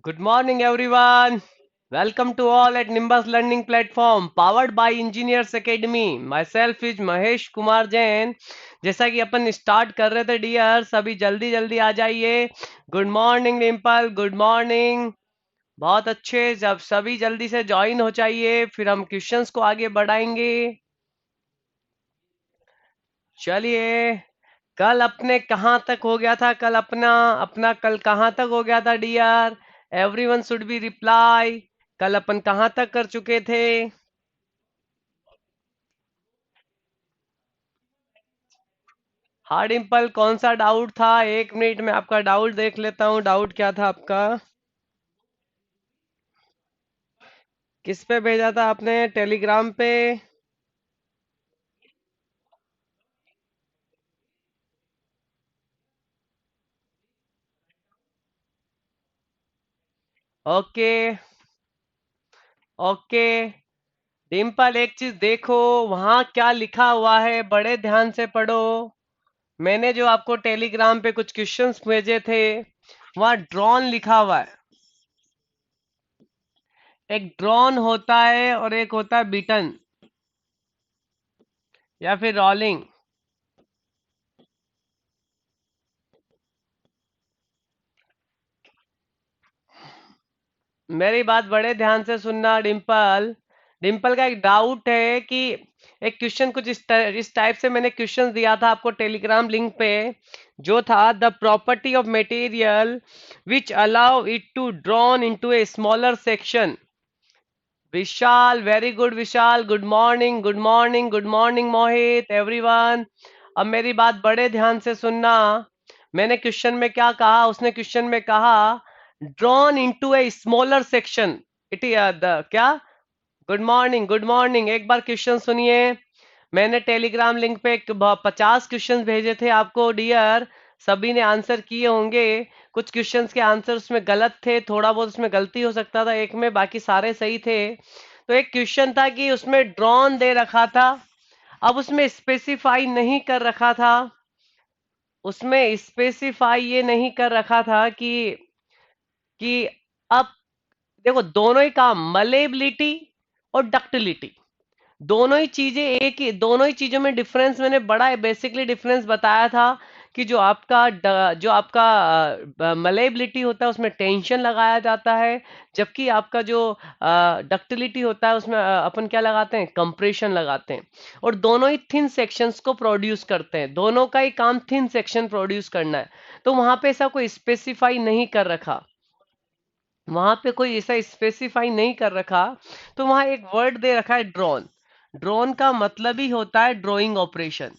Good morning, everyone. Welcome to all at Nimbus Learning Platform, powered by Engineers Academy. Myself is Mahesh Kumar Jain. जैसा कि अपन start कर रहे थे dear, सभी जल्दी जल्दी आ जाइए. Good morning Dimple, good morning. बहुत अच्छे, जब सभी जल्दी से ज्वाइन हो जाइए, फिर हम क्वेश्चंस को आगे बढ़ाएंगे. चलिए, कल अपने कहाँ तक हो गया था? कल अपना अपना कल कहाँ तक हो गया था dear? Everyone should be reply. कल अपन कहाँ तक कर चुके थे? हाँ डिम्पल, कौन सा डाउट था? एक मिनट में आपका डाउट देख लेता हूँ. डाउट क्या था आपका? किस पे भेजा था आपने? टेलीग्राम पे? ओके. ओके डिम्पल, एक चीज देखो, वहां क्या लिखा हुआ है, बड़े ध्यान से पढ़ो. मैंने जो आपको टेलीग्राम पे कुछ क्वेश्चंस भेजे थे, वहां ड्रॉन लिखा हुआ है. एक ड्रॉन होता है और एक होता है बीटन या फिर रॉलिंग. मेरी बात बड़े ध्यान से सुनना डिम्पल. डिम्पल का एक डाउट है कि एक क्वेश्चन कुछ इस टाइप से मैंने क्वेश्चन दिया था आपको टेलीग्राम लिंक पे, जो था the property of material which allow it to drawn into a smaller section. Vishal, very good Vishal, good morning, good morning, good morning Mohit, everyone. अब मेरी बात बड़े ध्यान से सुनना. मैंने क्वेश्चन में क्या कहा? उसने क्वेश्चन में कहा drawn into a smaller section. It the क्या? Good morning, good morning. एक बार क्वेश्चन सुनिए. मैंने टेलीग्राम लिंक पे 50 क्वेश्चन भेजे थे आपको डियर. सभी ने आंसर किए होंगे. कुछ क्वेश्चंस के आंसर उसमें गलत थे, थोड़ा बहुत उसमें गलती हो सकता था एक में, बाकी सारे सही थे. तो एक क्वेश्चन था कि उसमें ड्रॉन दे रखा था, अब उसमें स्पेसिफाई नहीं कर रखा था. उसमें स्पेसिफाई ये नहीं कर रखा था कि अब देखो, दोनों ही काम, मलेबिलिटी और डक्टिलिटी, दोनों ही चीजें एक ही, दोनों ही चीजों में डिफरेंस मैंने बड़ा बेसिकली डिफरेंस बताया था. कि जो आपका मलेबिलिटी होता है उसमें टेंशन लगाया जाता है, जबकि आपका जो डक्टिलिटी होता है उसमें अपन क्या लगाते हैं? कंप्रेशन लगाते हैं. और दोनों ही थिन सेक्शंस को प्रोड्यूस करते हैं, दोनों का ही काम थिन सेक्शन प्रोड्यूस करना है. तो वहां पे ऐसा कोई स्पेसिफाई नहीं कर रखा. वहां पे कोई ऐसा स्पेसिफाई नहीं कर रखा. तो वहां एक वर्ड दे रखा है ड्रोन. ड्रोन का मतलब ही होता है ड्राइंग ऑपरेशन.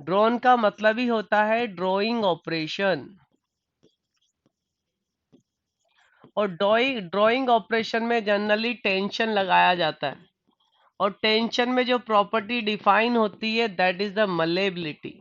ड्रोन का मतलब ही होता है ड्राइंग ऑपरेशन. और ड्राइंग ड्राइंग ऑपरेशन में जनरली टेंशन लगाया जाता है. और टेंशन में जो प्रॉपर्टी डिफाइन होती है, that is the malleability.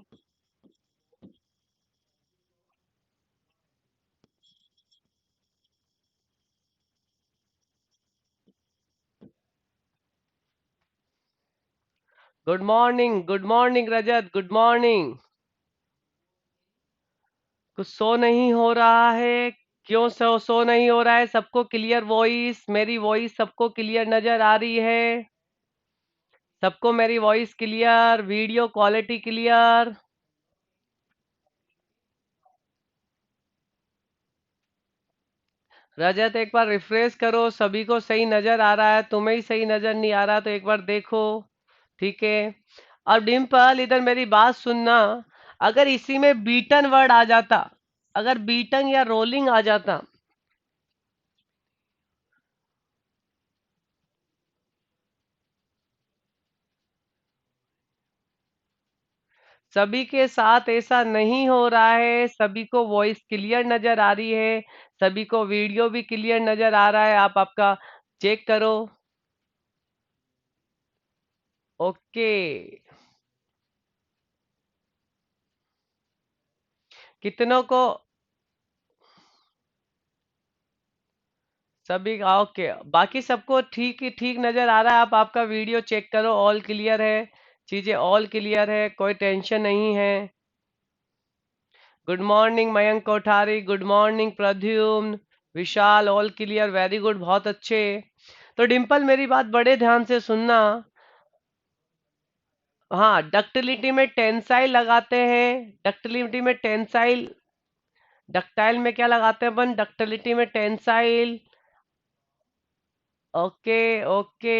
Good morning Rajat, good morning. कुछ शो नहीं हो रहा है? क्यों शो नहीं हो रहा है? सबको क्लियर वॉइस, मेरी वॉइस सबको क्लियर नजर आ रही है? सबको मेरी voice clear, video quality clear? Rajat, एक बार रिफ्रेश करो, सभी को सही नजर आ रहा है, तुम्हें ही सही नजर नहीं आ रहा, तो एक बार देखो. ठीक है. अब डिम्पल, इधर मेरी बात सुनना. अगर इसी में बीटन वर्ड आ जाता, अगर बीटन या रोलिंग आ जाता, सभी के साथ ऐसा नहीं हो रहा है. सभी को वॉइस क्लियर नजर आ रही है, सभी को वीडियो भी क्लियर नजर आ रहा है. आप आपका चेक करो. ओके. कितनों को? सभी का ओके, बाकी सबको ठीक ही ठीक नजर आ रहा है. आप आपका वीडियो चेक करो, ऑल क्लियर है, चीजें ऑल क्लियर है, कोई टेंशन नहीं है. Good morning Mayank Kothari, good morning Pradyumn. Vishal all clear, very good, बहुत अच्छे। तो डिम्पल मेरी बात बड़े ध्यान से सुनना। हाँ, डक्टिलिटी में टेंसाइल लगाते हैं, डक्टिलिटी में टेंसाइल, डक्टाइल में क्या लगाते हैं अपन, डक्टिलिटी में tensile. Okay okay.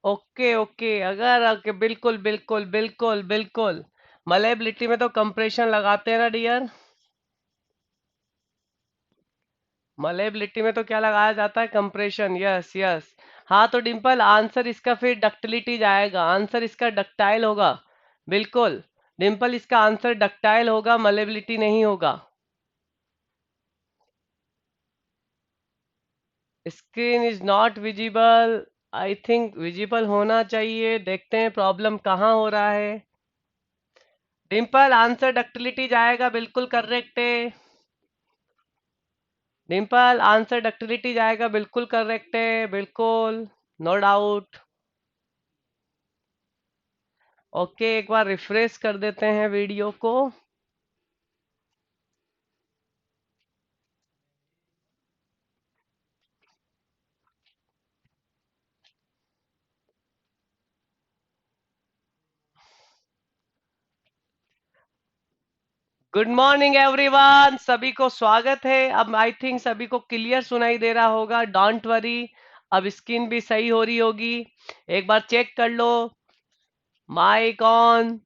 Okay okay, अगर ओके, बिल्कुल बिल्कुल बिल्कुल बिल्कुल। मलेबिलिटी में तो कंप्रेशन लगाते हैं ना डियर। मलेबिलिटी में तो क्या लगाया जाता है, कंप्रेशन, यस यस। हाँ तो डिम्पल आंसर इसका फिर डक्टिलिटी जाएगा, आंसर इसका डक्टाइल होगा। बिल्कुल डिम्पल, इसका आंसर डक्टाइल होगा, मलेबिलिटी नहीं होगा। Screen is not visible. I think visible होना चाहिए, देखते हैं प्रॉब्लम कहाँ हो रहा है। डिम्पल आंसर डक्टिलिटी जाएगा, बिल्कुल करेक्ट है। डिम्पल आंसर डक्टिलिटी जाएगा, बिल्कुल करेक्ट है, बिल्कुल, नो डाउट। ओके, एक बार रिफ्रेश कर देते हैं वीडियो को। गुड मॉर्निंग एवरीवन, सभी को स्वागत है। अब आई थिंक सभी को क्लियर सुनाई दे रहा होगा, डोंट वरी। अब स्क्रीन भी सही हो रही होगी, एक बार चेक कर लो। Mic on.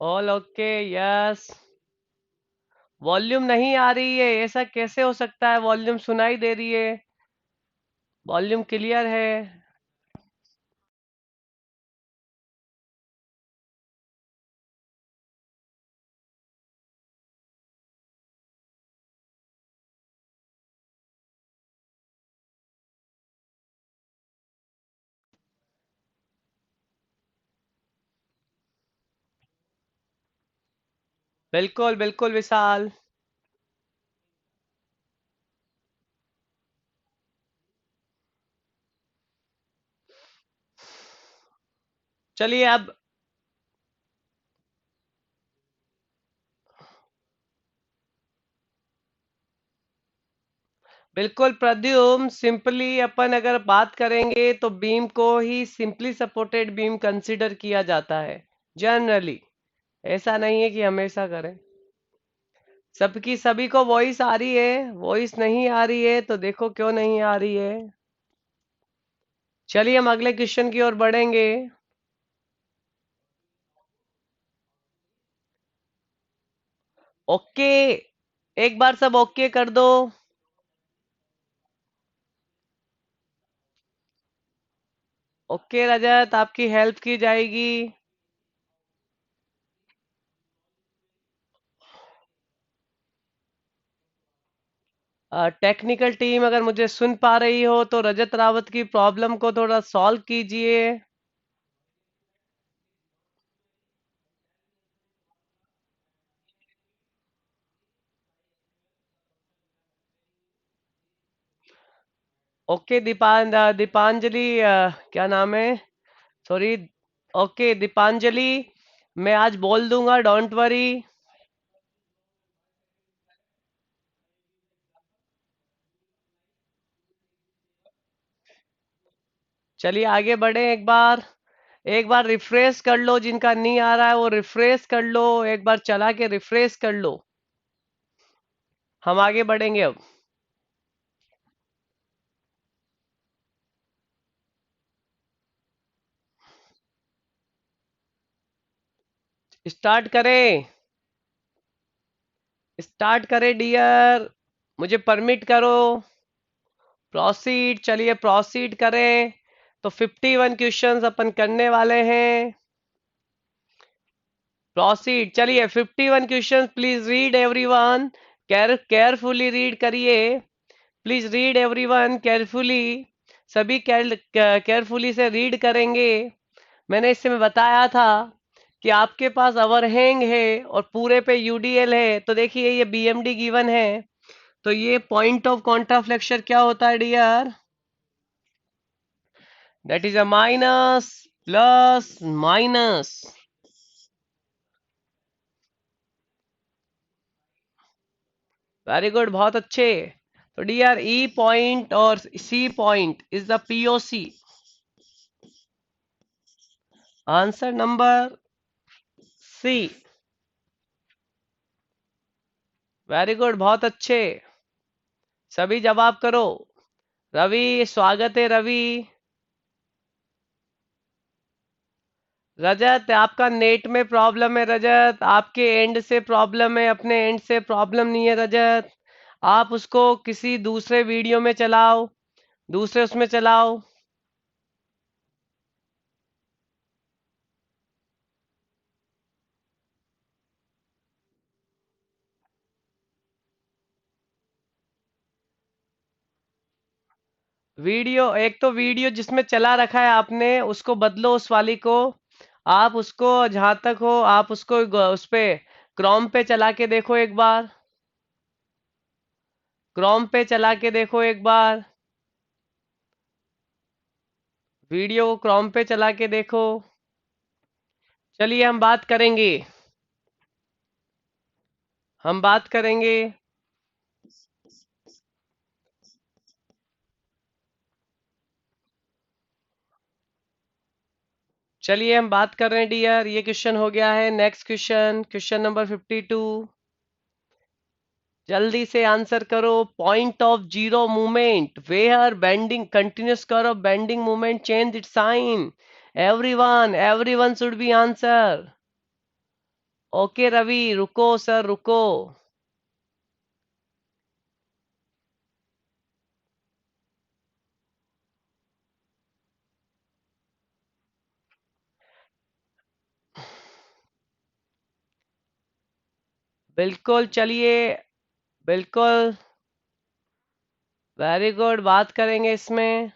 All okay, yes. Volume नहीं आ रही है, ऐसा कैसे हो सकता है, वॉल्यूम सुनाई दे रही है, वॉल्यूम क्लियर है। बिल्कुल बिल्कुल विशाल। चलिए अब, बिल्कुल प्रद्युम्न, सिंपली अपन अगर बात करेंगे तो बीम को ही सिंपली सपोर्टेड बीम कंसीडर किया जाता है जनरली। ऐसा नहीं है कि हमेशा करें। सबकी सभी को वॉइस आ रही है, वॉइस नहीं आ रही है तो देखो क्यों नहीं आ रही है। चलिए हम अगले क्वेश्चन की ओर बढ़ेंगे। ओके, एक बार सब ओके कर दो। ओके रजत, आपकी हेल्प की जाएगी। टेक्निकल टीम अगर मुझे सुन पा रही हो तो रजत रावत की प्रॉब्लम को थोड़ा सॉल्व कीजिए। ओके दीपांजलि, क्या नाम है, सॉरी। ओके दीपांजलि, मैं आज बोल दूंगा, डोंट वरी। चलिए आगे बढ़े, एक बार रिफ्रेश कर लो, जिनका नहीं आ रहा है वो रिफ्रेश कर लो, एक बार चला के रिफ्रेश कर लो। हम आगे बढ़ेंगे अब। स्टार्ट करें, स्टार्ट करें डियर, मुझे परमिट करो। प्रोसीड, चलिए प्रोसीड करें। तो 51 क्वेश्चंस अपन करने वाले हैं। प्रोसीड, चलिए 51 questions, please read everyone, carefully read करिए। Please read everyone carefully. सभी केयरफुली से रीड करेंगे। मैंने इस समय बताया था कि आपके पास ओवरहैंग है और पूरे पे यूडीएल है, तो देखिए ये बीएमडी गिवन है, तो ये पॉइंट ऑफ कॉन्ट्राफ्लेक्शन क्या होता है dear? That is a minus plus minus. Very good, बहुत अच्छे। तो डियर ई पॉइंट और C point is the POC. Answer number C. Very good, बहुत अच्छे। सभी जवाब करो। रवि, स्वागत है रवि। रजत, आपका नेट में प्रॉब्लम है रजत, आपके एंड से प्रॉब्लम है, अपने एंड से प्रॉब्लम नहीं है रजत। आप उसको किसी दूसरे वीडियो में चलाओ, दूसरे उसमें चलाओ। वीडियो, एक तो वीडियो जिसमें चला रखा है आपने उसको बदलो, उस वाली को। आप उसको जहां तक हो आप उसको उस पे क्रोम पे चला के देखो एक बार। क्रोम पे चला के देखो एक बार। वीडियो को क्रोम पे चला के देखो। चलिए हम बात करेंगे। हम बात करेंगे। चलिए हम बात कर रहे हैं डियर, ये क्वेश्चन हो गया है। Next question, question number 52। जल्दी से आंसर करो। Point of zero movement where bending continuous curve of bending movement change its sign. Everyone should be answer. Okay Ravi, रुको सर रुको। बिल्कुल चलिए। बिल्कुल। वेरी गुड, बात करेंगे इसमें।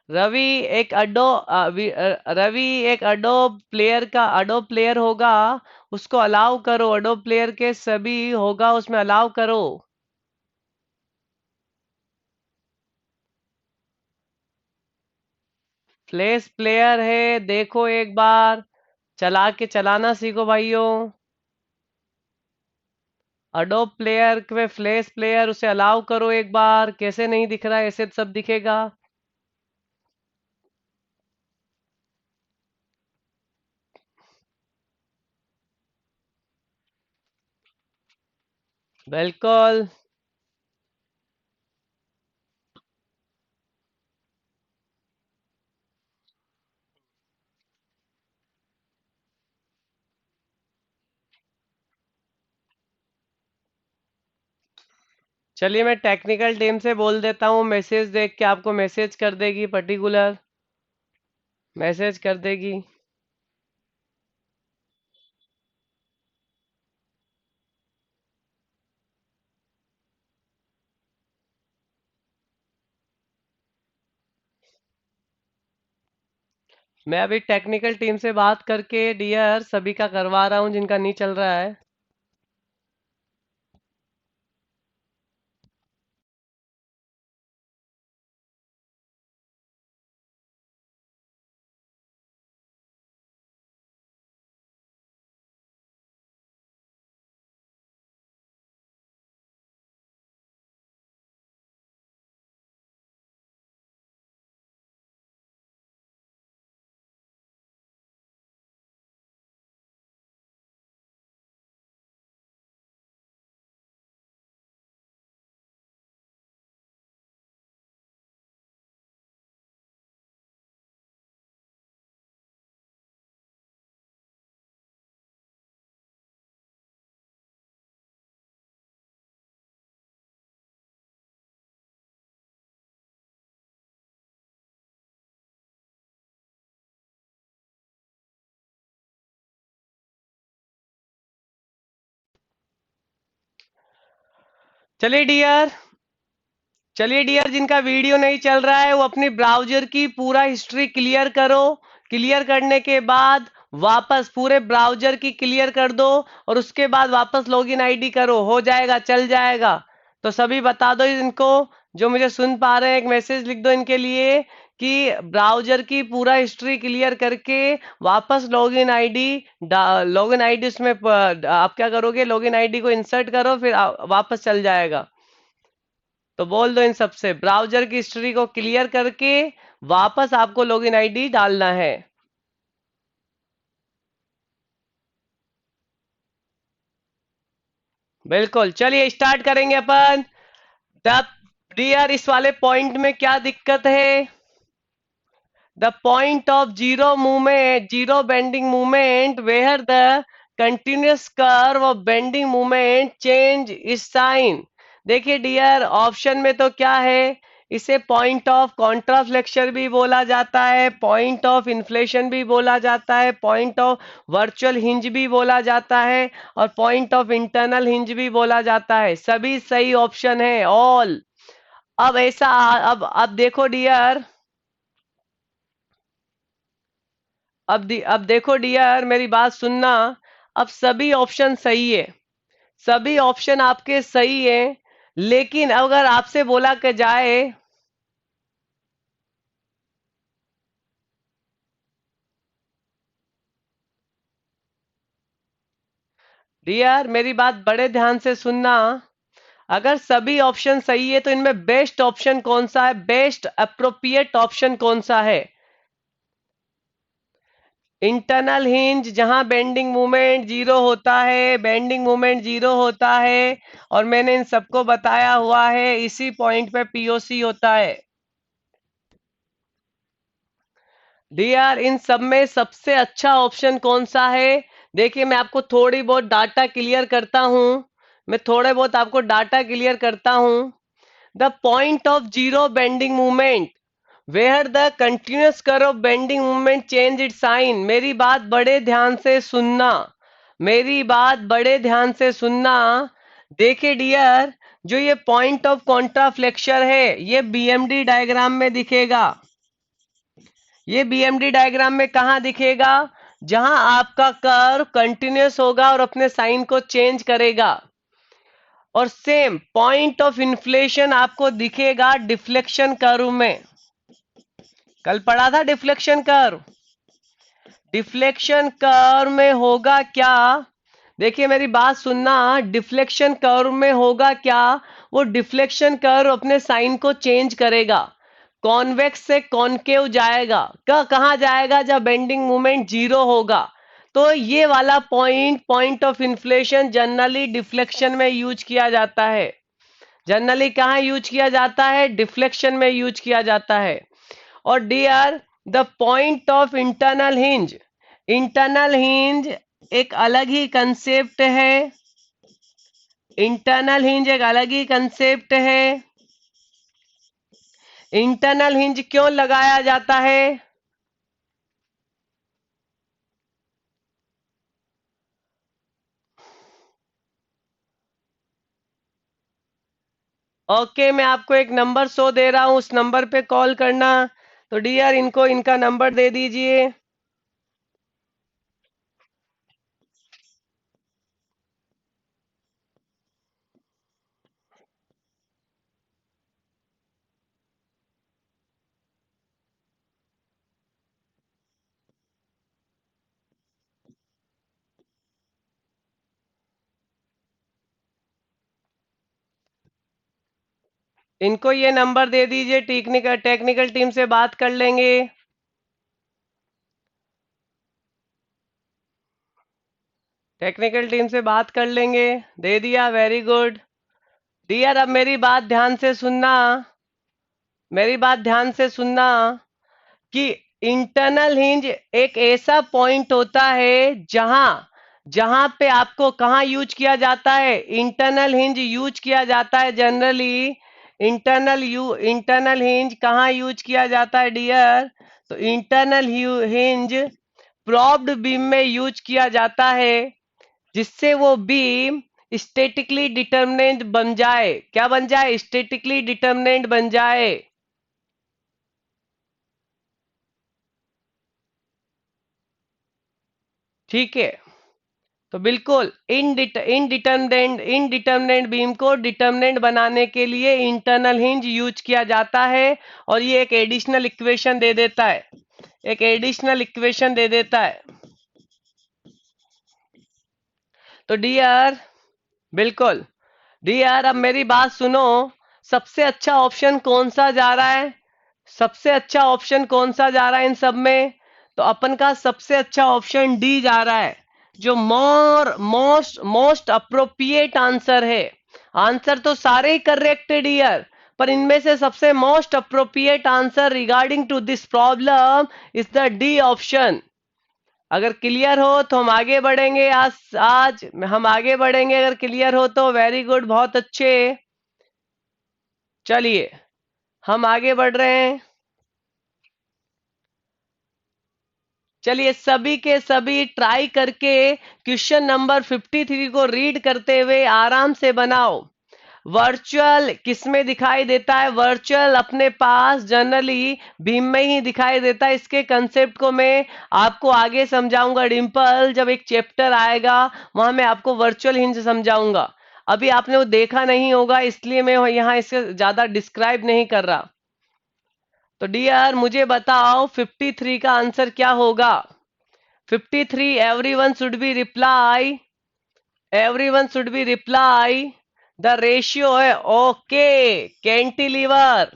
रवि एक रवि एक अडोब प्लेयर का अडोब प्लेयर होगा, उसको अलाउ करो। अडोब प्लेयर के सभी होगा उसमें अलाउ करो। फ्लैश प्लेयर है, देखो एक बार। चला के चलाना सीखो भाइयों। अडोब प्लेयर में फ्लैश प्लेयर, उसे अलाउ करो एक बार। कैसे नहीं दिख रहा है? ऐसे सब दिखेगा। बिल्कुल। चलिए मैं टेक्निकल टीम से बोल देता हूँ, मैसेज देख के आपको मैसेज कर देगी, पर्टिकुलर मैसेज कर देगी। मैं अभी टेक्निकल टीम से बात करके डियर सभी का करवा रहा हूँ जिनका नहीं चल रहा है। चलिए डियर, चलिए डियर, जिनका वीडियो नहीं चल रहा है वो अपनी ब्राउजर की पूरा हिस्ट्री क्लियर करो। क्लियर करने के बाद वापस पूरे ब्राउजर की क्लियर कर दो और उसके बाद वापस लॉगिन आईडी करो, हो जाएगा, चल जाएगा। तो सभी बता दो इनको, जो मुझे सुन पा रहे हैं, एक मैसेज लिख दो इनके लिए कि ब्राउजर की पूरा हिस्ट्री क्लियर करके वापस लॉगिन आईडी उसमें आप क्या करोगे, लॉगिन आईडी को इंसर्ट करो, फिर वापस चल जाएगा। तो बोल दो इन सबसे, ब्राउजर की हिस्ट्री को क्लियर करके वापस आपको लॉगिन आईडी डालना है। बिल्कुल, चलिए स्टार्ट करेंगे अपन। द डियर, इस वाले पॉइंट में क्या दिक्कत है? The point of zero movement, zero bending moment, where the continuous curve of bending moment change is sign। देखिए डियर, ऑप्शन में तो क्या है, इसे पॉइंट ऑफ कॉन्ट्राफ्लेक्शन भी बोला जाता है, पॉइंट ऑफ इन्फ्लेशन भी बोला जाता है, पॉइंट ऑफ वर्चुअल हिंज भी बोला जाता है, और पॉइंट ऑफ इंटरनल हिंज भी बोला जाता है। सभी सही ऑप्शन है, ऑल। अब ऐसा, अब देखो डियर, अब देखो डियर, मेरी बात सुनना। अब सभी ऑप्शन सही है, सभी ऑप्शन आपके सही है, लेकिन अगर आपसे बोला कि जाए, डियर मेरी बात बड़े ध्यान से सुनना। अगर सभी ऑप्शन सही है तो इनमें बेस्ट ऑप्शन कौन सा है, बेस्ट अप्रोप्रिएट ऑप्शन कौन सा है? इंटरनल हिंज, जहां बेंडिंग मूवमेंट जीरो होता है, बेंडिंग मूवमेंट जीरो होता है, और मैंने इन सबको बताया हुआ है, इसी पॉइंट पे पीओसी होता है। डियर, इन सब में सबसे अच्छा ऑप्शन कौन सा है? देखिए मैं आपको थोड़ी बहुत डाटा क्लियर करता हूं, मैं थोड़े बहुत आपको डाटा क्लियर करता हूं। The point of zero bending movement where the continuous curve of bending movement change it sign. मेरी बात बड़े ध्यान से सुनना, मेरी बात बड़े ध्यान से सुनना। देखिए डियर, जो ये पॉइंट ऑफ कॉन्ट्राफ्लेक्शन है, ये बीएमडी डायग्राम में दिखेगा। ये बीएमडी डायग्राम में कहां दिखेगा? जहां आपका कर्व कंटिन्यूस होगा और अपने साइन को चेंज करेगा। और सेम पॉइंट ऑफ इन्फ्लेशन आपको दिखेगा डिफ्लेक्शन कर्व में। कल पढ़ा था डिफ्लेक्शन कर्व। डिफ्लेक्शन कर्व में होगा क्या? देखिए मेरी बात सुनना, डिफ्लेक्शन कर्व में होगा क्या? वो डिफ्लेक्शन कर्व अपने साइन को चेंज करेगा, कॉन्वेक्स से कॉनकेव जाएगा। कहाँ जाएगा? जब बेंडिंग मोमेंट जीरो होगा। तो ये वाला point, point of inflation, generally deflection में यूज किया जाता है। जनरली कहाँ यूज किया जाता है? डिफ्लेक्शन में यूज किया जाता है। और dear, the point of internal hinge, internal hinge एक अलग ही कंसेप्ट है। इंटरनल हिंज एक अलग ही कंसेप्ट है। इंटरनल हिंज क्यों लगाया जाता है? ओके, मैं आपको एक नंबर शो दे रहा हूं, उस नंबर पे कॉल करना। तो डियर, इनको इनका नंबर दे दीजिए। इनको ये नंबर दे दीजिए, टेक्निकल टेक्निकल टीम से बात कर लेंगे। टेक्निकल टीम से बात कर लेंगे। दे दिया, वेरी गुड। डियर, अब मेरी बात ध्यान से सुनना, मेरी बात ध्यान से सुनना कि इंटरनल हिंज एक ऐसा पॉइंट होता है जहां जहां पे आपको कहाँ यूज किया जाता है? इंटरनल हिंज यूज किया जाता है जनरली। इंटरनल हिंज कहाँ यूज किया जाता है डियर? तो इंटरनल हिंज प्रोब्ड बीम में यूज किया जाता है, जिससे वो बीम स्टेटिकली डिटर्मिनेंट बन जाए। क्या बन जाए? स्टेटिकली डिटर्मिनेंट बन जाए। ठीक है, तो बिल्कुल इनडिटर्मिनेंट बीम को डिटर्मिनेंट बनाने के लिए इंटरनल हिंज यूज किया जाता है, और ये एक एडिशनल इक्वेशन दे देता है, एक एडिशनल इक्वेशन दे देता है। तो डियर, बिल्कुल डियर, अब मेरी बात सुनो। सबसे अच्छा ऑप्शन कौन सा जा रहा है? सबसे अच्छा ऑप्शन कौन सा जा रहा है इन सब में? तो अपन का सबसे अच्छा ऑप्शन डी जा रहा है, जो मोस्ट मोस्ट अप्रोप्रिएट आंसर है। आंसर तो सारे ही करेक्ट है डियर, पर इनमें से सबसे most appropriate answer regarding to this problem is the D option. अगर क्लियर हो तो हम आगे बढ़ेंगे। आज हम आगे बढ़ेंगे, अगर क्लियर हो तो वेरी गुड, बहुत अच्छे। चलिए हम आगे बढ़ रहे हैं। चलिए सभी के सभी ट्राई करके क्वेश्चन नंबर 53 को रीड करते हुए आराम से बनाओ। वर्चुअल किसमें दिखाई देता है? वर्चुअल अपने पास जनरली बीम में ही दिखाई देता है। इसके कंसेप्ट को मैं आपको आगे समझाऊंगा डिंपल, जब एक चैप्टर आएगा वहां मैं आपको वर्चुअल हिंज समझाऊंगा। अभी आपने वो देखा नहीं होगा, इसलिए मैं यहाँ इसे ज्यादा डिस्क्राइब नहीं कर रहा। तो डियर मुझे बताओ 53 का आंसर क्या होगा? 53, everyone should be reply, everyone should be reply, the ratio है ओके कैंटिलीवर,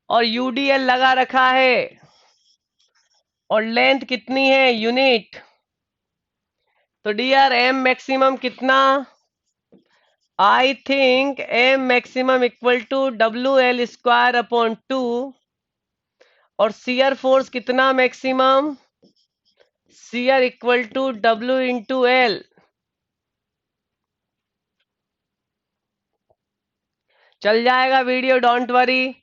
और यूडीएल लगा रखा है, और लेंथ कितनी है? यूनिट। तो डियर एम मैक्सिमम कितना? I think M maximum equal to WL² upon 2, और सीयर फोर्स कितना maximum? Shear equal to W×L। चल जाएगा वीडियो, डोंट वरी।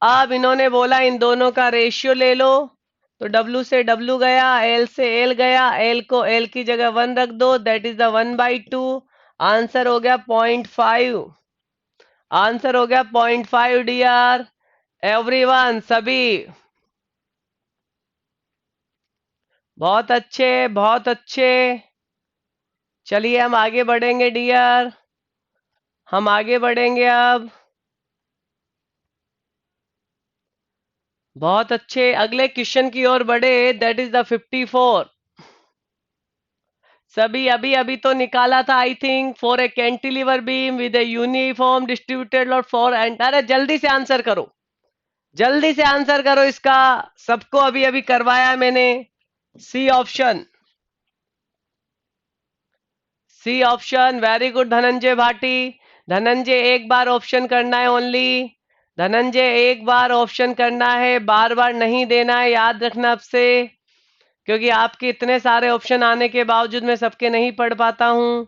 अब इन्होंने बोला इन दोनों का रेशियो ले लो, तो W से W गया, L से L गया, L को L की जगह 1 रख दो, दैट इज द 1/2। आंसर हो गया 0.5। आंसर हो गया 0.5 डियर एवरीवन, सभी बहुत अच्छे, बहुत अच्छे। चलिए हम आगे बढ़ेंगे डियर, हम आगे बढ़ेंगे अब। बहुत अच्छे, अगले क्वेश्चन की ओर बढ़े, दैट इज द 54। सभी अभी अभी तो निकाला था I think, for a cantilever beam with a uniform distributed load for and, अरे जल्दी से आंसर करो, जल्दी से आंसर करो इसका। सबको अभी अभी करवाया मैंने। C option, C option, very good Dhananjay Bhati. Dhananjay एक बार ऑप्शन करना है ओनली, धनंजय एक बार ऑप्शन करना है, बार बार नहीं देना है, याद रखना आपसे, क्योंकि आपके इतने सारे ऑप्शन आने के बावजूद मैं सबके नहीं पढ़ पाता हूं।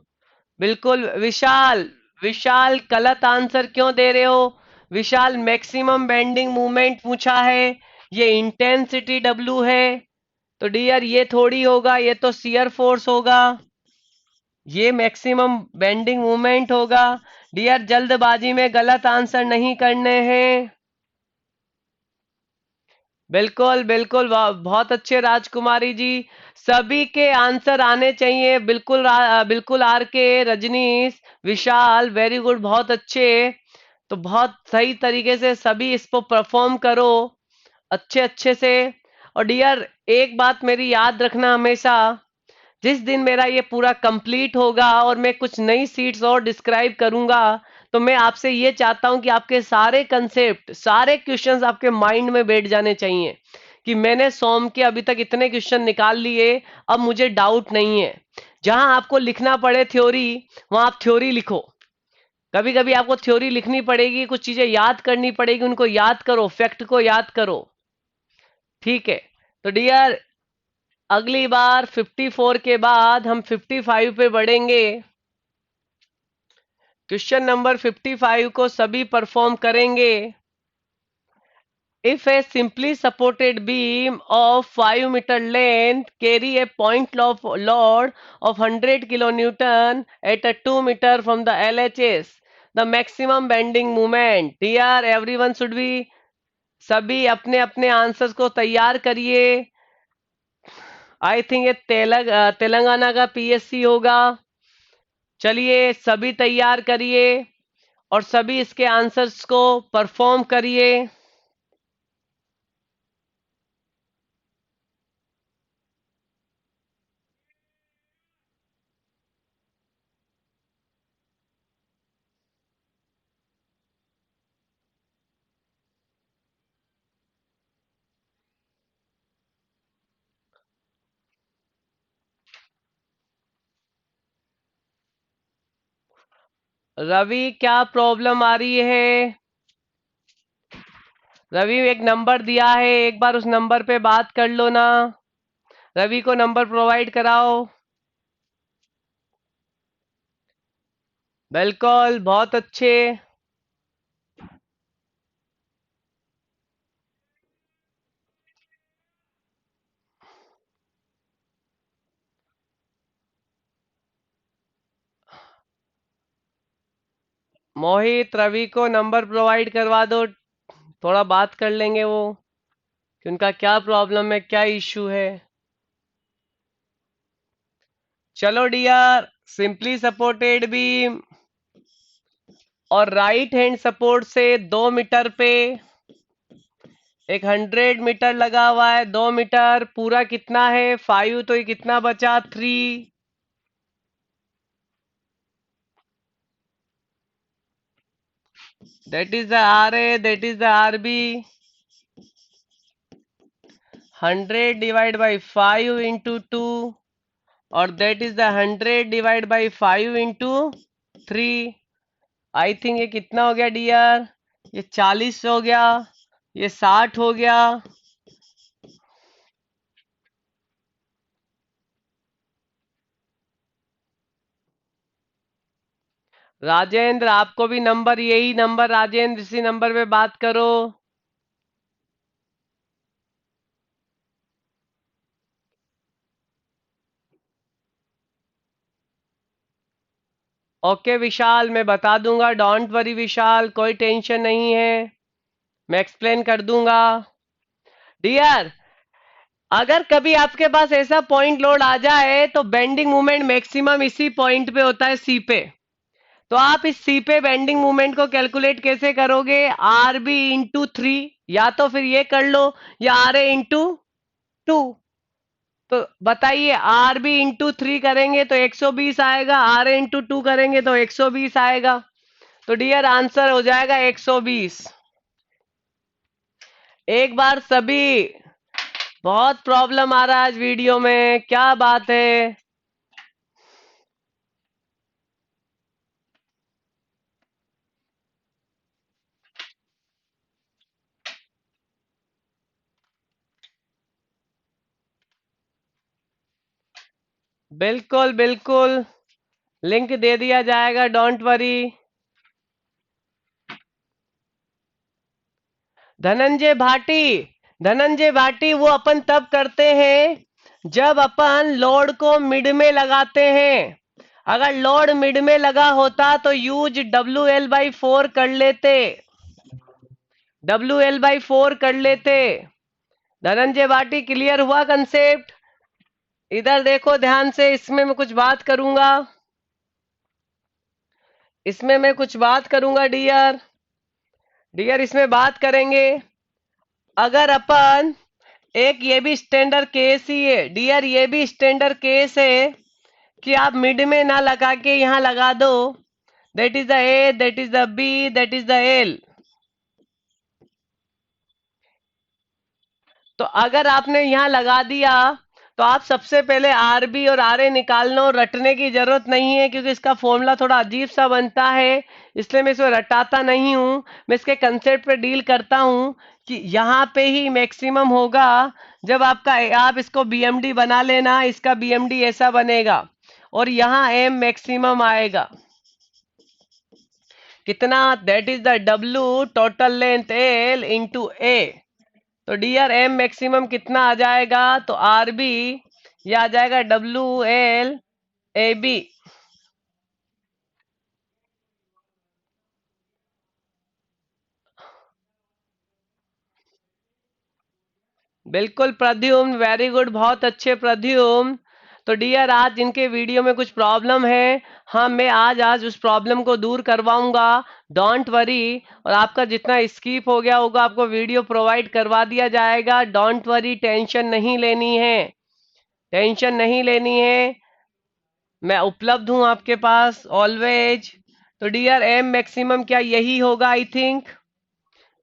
बिल्कुल विशाल, विशाल गलत आंसर क्यों दे रहे हो? विशाल मैक्सिमम बेंडिंग मूवमेंट पूछा है, ये इंटेंसिटी डब्लू है। तो डियर ये थोड़ी होगा, ये तो शियर फोर्स होगा, ये मैक्सिमम बेंडिंग मूवमेंट होगा। डियर जल्दबाजी में गलत आंसर नहीं करने हैं। बिल्कुल बिल्कुल, बहुत अच्छे राजकुमारी जी, सभी के आंसर आने चाहिए। बिल्कुल बिल्कुल आर के, रजनीश, विशाल, वेरी गुड, बहुत अच्छे। तो बहुत सही तरीके से सभी इसको परफॉर्म करो अच्छे अच्छे से। और डियर एक बात मेरी याद रखना हमेशा, जिस दिन मेरा ये पूरा कंप्लीट होगा और मैं कुछ नई सीट्स और डिस्क्राइब करूंगा, तो मैं आपसे ये चाहता हूं कि आपके सारे कंसेप्ट, सारे क्वेश्चंस आपके माइंड में बैठ जाने चाहिए कि मैंने सोम के अभी तक इतने क्वेश्चन निकाल लिए, अब मुझे डाउट नहीं है। जहां आपको लिखना पड़े थ्योरी, वहां आप थ्योरी लिखो। कभी कभी आपको थ्योरी लिखनी पड़ेगी, कुछ चीजें याद करनी पड़ेगी, उनको याद करो, फैक्ट को याद करो। ठीक है, तो डियर अगली बार 54 के बाद हम 55 पे बढ़ेंगे। क्वेश्चन नंबर 55 को सभी परफॉर्म करेंगे। If a simply supported beam of 5 meter length carry a point load of 100 kilonewton at a 2 meter from the LHS, the maximum bending moment. Dear everyone should be, सभी अपने अपने answers को तैयार करिए. आई think ये तेलंगाना का PSC होगा. चलिए सभी तैयार करिए और सभी इसके आंसर्स को परफॉर्म करिए. रवि क्या प्रॉब्लम आ रही है? रवि एक नंबर दिया है, एक बार उस नंबर पे बात कर लो ना. रवि को नंबर प्रोवाइड कराओ. बिल्कुल बहुत अच्छे. मोहित रवि को नंबर प्रोवाइड करवा दो, थोड़ा बात कर लेंगे वो कि उनका क्या प्रॉब्लम है, क्या इश्यू है. चलो डियर, सिंपली सपोर्टेड बीम और राइट हैंड सपोर्ट से 2 मीटर पे एक 100 मीटर लगा हुआ है. 2 मीटर पूरा कितना है? 5, तो ये कितना बचा? 3. That is the R A, that is the R B. 100 divide by 5 into 2 और that is the 100 divide by 5 into 3. I think ये कितना हो गया डियर? ये 40 हो गया, ये 60 हो गया. राजेंद्र आपको भी नंबर, यही नंबर राजेंद्र, इसी नंबर पे बात करो. ओके विशाल, मैं बता दूंगा, डोंट वरी विशाल, कोई टेंशन नहीं है, मैं एक्सप्लेन कर दूंगा. डियर, अगर कभी आपके पास ऐसा पॉइंट लोड आ जाए तो बेंडिंग मोमेंट मैक्सिमम इसी पॉइंट पे होता है, सी पे. तो आप इस सी पे बेंडिंग मोमेंट को कैलकुलेट कैसे करोगे? आर बी इंटू 3, या तो फिर ये कर लो, या आर ए इंटू 2. तो बताइए, आर बी इंटू 3 करेंगे तो 120 आएगा, आर ए इंटू 2 करेंगे तो 120 आएगा. तो डियर आंसर हो जाएगा 120. एक बार सभी, बहुत प्रॉब्लम आ रहा है आज वीडियो में, क्या बात है? बिल्कुल बिल्कुल, लिंक दे दिया जाएगा, डोंट वरी. धनंजय भाटी, धनंजय भाटी वो अपन तब करते हैं जब अपन लोड को मिड में लगाते हैं. अगर लोड मिड में लगा होता तो यूज WL/4 कर लेते, WL/4 कर लेते. धनंजय भाटी क्लियर हुआ कंसेप्ट? इधर देखो ध्यान से, इसमें मैं कुछ बात करूंगा, इसमें मैं कुछ बात करूंगा डियर. डियर इसमें बात करेंगे. अगर अपन, एक ये भी स्टैंडर्ड केस ही है डियर, ये भी स्टैंडर्ड केस है कि आप मिड में ना लगा के यहां लगा दो. That is the A, that is the B, that is the L. तो अगर आपने यहां लगा दिया तो आप सबसे पहले आर बी और आर ए निकालना, और रटने की जरूरत नहीं है क्योंकि इसका फॉर्मूला थोड़ा अजीब सा बनता है, इसलिए मैं इसको रटाता नहीं हूं. मैं इसके कंसेप्ट पे डील करता हूं कि यहाँ पे ही मैक्सिमम होगा जब आपका, आप इसको बीएमडी बना लेना, इसका बीएमडी ऐसा बनेगा और यहाँ एम मैक्सिमम आएगा. कितना? That is the W total length L into A. तो डियर एम मैक्सिमम कितना आ जाएगा? तो आर बी, ये आ जाएगा डब्ल्यू एल ए बी। बिल्कुल प्रद्युम्न, वेरी गुड, बहुत अच्छे प्रद्युम्न। तो डियर आज इनके वीडियो में कुछ प्रॉब्लम है। हाँ, मैं आज आज उस प्रॉब्लम को दूर करवाऊंगा। Don't worry. और आपका जितना स्किप हो गया होगा आपको वीडियो प्रोवाइड करवा दिया जाएगा। डोंट वरी, टेंशन नहीं लेनी है, टेंशन नहीं लेनी है। मैं उपलब्ध हूँ आपके पास ऑलवेज। तो डियर एम मैक्सिमम क्या यही होगा? आई थिंक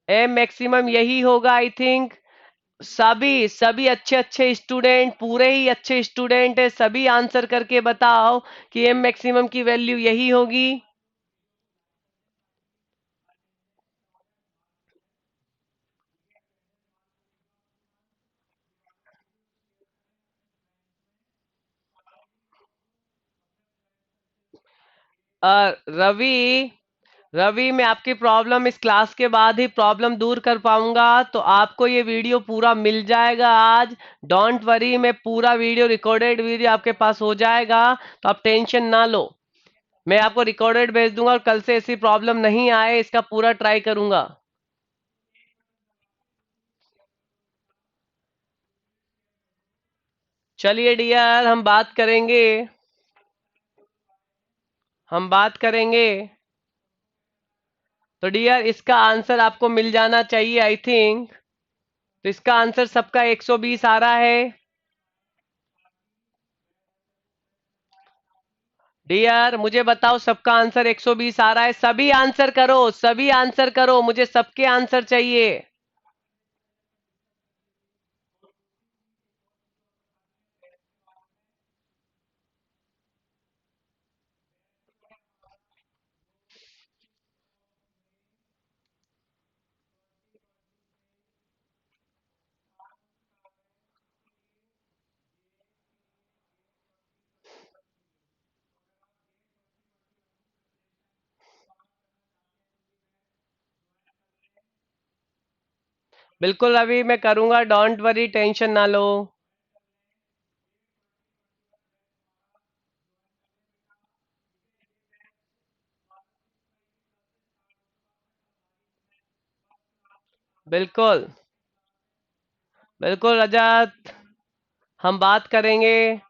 एम मैक्सिमम यही होगा, आई थिंक। सभी सभी अच्छे अच्छे स्टूडेंट, पूरे ही अच्छे स्टूडेंट है, सभी आंसर करके बताओ कि एम मैक्सिमम की वैल्यू यही होगी। रवि, रवि मैं आपकी प्रॉब्लम इस क्लास के बाद ही प्रॉब्लम दूर कर पाऊंगा, तो आपको ये वीडियो पूरा मिल जाएगा आज। डोंट वरी, मैं पूरा वीडियो, रिकॉर्डेड वीडियो आपके पास हो जाएगा, तो आप टेंशन ना लो। मैं आपको रिकॉर्डेड भेज दूंगा और कल से ऐसी प्रॉब्लम नहीं आए इसका पूरा ट्राई करूंगा। चलिए डियर, हम बात करेंगे, हम बात करेंगे। तो डियर इसका आंसर आपको मिल जाना चाहिए आई थिंक। तो इसका आंसर सबका 120 आ रहा है। डियर मुझे बताओ, सबका आंसर 120 आ रहा है? सभी आंसर करो, सभी आंसर करो, मुझे सबके आंसर चाहिए। बिल्कुल रवि, मैं करूंगा, डोंट वरी, टेंशन ना लो। बिल्कुल, बिल्कुल रजत, हम बात करेंगे।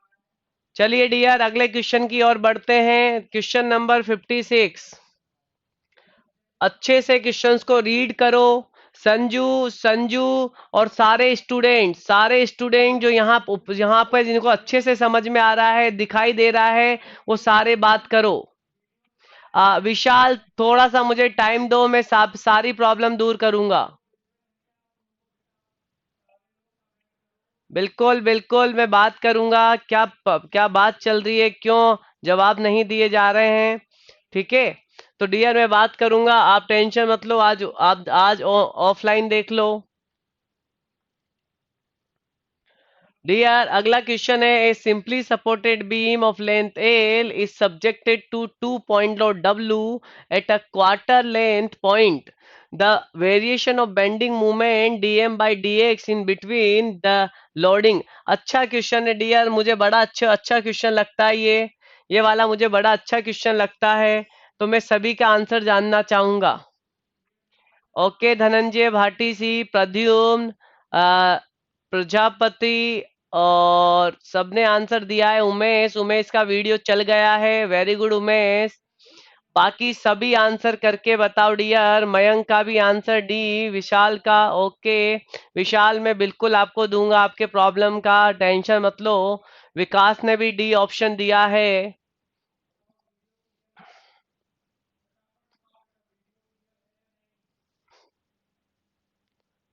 चलिए डियर अगले क्वेश्चन की ओर बढ़ते हैं। Question number 56। अच्छे से क्वेश्चंस को रीड करो। संजू, संजू और सारे स्टूडेंट जो यहाँ पर जिनको अच्छे से समझ में आ रहा है, दिखाई दे रहा है, वो सारे बात करो। विशाल, थोड़ा सा मुझे टाइम दो, मैं सारी प्रॉब्लम दूर करूंगा। बिल्कुल बिल्कुल, मैं बात करूंगा। क्या बात चल रही है, क्यों जवाब नहीं दिए जा रहे हैं? ठीक है, तो डियर मैं बात करूंगा, आप टेंशन मत लो। आज आप आज ऑफलाइन देख लो। डियर अगला क्वेश्चन है, a simply supported beam of length L is subjected to 2 point load W at a quarter length point. The variation of bending moment dm by dx in between the loading. अच्छा question है dear, मुझे बड़ा अच्छा अच्छा question लगता है ये वाला मुझे बड़ा अच्छा क्वेश्चन लगता है। तो मैं सभी का आंसर जानना चाहूंगा। ओके, धनंजय भाटी सी, प्रद्युम्न, प्रजापति, और सबने आंसर दिया है। उमेश, उमेश का वीडियो चल गया है, वेरी गुड उमेश। बाकी सभी आंसर करके बताओ डियर। मयंक का भी आंसर डी, विशाल का ओके। विशाल मैं बिल्कुल आपको दूंगा आपके प्रॉब्लम का, टेंशन मत लो। विकास ने भी डी ऑप्शन दिया है।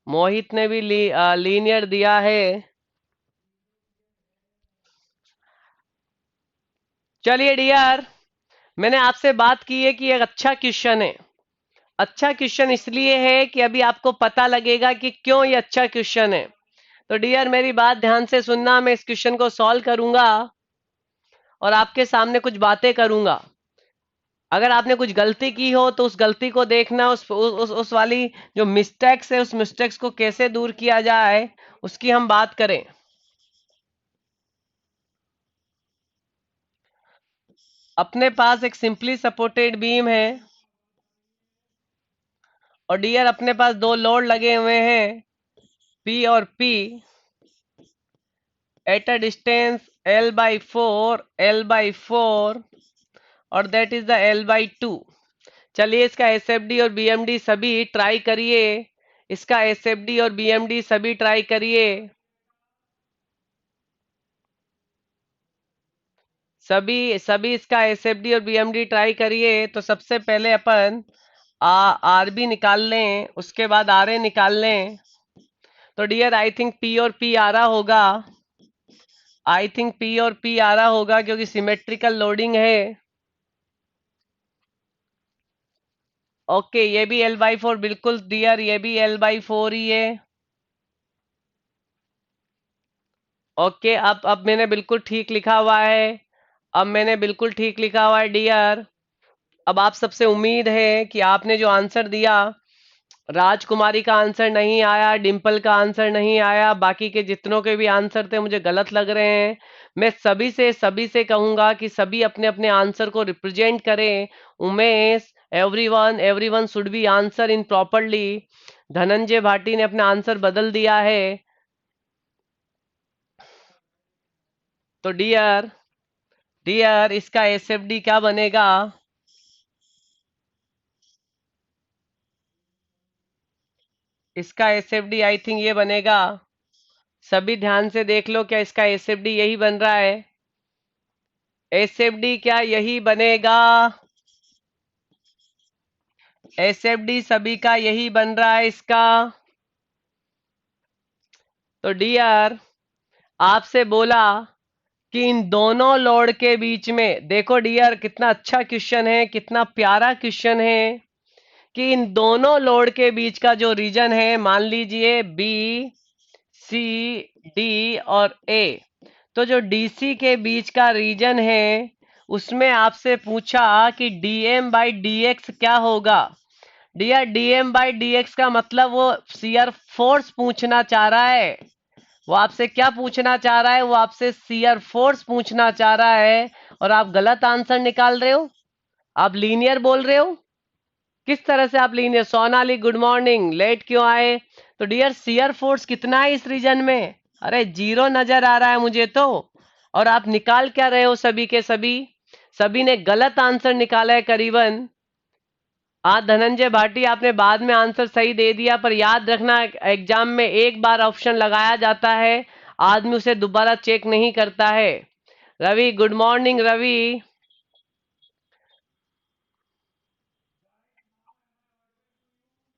मोहित ने भी लीनियर दिया है। चलिए डियर, मैंने आपसे बात की है कि एक अच्छा क्वेश्चन है। अच्छा क्वेश्चन इसलिए है कि अभी आपको पता लगेगा कि क्यों ये अच्छा क्वेश्चन है। तो डियर मेरी बात ध्यान से सुनना, मैं इस क्वेश्चन को सॉल्व करूंगा और आपके सामने कुछ बातें करूंगा। अगर आपने कुछ गलती की हो तो उस गलती को देखना, उस वाली जो मिस्टेक्स है उस मिस्टेक्स को कैसे दूर किया जाए उसकी हम बात करें। अपने पास एक सिंपली सपोर्टेड बीम है और डियर अपने पास दो लोड लगे हुए हैं पी और P at a distance L/4 और दैट इज द L/2। चलिए इसका एसएफडी और बीएमडी सभी ट्राई करिए, इसका एसएफडी और बीएमडी सभी ट्राई करिए, सभी सभी इसका एसएफडी और बीएमडी ट्राई करिए। तो सबसे पहले अपन आरबी निकाल लें, उसके बाद आरए निकाल लें। तो डियर आई थिंक पी और पी आ रहा होगा, आई थिंक पी और पी आ रहा होगा क्योंकि सिमेट्रिकल लोडिंग है। ओके ये भी L/4 बिल्कुल डियर, ये भी L/4 ही है। ओके अब मैंने बिल्कुल ठीक लिखा हुआ है, अब मैंने बिल्कुल ठीक लिखा हुआ है डियर। अब आप सबसे उम्मीद है कि आपने जो आंसर दिया, राजकुमारी का आंसर नहीं आया, डिंपल का आंसर नहीं आया, बाकी के जितनों के भी आंसर थे मुझे गलत लग रहे हैं। मैं सभी से कहूंगा कि सभी अपने अपने आंसर को रिप्रेजेंट करें। Umesh, everyone everyone should be answer in properly. Dhananjay Bhati ने अपना आंसर बदल दिया है। तो डियर डियर इसका एसएफडी क्या बनेगा? इसका एसएफडी आई थिंक ये बनेगा, सभी ध्यान से देख लो, क्या इसका एसएफडी यही बन रहा है? एसएफडी क्या यही बनेगा? एसएफडी सभी का यही बन रहा है इसका। तो डियर आपसे बोला कि इन दोनों लोड के बीच में, देखो डियर कितना अच्छा क्वेश्चन है, कितना प्यारा क्वेश्चन है, कि इन दोनों लोड के बीच का जो रीजन है, मान लीजिए बी सी डी और ए, तो जो डीसी के बीच का रीजन है उसमें आपसे पूछा कि dm/dx क्या होगा। डियर dm/dx का मतलब वो शियर फोर्स पूछना चाह रहा है। वो आपसे क्या पूछना चाह रहा है? वो आपसे शियर फोर्स पूछना चाह रहा है और आप गलत आंसर निकाल रहे हो, आप लीनियर बोल रहे हो। किस तरह से आप linear? Sonali good morning, late क्यों आए? तो डियर शियर फोर्स कितना है इस रीजन में? अरे जीरो नजर आ रहा है मुझे तो। और आप निकाल क्या रहे हो? सभी के सभी सभी ने गलत आंसर निकाला है करीबन। धनंजय भाटी आपने बाद में आंसर सही दे दिया, पर याद रखना एग्जाम में एक बार ऑप्शन लगाया जाता है, आदमी उसे दोबारा चेक नहीं करता है। Ravi good morning Ravi.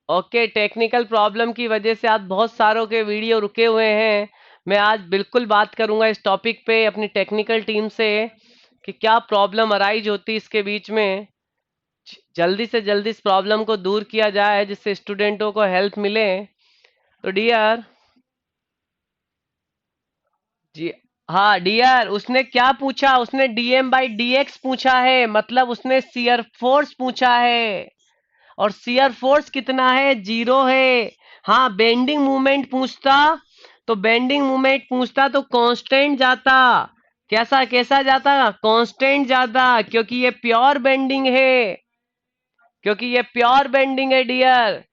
Okay technical problem की वजह से आज बहुत सारों के वीडियो रुके हुए हैं। मैं आज बिल्कुल बात करूंगा इस टॉपिक पे अपनी टेक्निकल टीम से कि क्या प्रॉब्लम अराइज होती है इसके बीच में, जल्दी से जल्दी इस प्रॉब्लम को दूर किया जाए जिससे स्टूडेंटों को हेल्प मिले। तो डियर जी, हाँ डियर उसने क्या पूछा? उसने dm/dx पूछा है, मतलब उसने शियर फोर्स पूछा है। और शियर फोर्स कितना है? जीरो है। हाँ बेंडिंग मूवमेंट पूछता, तो बेंडिंग मूवमेंट पूछता तो कांस्टेंट जाता। कैसा कैसा जाता? कांस्टेंट जाता, क्योंकि ये प्योर बेंडिंग है, क्योंकि ये प्योर बेंडिंग है डियर।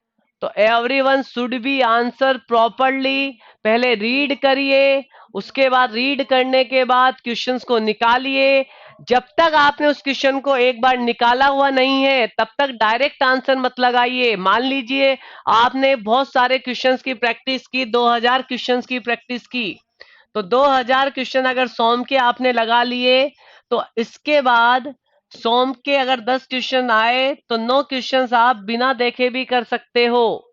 तो everyone should be answer properly. पहले रीड करिए, उसके बाद रीड करने के बाद क्वेश्चंस को निकालिए। जब तक आपने उस क्वेश्चन को एक बार निकाला हुआ नहीं है तब तक डायरेक्ट आंसर मत लगाइए। मान लीजिए आपने बहुत सारे क्वेश्चंस की प्रैक्टिस की, 2000 क्वेश्चंस की प्रैक्टिस की, तो 2000 क्वेश्चन अगर सोम के आपने लगा लिए, तो इसके बाद सोम के अगर 10 क्वेश्चन आए तो 9 क्वेश्चंस आप बिना देखे भी कर सकते हो।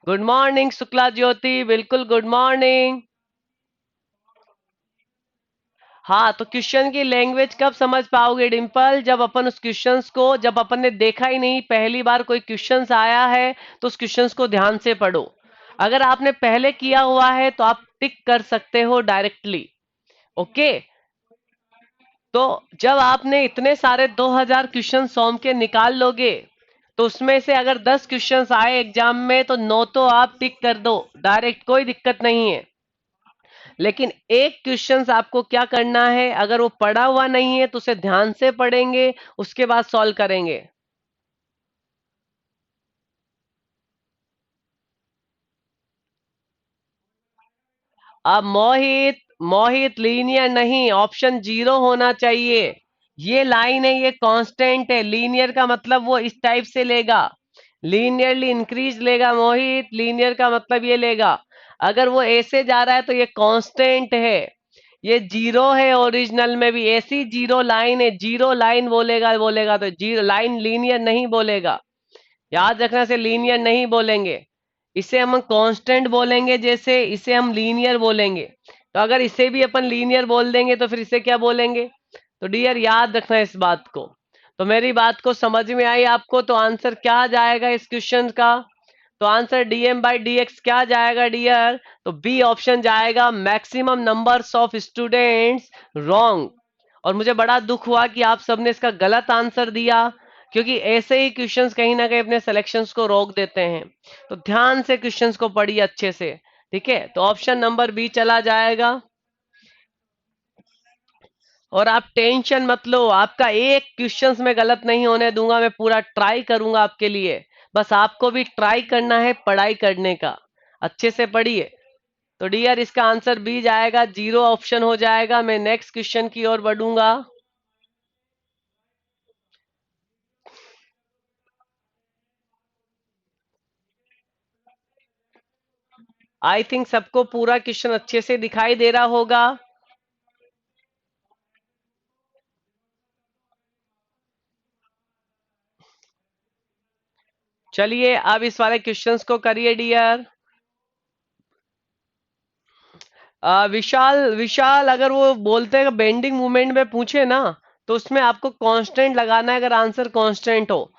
गुड मॉर्निंग शुक्ला ज्योति, बिल्कुल गुड मॉर्निंग। हाँ तो क्वेश्चन की लैंग्वेज कब समझ पाओगे डिंपल? जब अपन उस क्वेश्चंस को, जब अपन ने देखा ही नहीं, पहली बार कोई क्वेश्चंस आया है तो उस क्वेश्चंस को ध्यान से पढ़ो। अगर आपने पहले किया हुआ है तो आप टिक कर सकते हो डायरेक्टली। ओके तो जब आपने इतने सारे 2000 क्वेश्चन सॉल्व के निकाल लोगे, तो उसमें से अगर 10 क्वेश्चंस आए एग्जाम में तो 9 तो आप टिक कर दो डायरेक्ट, कोई दिक्कत नहीं है। लेकिन एक क्वेश्चंस आपको क्या करना है, अगर वो पढ़ा हुआ नहीं है तो उसे ध्यान से पढ़ेंगे, उसके बाद सॉल्व करेंगे। अब मोहित, मोहित लीनियर नहीं, ऑप्शन जीरो होना चाहिए। ये लाइन है, ये कांस्टेंट है। लीनियर का मतलब वो इस टाइप से लेगा, लीनियरली इंक्रीज लेगा मोहित, लीनियर का मतलब ये लेगा। अगर वो ऐसे जा रहा है तो ये कांस्टेंट है, ये जीरो है। ओरिजिनल में भी ऐसी जीरो लाइन है, जीरो लाइन बोलेगा, बोलेगा तो जीरो लाइन लीनियर नहीं बोलेगा। याद रखना से लीनियर नहीं बोलेंगे, इसे हम कांस्टेंट बोलेंगे, जैसे इसे हम लीनियर बोलेंगे। तो अगर इसे भी अपन लीनियर बोल देंगे तो फिर इसे क्या बोलेंगे? तो डियर याद रखना इस बात को। तो मेरी बात को समझ में आई आपको? तो आंसर क्या आ जाएगा इस क्वेश्चन का? तो answer DM by D x क्या जाएगा डियर? तो बी ऑप्शन जाएगा, maximum numbers of students. Wrong. और मुझे बड़ा दुख हुआ कि आप सबने इसका गलत आंसर दिया, क्योंकि ऐसे ही क्वेश्चंस कहीं ना कहीं अपने सिलेक्शंस को रोक देते हैं। तो ध्यान से क्वेश्चंस को पढ़िए अच्छे से। ठीक है, तो ऑप्शन नंबर बी चला जाएगा। और आप टेंशन मत लो, आपका एक क्वेश्चंस में गलत नहीं होने दूंगा, मैं पूरा ट्राई करूंगा आपके लिए। बस आपको भी ट्राई करना है पढ़ाई करने का, अच्छे से पढ़िए। तो डियर इसका आंसर बी जाएगा, जीरो ऑप्शन हो जाएगा। मैं नेक्स्ट क्वेश्चन की ओर बढ़ूंगा। आई थिंक सबको पूरा क्वेश्चन अच्छे से दिखाई दे रहा होगा। चलिए अब इस वाले क्वेश्चंस को करिए डियर। विशाल, विशाल अगर वो बोलते हैं बेंडिंग मूवमेंट में पूछे ना, तो उसमें आपको कांस्टेंट लगाना है, अगर आंसर कांस्टेंट हो।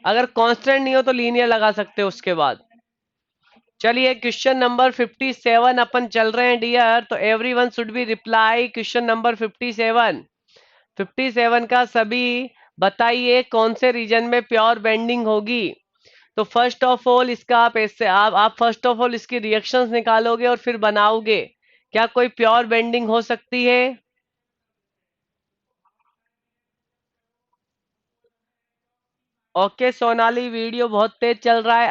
अगर कांस्टेंट नहीं हो तो लीनियर लगा सकते हो उसके बाद। चलिए क्वेश्चन नंबर 57 अपन चल रहे हैं डियर। तो everyone should be reply question number 57। 57 का सभी बताइए कौन से रीजन में प्योर बेंडिंग होगी। तो फर्स्ट ऑफ ऑल इसका आप ऐसे आप फर्स्ट ऑफ ऑल इसकी रिएक्शंस निकालोगे और फिर बनाओगे। क्या कोई प्योर बेंडिंग हो सकती है? ओके सोनाली, वीडियो बहुत तेज चल रहा है।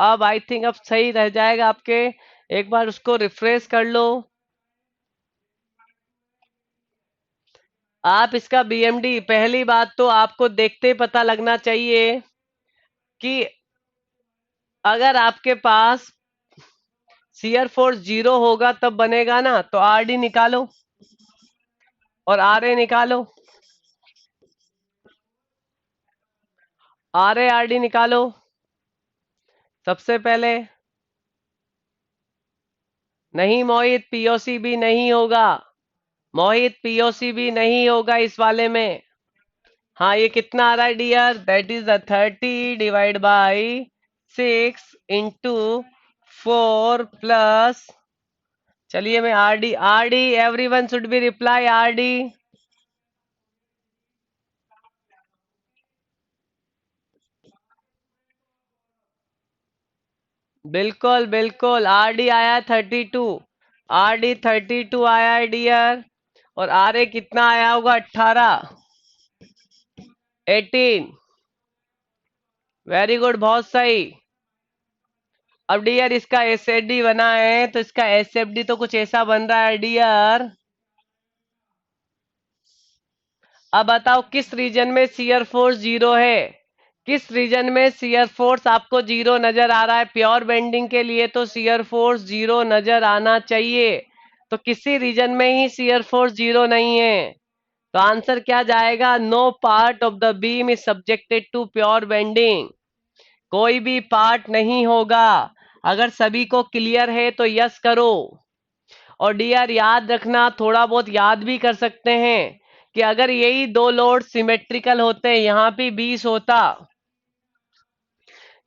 अब आई थिंक अब सही रह जाएगा आपके, एक बार उसको रिफ्रेश कर लो। आप इसका बीएमडी, पहली बात तो आपको देखते ही पता लगना चाहिए कि अगर आपके पास सीयर फोर्स जीरो होगा तब बनेगा ना। तो आर डी निकालो और आर ए निकालो। आर ए आर डी निकालो सबसे पहले। नहीं मोहित, पीओसी भी नहीं होगा। मोहित पीओसी भी नहीं होगा इस वाले में। हाँ, ये कितना आ रहा है dear? That is the 30 divide by 6 into 4 plus. चलिए मैं R D, R D everyone should be reply R D. बिल्कुल बिल्कुल, आर डी आया 32। आर डी 32 आया है डियर। और आर ए कितना आया होगा? 18। 18। वेरी गुड, बहुत सही। अब डियर इसका एस एफ डी बना है, तो इसका एस एफ डी तो कुछ ऐसा बन रहा है डियर। अब बताओ किस रीजन में शियर फोर्स जीरो है? किस रीजन में शियर फोर्स आपको जीरो नजर आ रहा है? प्योर बेंडिंग के लिए तो शियर फोर्स जीरो नजर आना चाहिए। तो किसी रीजन में ही शियर फोर्स जीरो नहीं है। तो आंसर क्या जाएगा? No part of the beam is subjected to pure bending. कोई भी पार्ट नहीं होगा। अगर सभी को क्लियर है तो यस करो। और डियर याद रखना, थोड़ा बहुत याद भी कर सकते हैं कि अगर यही दो लोड सिमेट्रिकल होते, यहाँ भी 20 होता,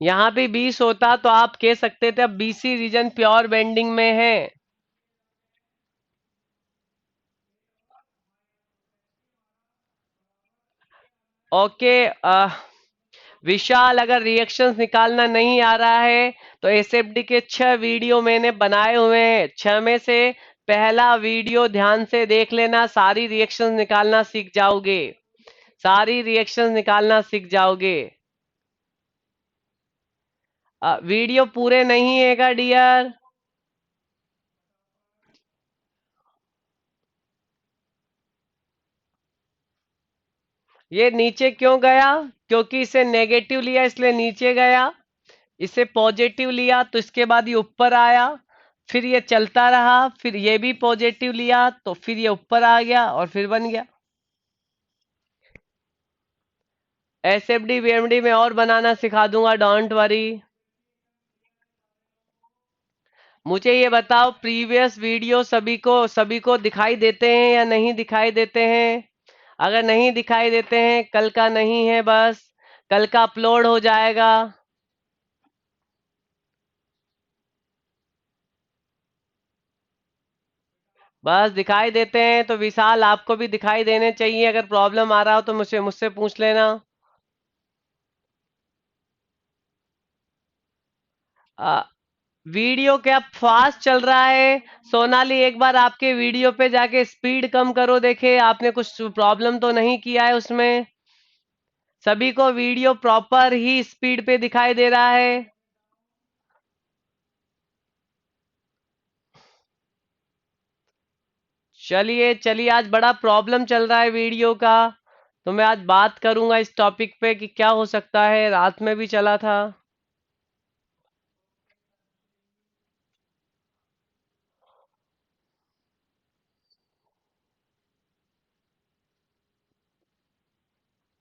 यहाँ भी 20 होता, तो आप कह सकते थे अब बीसी रीजन प्योर बेंडिंग में है। ओके। विशाल, अगर रिएक्शंस निकालना नहीं आ रहा है तो एसएफडी के 6 वीडियो मैंने बनाए हुए हैं, 6 में से पहला वीडियो ध्यान से देख लेना, सारी रिएक्शंस निकालना सीख जाओगे, सारी रिएक्शंस निकालना सीख जाओगे। वीडियो पूरे नहीं है का डियर? ये नीचे क्यों गया? क्योंकि इसे नेगेटिव लिया इसलिए नीचे गया, इसे पॉजिटिव लिया तो इसके बाद ये ऊपर आया, फिर ये चलता रहा, फिर ये भी पॉजिटिव लिया तो फिर ये ऊपर आ गया और फिर बन गया। एसएफडी वीएमडी में और बनाना सिखा दूंगा, डोंट वरी। मुझे ये बताओ, प्रीवियस वीडियो सभी को दिखाई देते हैं या नहीं दिखाई देते हैं? अगर नहीं दिखाई देते हैं, कल का नहीं है बस, कल का अपलोड हो जाएगा। बस दिखाई देते हैं तो विशाल आपको भी दिखाई देने चाहिए, अगर प्रॉब्लम आ रहा हो तो मुझसे मुझसे पूछ लेना। आ, वीडियो क्या फास्ट चल रहा है? सोनाली, एक बार आपके वीडियो पे जाके स्पीड कम करो, देखे आपने कुछ प्रॉब्लम तो नहीं किया है उसमें? सभी को वीडियो प्रॉपर ही स्पीड पे दिखाई दे रहा है? चलिए चलिए, आज बड़ा प्रॉब्लम चल रहा है वीडियो का, तो मैं आज बात करूंगा इस टॉपिक पे कि क्या हो सकता है, रात में भी चला था।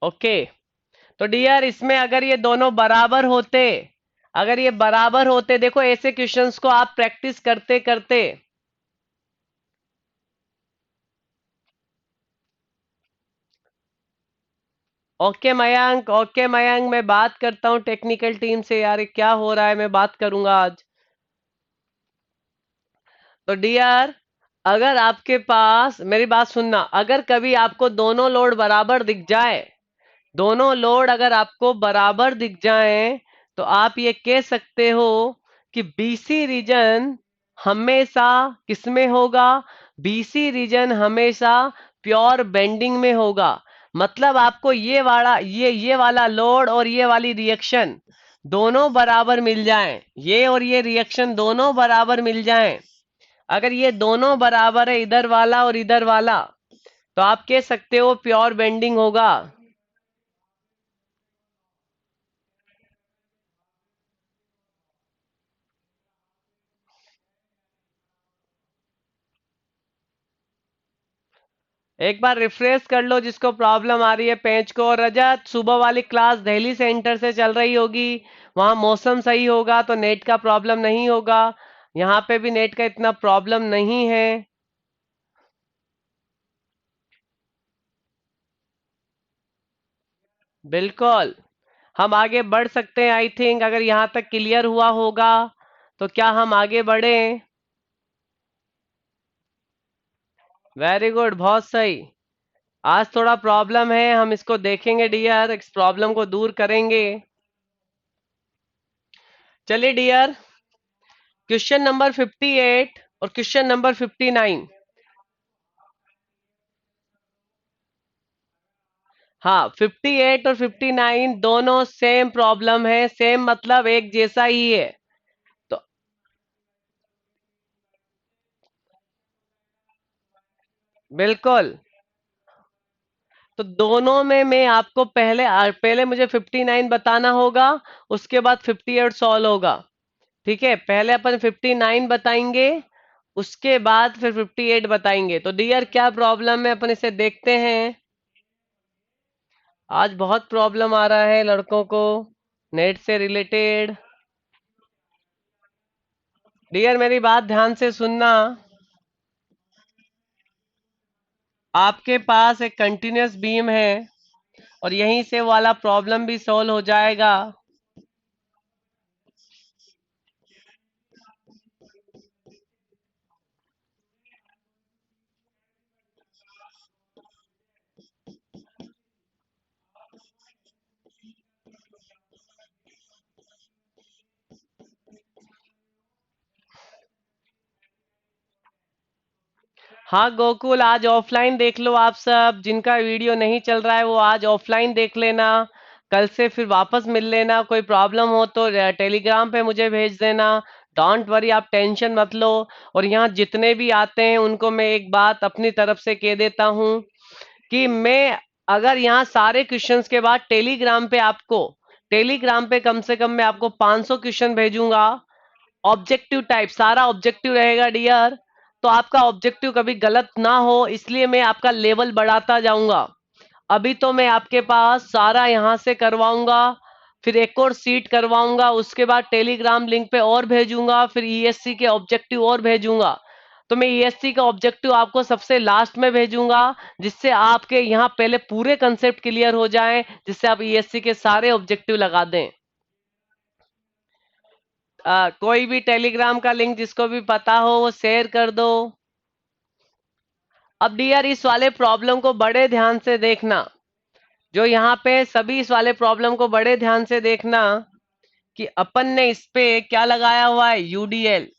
ओके। तो डियर, इसमें अगर ये दोनों बराबर होते, अगर ये बराबर होते, देखो ऐसे क्वेश्चंस को आप प्रैक्टिस करते करते। ओके मयंक, मैं बात करता हूँ टेक्निकल टीम से, यार ये क्या हो रहा है, मैं बात करूंगा आज। तो डियर, अगर आपके पास, मेरी बात सुनना, अगर कभी आपको दोनों लोड बराबर दिख जाए, दोनों लोड अगर आपको बराबर दिख जाए, तो आप ये कह सकते हो कि बीसी रीजन हमेशा किसमें होगा? बीसी रीजन हमेशा प्योर बेंडिंग में होगा। मतलब आपको ये वाला लोड और ये वाली रिएक्शन दोनों बराबर मिल जाएं, ये और ये रिएक्शन दोनों बराबर मिल जाएं, अगर ये दोनों बराबर है, इधर वाला और इधर वाला, तो आप कह सकते हो प्योर बेंडिंग होगा। एक बार रिफ्रेश कर लो जिसको प्रॉब्लम आ रही है पेज को। और रजत, सुबह वाली क्लास दिल्ली सेंटर से चल रही होगी, वहां मौसम सही होगा तो नेट का प्रॉब्लम नहीं होगा, यहाँ पे भी नेट का इतना प्रॉब्लम नहीं है। बिल्कुल, हम आगे बढ़ सकते हैं आई थिंक, अगर यहाँ तक क्लियर हुआ होगा तो क्या हम आगे बढ़ें? वेरी गुड, बहुत सही। आज थोड़ा प्रॉब्लम है, हम इसको देखेंगे डियर, इस प्रॉब्लम को दूर करेंगे। चलिए डियर, क्वेश्चन नंबर 58 और क्वेश्चन नंबर 59। हाँ, 58 और 59 दोनों सेम प्रॉब्लम है, सेम मतलब एक जैसा ही है। तो बिल्कुल, तो दोनों में मैं आपको पहले मुझे 59 बताना होगा, उसके बाद 58 सॉल्व होगा। ठीक है, पहले अपन 59 बताएंगे, उसके बाद फिर 58 बताएंगे। तो डियर, क्या प्रॉब्लम है अपन इसे देखते हैं। आज बहुत प्रॉब्लम आ रहा है लड़कों को नेट से रिलेटेड। डियर, मेरी बात ध्यान से सुनना, आपके पास एक कंटिन्यूअस बीम है और यहीं से वाला प्रॉब्लम भी सॉल्व हो जाएगा। हाँ गोकुल, आज ऑफलाइन देख लो आप सब, जिनका वीडियो नहीं चल रहा है वो आज ऑफलाइन देख लेना। कल से फिर वापस मिल लेना, कोई प्रॉब्लम हो तो टेलीग्राम पे मुझे भेज देना। डोंट वरी, आप टेंशन मत लो। और यहाँ जितने भी आते हैं उनको मैं एक बात अपनी तरफ से कह देता हूँ कि मैं अगर यहाँ सारे क्वेश्चंस के बाद टेलीग्राम पे कम से कम मैं आपको 500 क्वेश्चन भेजूंगा। ऑब्जेक्टिव टाइप सारा ऑब्जेक्टिव रहेगा डियर। तो आपका ऑब्जेक्टिव कभी गलत ना हो, इसलिए मैं आपका लेवल बढ़ाता जाऊंगा। अभी तो मैं आपके पास सारा यहाँ से करवाऊंगा, फिर एक और सीट करवाऊंगा, उसके बाद टेलीग्राम लिंक पे और भेजूंगा, फिर ईएससी के ऑब्जेक्टिव और भेजूंगा। तो मैं ईएससी का ऑब्जेक्टिव आपको सबसे लास्ट में भेजूंगा, जिससे आपके यहाँ पहले पूरे कंसेप्ट क्लियर हो जाएं, जिससे आप ईएससी के सारे ऑब्जेक्टिव लगा दें। कोई भी टेलीग्राम का लिंक जिसको भी पता हो वो शेयर कर दो। अब डियर इस वाले प्रॉब्लम को बड़े ध्यान से देखना, जो यहाँ पे सभी इस वाले प्रॉब्लम को बड़े ध्यान से देखना कि अपन ने इस पे क्या लगाया हुआ है, यूडीएल।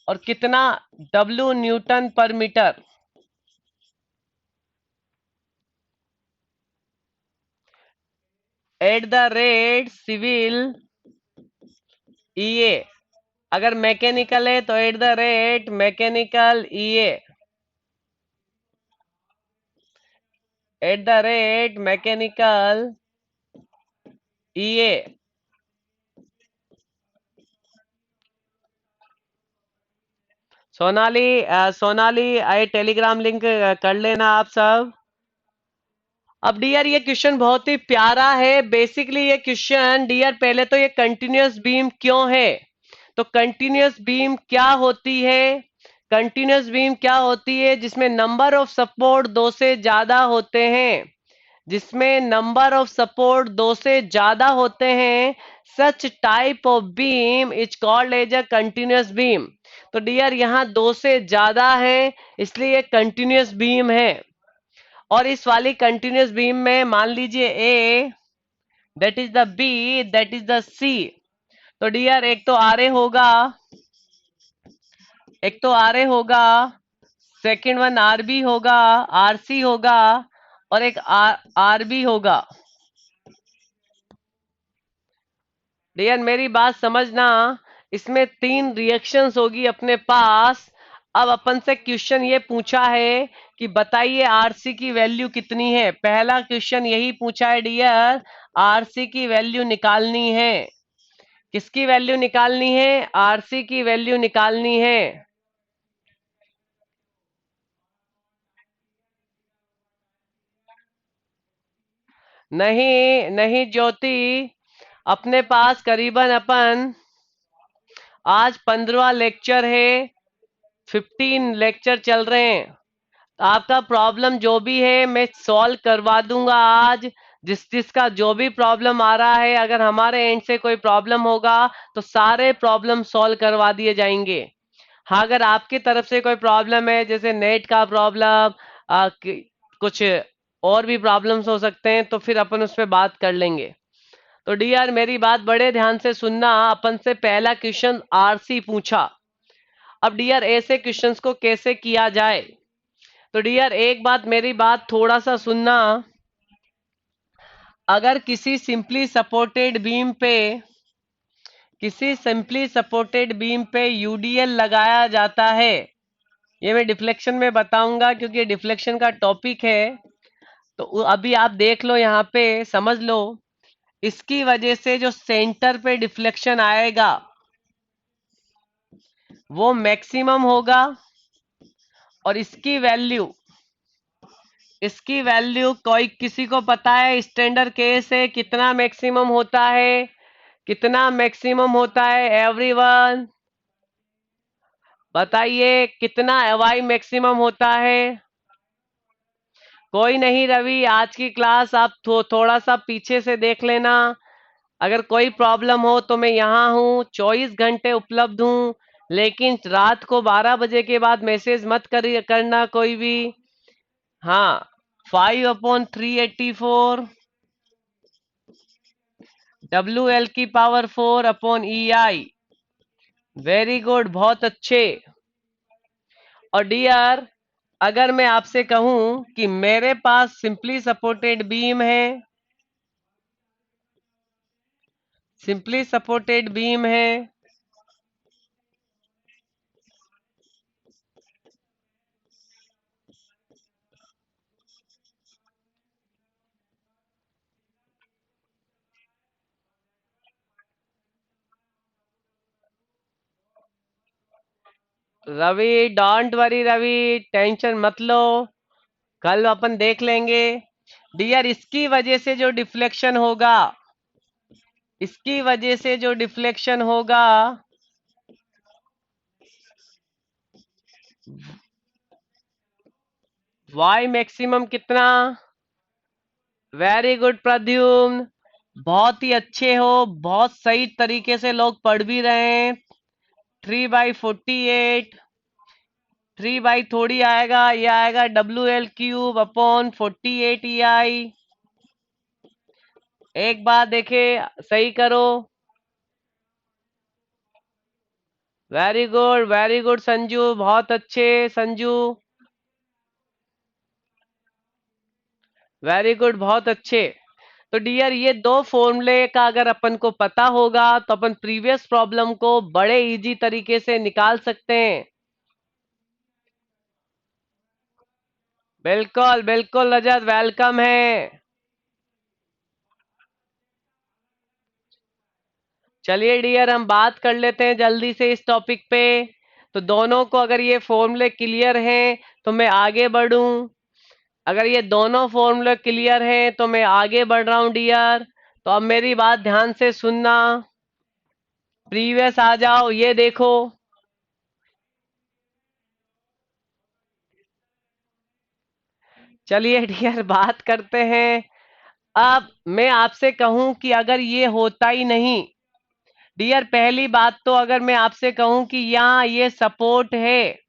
और कितना, W newton per metre. At the rate civil EA, अगर मैकेनिकल है तो at the rate mechanical EA, at the rate mechanical EA. Sonali, Sonali आए टेलीग्राम लिंक कर लेना आप सब। अब डियर ये क्वेश्चन बहुत ही प्यारा है। बेसिकली ये क्वेश्चन डियर, पहले तो ये कंटिन्यूअस बीम क्यों है, तो कंटिन्यूअस बीम क्या होती है। कंटिन्यूअस बीम क्या होती है, जिसमें नंबर ऑफ सपोर्ट दो से ज्यादा होते हैं, जिसमें नंबर ऑफ सपोर्ट दो से ज्यादा होते हैं। Such type of beam is called as a continuous beam. तो डियर यहाँ दो से ज्यादा है, इसलिए कंटिन्यूअस बीम है। और इस वाली कंटिन्यूअस बीम में मान लीजिए A, that is the B, that is the C. तो डियर एक तो आर ए होगा, एक तो आर ए होगा, सेकेंड वन आर बी होगा, आर सी होगा, और एक आर बी होगा। डियर मेरी बात समझना, इसमें तीन रिएक्शंस होगी अपने पास। अब अपन से क्वेश्चन ये पूछा है कि बताइए आरसी की वैल्यू कितनी है। पहला क्वेश्चन यही पूछा है डियर, आरसी की वैल्यू निकालनी है। किसकी वैल्यू निकालनी है, आरसी की वैल्यू निकालनी है। नहीं नहीं ज्योति, अपने पास करीबन अपन आज 15वां लेक्चर है, 15 लेक्चर चल रहे हैं। आपका प्रॉब्लम जो भी है मैं सॉल्व करवा दूंगा आज। जिसका जो भी प्रॉब्लम आ रहा है, अगर हमारे एंड से कोई प्रॉब्लम होगा तो सारे प्रॉब्लम सॉल्व करवा दिए जाएंगे। हाँ, अगर आपकी तरफ से कोई प्रॉब्लम है, जैसे नेट का प्रॉब्लम, कुछ और भी प्रॉब्लम्स हो सकते हैं, तो फिर अपन उस पर बात कर लेंगे। तो डियर मेरी बात बड़े ध्यान से सुनना। अपन से पहला क्वेश्चन आरसी पूछा। अब डियर ऐसे क्वेश्चंस को कैसे किया जाए, तो डियर एक बात, मेरी बात थोड़ा सा सुनना। अगर किसी सिंपली सपोर्टेड बीम पे यूडीएल लगाया जाता है, ये मैं डिफ्लेक्शन में बताऊंगा क्योंकि डिफ्लेक्शन का टॉपिक है। तो अभी आप देख लो, यहाँ पे समझ लो। इसकी वजह से जो सेंटर पे डिफ्लेक्शन आएगा वो मैक्सिमम होगा। और इसकी वैल्यू कोई किसी को पता है, स्टैंडर्ड केस है, कितना मैक्सिमम होता है, कितना मैक्सिमम होता है एवरीवन, बताइए कितना वाई मैक्सिमम होता है। कोई नहीं रवि, आज की क्लास आप थोड़ा सा पीछे से देख लेना। अगर कोई प्रॉब्लम हो तो मैं यहाँ हूँ, 24 घंटे उपलब्ध हूँ। लेकिन रात को 12 बजे के बाद मैसेज मत करना कोई भी। हाँ, 5/384, WL की पावर 4/EI, वेरी गुड, बहुत अच्छे। और डियर, अगर मैं आपसे कहूं कि मेरे पास सिंपली सपोर्टेड बीम है, सिंपली सपोर्टेड बीम है, Ravi don't worry Ravi, tension मत लो, कल अपन देख लेंगे। डियर, इसकी वजह से जो डिफ्लेक्शन होगा, इसकी वजह से जो डिफ्लेक्शन होगा, वाई मैक्सिमम कितना? वेरी गुड प्रद्युम्न, बहुत ही अच्छे हो, बहुत सही तरीके से लोग पढ़ भी रहे हैं। 3/48, 3 बाई थोड़ी आएगा, ये आएगा WL³ अपॉन 48 EI। एक बार देखे, सही करो। वेरी गुड संजू, बहुत अच्छे संजू, वेरी गुड, बहुत अच्छे। तो डियर, ये दो फॉर्मूले का अगर अपन को पता होगा तो अपन प्रीवियस प्रॉब्लम को बड़े इजी तरीके से निकाल सकते हैं। बिल्कुल बिल्कुल रजत, वेलकम है। चलिए डियर, हम बात कर लेते हैं जल्दी से इस टॉपिक पे। तो दोनों को अगर ये फॉर्मूले क्लियर हैं तो मैं आगे बढ़ूं, अगर ये दोनों फॉर्मूले क्लियर हैं तो मैं आगे बढ़ रहा हूं डियर। तो अब मेरी बात ध्यान से सुनना, प्रीवियस आ जाओ, ये देखो। चलिए डियर, बात करते हैं। अब मैं आपसे कहूं कि अगर ये होता ही नहीं, डियर पहली बात तो अगर मैं आपसे कहूं कि यहाँ ये सपोर्ट है,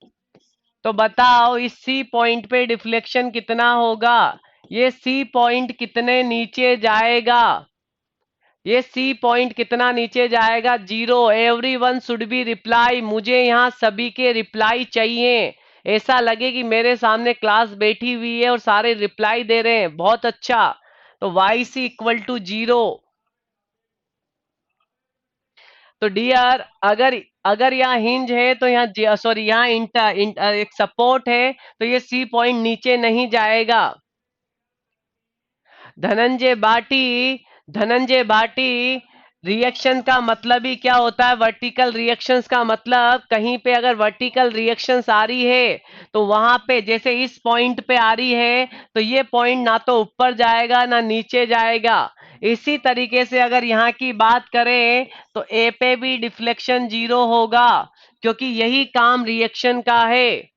तो बताओ इस सी पॉइंट पे डिफ्लेक्शन कितना होगा? ये सी पॉइंट कितने नीचे जाएगा? ये सी पॉइंट कितना नीचे जाएगा? 0। एवरीवन शुड बी रिप्लाई, मुझे यहाँ सभी के रिप्लाई चाहिए। ऐसा लगे कि मेरे सामने क्लास बैठी हुई है और सारे रिप्लाई दे रहे हैं, बहुत अच्छा। तो YC = 0। तो डियर, अगर अगर यहाँ हिंज है तो यहाँ सॉरी, यहाँ एक सपोर्ट है, तो ये सी पॉइंट नीचे नहीं जाएगा। धनंजय बाटी, धनंजय बाटी, रिएक्शन का मतलब ही क्या होता है? वर्टिकल रिएक्शंस का मतलब, कहीं पे अगर वर्टिकल रिएक्शंस आ रही है तो वहां पे जैसे इस पॉइंट पे आ रही है, तो ये पॉइंट ना तो ऊपर जाएगा ना नीचे जाएगा। इसी तरीके से अगर यहाँ की बात करें तो ए पे भी डिफ्लेक्शन 0 होगा, क्योंकि यही काम रिएक्शन का है।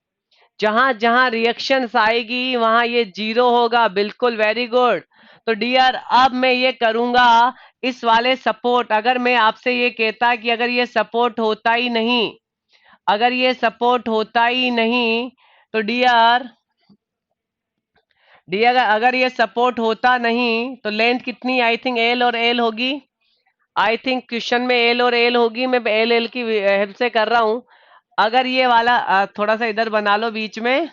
जहां जहां रिएक्शंस आएगी वहां ये 0 होगा। बिल्कुल, वेरी गुड। तो डियर, अब मैं ये करूंगा, इस वाले सपोर्ट, अगर मैं आपसे ये कहता कि अगर ये सपोर्ट होता ही नहीं, अगर ये सपोर्ट होता ही नहीं, तो डियर, डियर अगर ये सपोर्ट होता नहीं तो लेंथ कितनी, आई थिंक एल और एल होगी। आई थिंक क्वेश्चन में एल और एल होगी, मैं एल एल की हेल्प से कर रहा हूं। अगर ये वाला थोड़ा सा इधर बना लो बीच में,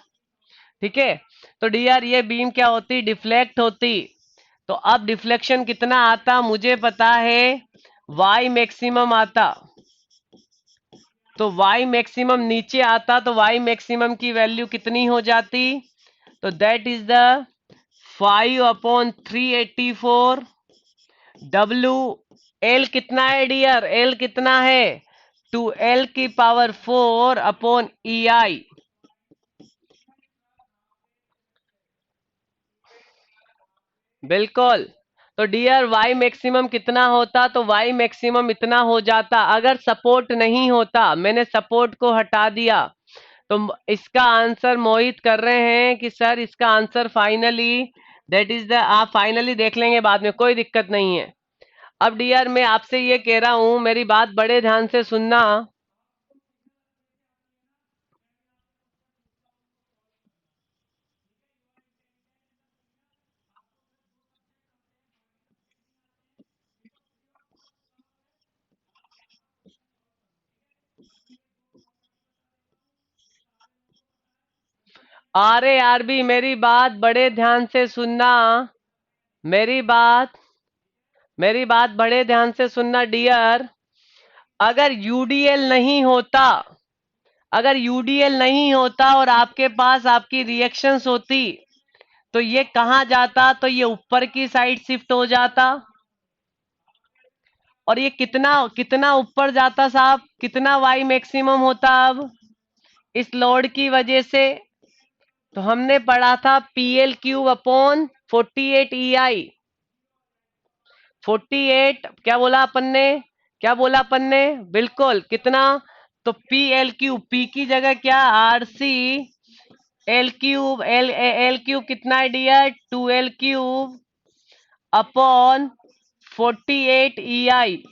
ठीक है। तो डियर, ये बीम क्या होती? डिफ्लेक्ट होती। तो अब डिफ्लेक्शन कितना आता मुझे पता है, वाई मैक्सिमम आता। तो वाई मैक्सिमम नीचे आता, तो वाई मैक्सिमम की वैल्यू कितनी हो जाती? तो that is the 5/384। W, L कितना है डियर? एल कितना है? 2L⁴ बिल्कुल। तो डियर, वाई मैक्सिमम कितना होता? तो वाई मैक्सिमम इतना हो जाता अगर सपोर्ट नहीं होता। मैंने सपोर्ट को हटा दिया। तो इसका आंसर मोहित कर रहे हैं कि सर इसका answer finally, that is the, आप फाइनली देख लेंगे बाद में, कोई दिक्कत नहीं है। अब डियर, मैं आपसे ये कह रहा हूं, मेरी बात बड़े ध्यान से सुनना। अरे यार भी मेरी बात बड़े ध्यान से सुनना। मेरी बात मेरी बात बड़े ध्यान से सुनना डियर। अगर यूडीएल नहीं होता, अगर यूडीएल नहीं होता और आपके पास आपकी रिएक्शंस होती, तो ये कहाँ जाता? तो ये ऊपर की साइड शिफ्ट हो जाता। और ये कितना कितना ऊपर जाता साहब? कितना वाई मैक्सिमम होता अब इस लोड की वजह से? तो हमने पढ़ा था PL³ अपॉन 48 EI। 48 क्या बोला अपन ने? क्या बोला अपन ने? बिल्कुल कितना? तो PL³ पी की जगह क्या? RC L³ L³ कितना है डियर? 2L³ upon 48 EI।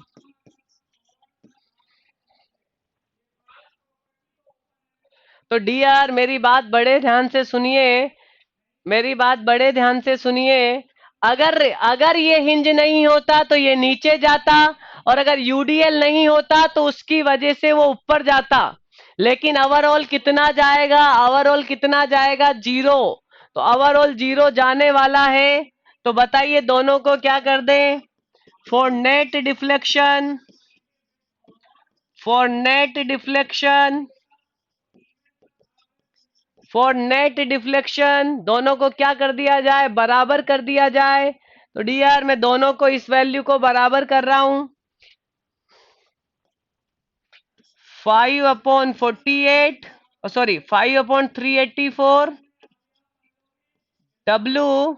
तो डियर मेरी बात बड़े ध्यान से सुनिए, मेरी बात बड़े ध्यान से सुनिए। अगर अगर ये हिंज नहीं होता तो ये नीचे जाता, और अगर यूडीएल नहीं होता तो उसकी वजह से वो ऊपर जाता। लेकिन ओवरऑल कितना जाएगा? ओवरऑल कितना जाएगा? जीरो। तो ओवरऑल जीरो जाने वाला है। तो बताइए दोनों को क्या कर दें? For net deflection, for net deflection, for net deflection दोनों को क्या कर दिया जाए? बराबर कर दिया जाए। तो डियर मैं दोनों को, इस वैल्यू को बराबर कर रहा हूं। 5/48, सॉरी 5/384 डब्लू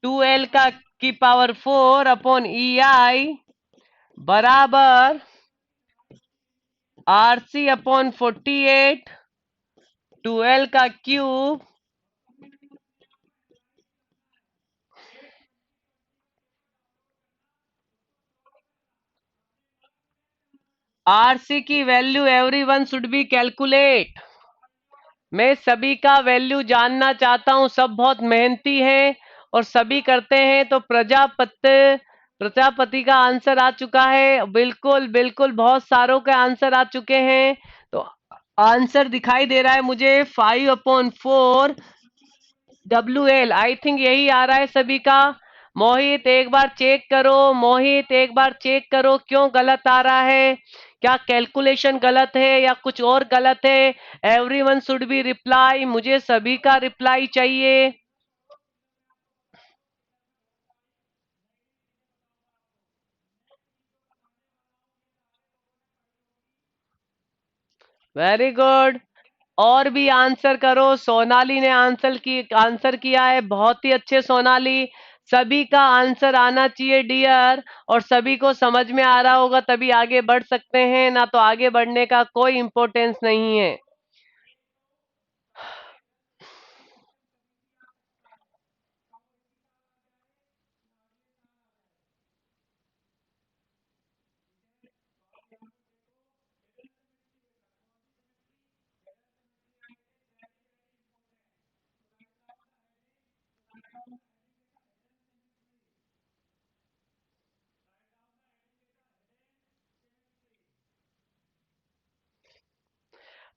2L का की पावर 4/EI बराबर RC/48 2L का क्यूब RC की value everyone should B calculate. मैं सभी का वैल्यू जानना चाहता हूं। सब बहुत मेहनती हैं और सभी करते हैं। तो प्रजापति का आंसर आ चुका है। बिल्कुल बिल्कुल बहुत सारों के आंसर आ चुके हैं। तो आंसर दिखाई दे रहा है मुझे 5/4 WL, आई थिंक यही आ रहा है सभी का। मोहित एक बार चेक करो, मोहित एक बार चेक करो क्यों गलत आ रहा है? क्या कैलकुलेशन गलत है या कुछ और गलत है? एवरीवन शुड बी रिप्लाई, मुझे सभी का रिप्लाई चाहिए। Very good. और भी आंसर करो। सोनाली ने आंसर किया है, बहुत ही अच्छे सोनाली। सभी का आंसर आना चाहिए डियर, और सभी को समझ में आ रहा होगा तभी आगे बढ़ सकते हैं, ना तो आगे बढ़ने का कोई इम्पोर्टेंस नहीं है।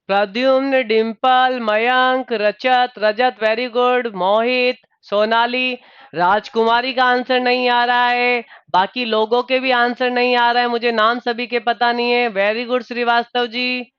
प्रद्युम्न, डिम्पल, मयंक, रचत, रजत वेरी गुड, मोहित, सोनाली, राजकुमारी का आंसर नहीं आ रहा है। बाकी लोगों के भी आंसर नहीं आ रहा है, मुझे नाम सभी के पता नहीं है। Very good Srivastava ji.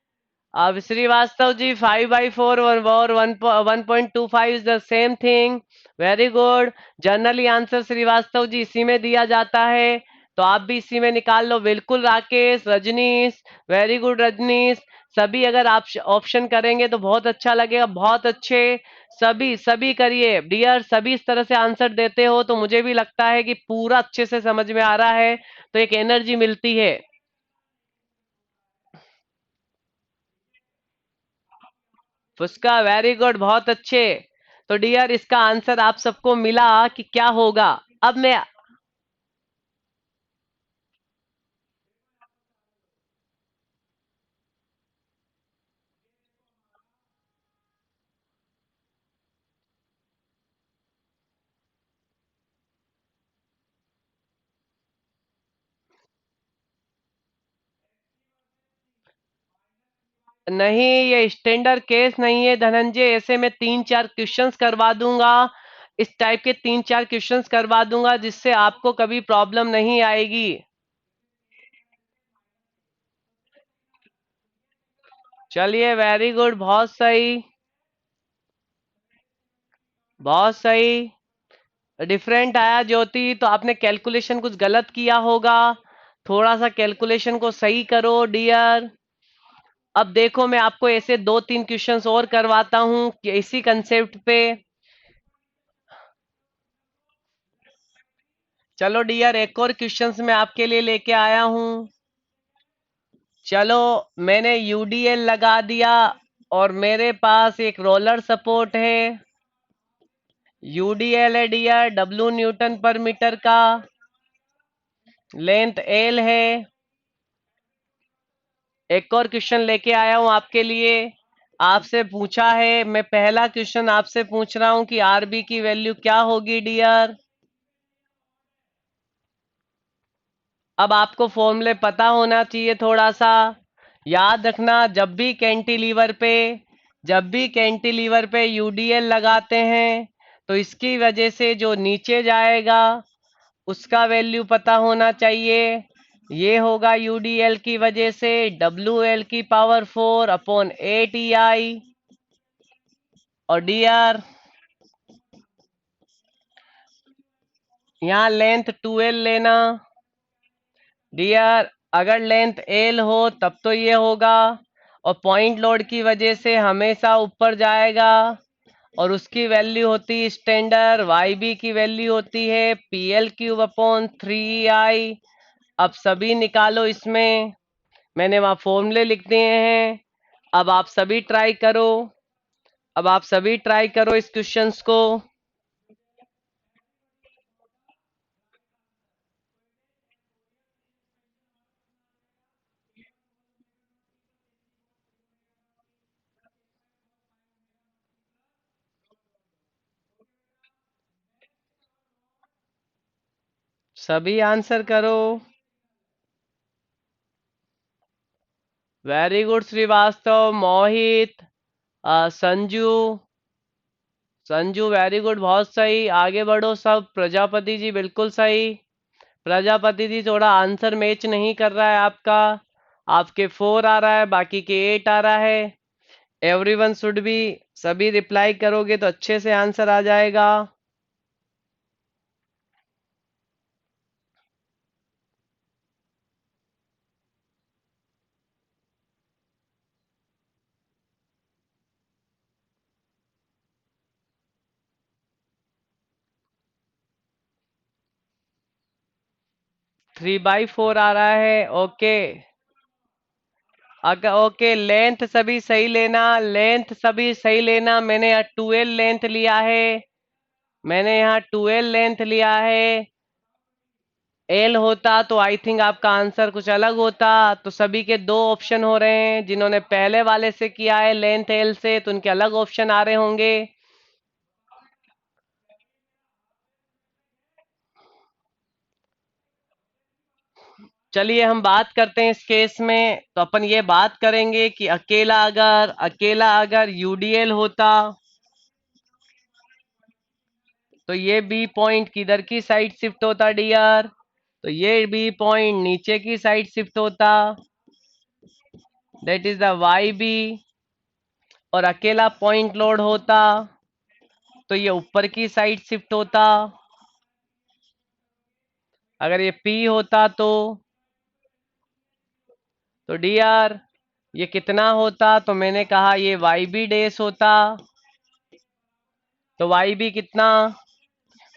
अब श्रीवास्तव जी 5/4 और 1.25 is the same thing. Very good. Generally answer Srivastava ji इसी में दिया जाता है, तो आप भी इसी में निकाल लो। बिल्कुल राकेश, रजनीश, वेरी गुड रजनीश। सभी अगर आप ऑप्शन करेंगे तो बहुत अच्छा लगेगा, बहुत अच्छे। सभी सभी करिए डियर, सभी इस तरह से आंसर देते हो तो मुझे भी लगता है कि पूरा अच्छे से समझ में आ रहा है, तो एक एनर्जी मिलती है। फुस्का वेरी गुड, बहुत अच्छे। तो डियर इसका आंसर आप सबको मिला कि क्या होगा? अब मैं, नहीं, ये स्टैंडर्ड केस नहीं है धनंजय। ऐसे मैं 3-4 क्वेश्चंस करवा दूंगा, इस टाइप के 3-4 क्वेश्चंस करवा दूंगा जिससे आपको कभी प्रॉब्लम नहीं आएगी। चलिए, वेरी गुड, बहुत सही, बहुत सही। डिफरेंट आया ज्योति, तो आपने कैलकुलेशन कुछ गलत किया होगा। थोड़ा सा कैलकुलेशन को सही करो डियर। अब देखो, मैं आपको ऐसे 2-3 क्वेश्चंस और करवाता हूँ कि इसी कंसेप्ट पे। चलो डियर, एक और क्वेश्चंस मैं आपके लिए लेके आया हूँ। चलो, मैंने यूडीएल लगा दिया और मेरे पास एक रोलर सपोर्ट है। यूडीएल है dear, W newton per metre का, लेंथ एल है। एक और क्वेश्चन लेके आया हूं आपके लिए। आपसे पूछा है, मैं पहला क्वेश्चन आपसे पूछ रहा हूं कि आरबी की वैल्यू क्या होगी डियर। अब आपको फॉर्मूले पता होना चाहिए थोड़ा सा। याद रखना, जब भी कैंटिलीवर पे यूडीएल लगाते हैं तो इसकी वजह से जो नीचे जाएगा उसका वैल्यू पता होना चाहिए। ये होगा यूडीएल की वजह से डब्ल्यू एल की पावर 4/8 EI। और डियर, यहाँ लेंथ 2L लेना। डियर, अगर लेंथ एल हो तब तो ये होगा, और पॉइंट लोड की वजह से हमेशा ऊपर जाएगा। और उसकी वैल्यू होती है स्टैंडर्ड, वाई बी की वैल्यू होती है PL³/3 EI। अब सभी निकालो इसमें, मैंने वहाँ फॉर्मूले लिख दिए हैं। अब आप सभी ट्राई करो, अब आप सभी ट्राई करो इस क्वेश्चंस को। सभी आंसर करो। वेरी गुड श्रीवास्तव, मोहित, संजू, संजू वेरी गुड, बहुत सही, आगे बढ़ो सब। प्रजापति जी बिल्कुल सही। प्रजापति जी, थोड़ा आंसर मैच नहीं कर रहा है आपका। आपके 4 आ रहा है, बाकी के 8 आ रहा है। एवरीवन शुड बी, सभी रिप्लाई करोगे तो अच्छे से आंसर आ जाएगा। थ्री बाई फोर आ रहा है, ओके। अगर ओके, लेंथ सभी सही लेना, लेंथ सभी सही लेना। मैंने यहाँ 12 लेंथ लिया है, मैंने यहाँ 12 लेंथ लिया है। एल होता तो आई थिंक आपका आंसर कुछ अलग होता। तो सभी के दो ऑप्शन हो रहे हैं, जिन्होंने पहले वाले से किया है लेंथ एल से तो उनके अलग ऑप्शन आ रहे होंगे। चलिए, हम बात करते हैं इस केस में, तो अपन ये बात करेंगे कि अकेला अगर यूडीएल होता तो ये बी पॉइंट किधर की साइड शिफ्ट होता डियर। तो ये बी पॉइंट नीचे की साइड शिफ्ट होता, that is the Y B. और अकेला पॉइंट लोड होता तो ये ऊपर की साइड शिफ्ट होता। अगर ये पी होता तो डियर ये कितना होता, तो मैंने कहा ये वाई बी डेस होता। तो वाई बी कितना,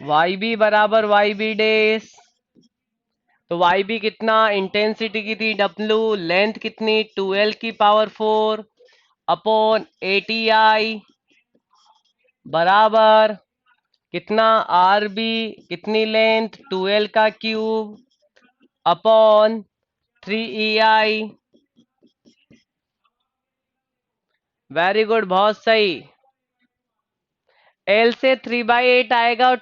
वाई बी बराबर वाई बी डेस। तो वाई बी कितना, इंटेंसिटी की थी डब्लू, लेंथ कितनी 12 की पावर 4 अपॉन 80 आई, बराबर कितना, आर बी कितनी लेंथ 12 का cube upon 3 EI। Very good, बहुत सही। एल से 3/8 आएगा, और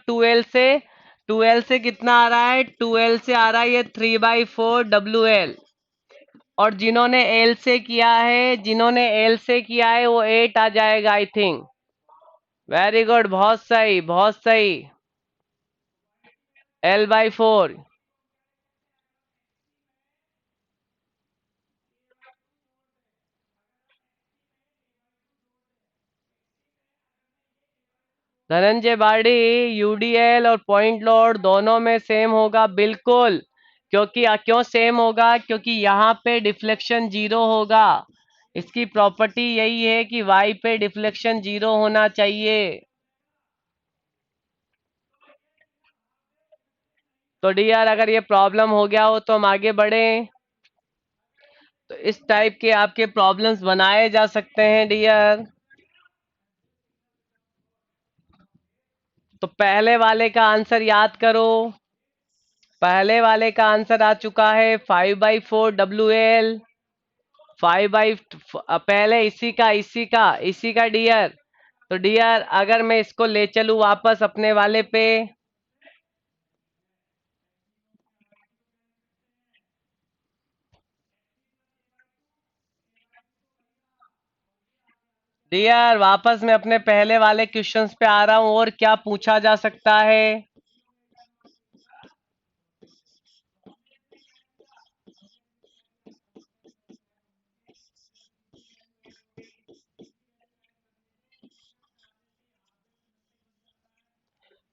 2L से कितना आ रहा है, 2L से आ रहा है ये 3/4 WL। और जिन्होंने एल से किया है वो 8 आ जाएगा आई थिंक। वेरी गुड, बहुत सही बहुत सही। L/4। धनंजय बाड़ी, यूडीएल और पॉइंट लोड दोनों में सेम होगा बिल्कुल। क्योंकि क्यों सेम होगा, क्योंकि यहाँ पे डिफ्लेक्शन जीरो होगा। इसकी प्रॉपर्टी यही है कि वाई पे डिफ्लेक्शन जीरो होना चाहिए। तो डियर अगर ये प्रॉब्लम हो गया हो तो हम आगे बढ़ें। तो इस टाइप के आपके प्रॉब्लम्स बनाए जा सकते हैं डियर। तो पहले वाले का आंसर याद करो। पहले वाले का आंसर आ चुका है 5/4 WL। 5 बाई पहले इसी का डियर। तो डियर अगर मैं इसको ले चलूं वापस अपने वाले पे। डियर वापस मैं अपने पहले वाले क्वेश्चंस पे आ रहा हूं, और क्या पूछा जा सकता है।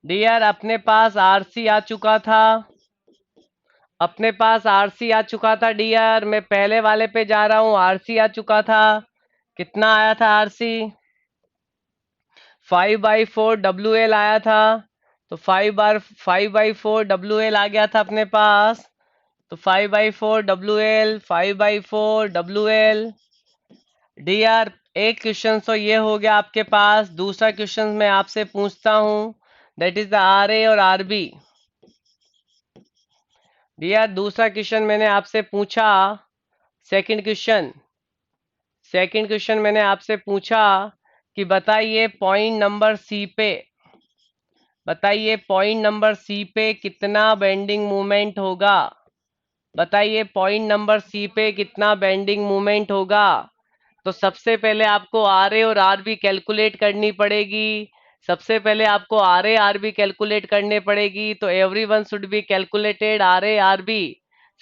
डियर अपने पास आरसी आ चुका था डियर। मैं पहले वाले पे जा रहा हूँ, आरसी आ चुका था। कितना आया था आरसी? 5/4 WL आया था। तो 5/4 WL आ गया था अपने पास। तो 5/4 WL, 5/4 WL। डियर एक क्वेश्चन तो ये हो गया आपके पास। दूसरा क्वेश्चन मैं आपसे पूछता हूँ, दैट इज द आर ए और आर बी। डियर दूसरा क्वेश्चन मैंने आपसे पूछा। सेकंड क्वेश्चन सेकंड क्वेश्चन मैंने आपसे पूछा कि बताइए कितना बेंडिंग मूवमेंट होगा। बताइए पॉइंट नंबर सी पे कितना बेंडिंग मूवमेंट होगा। तो सबसे पहले आपको आर ए और आर बी कैलकुलेट करनी पड़ेगी। सबसे पहले आपको R A R B calculate करने पड़ेगी। तो everyone should be calculated R A R B.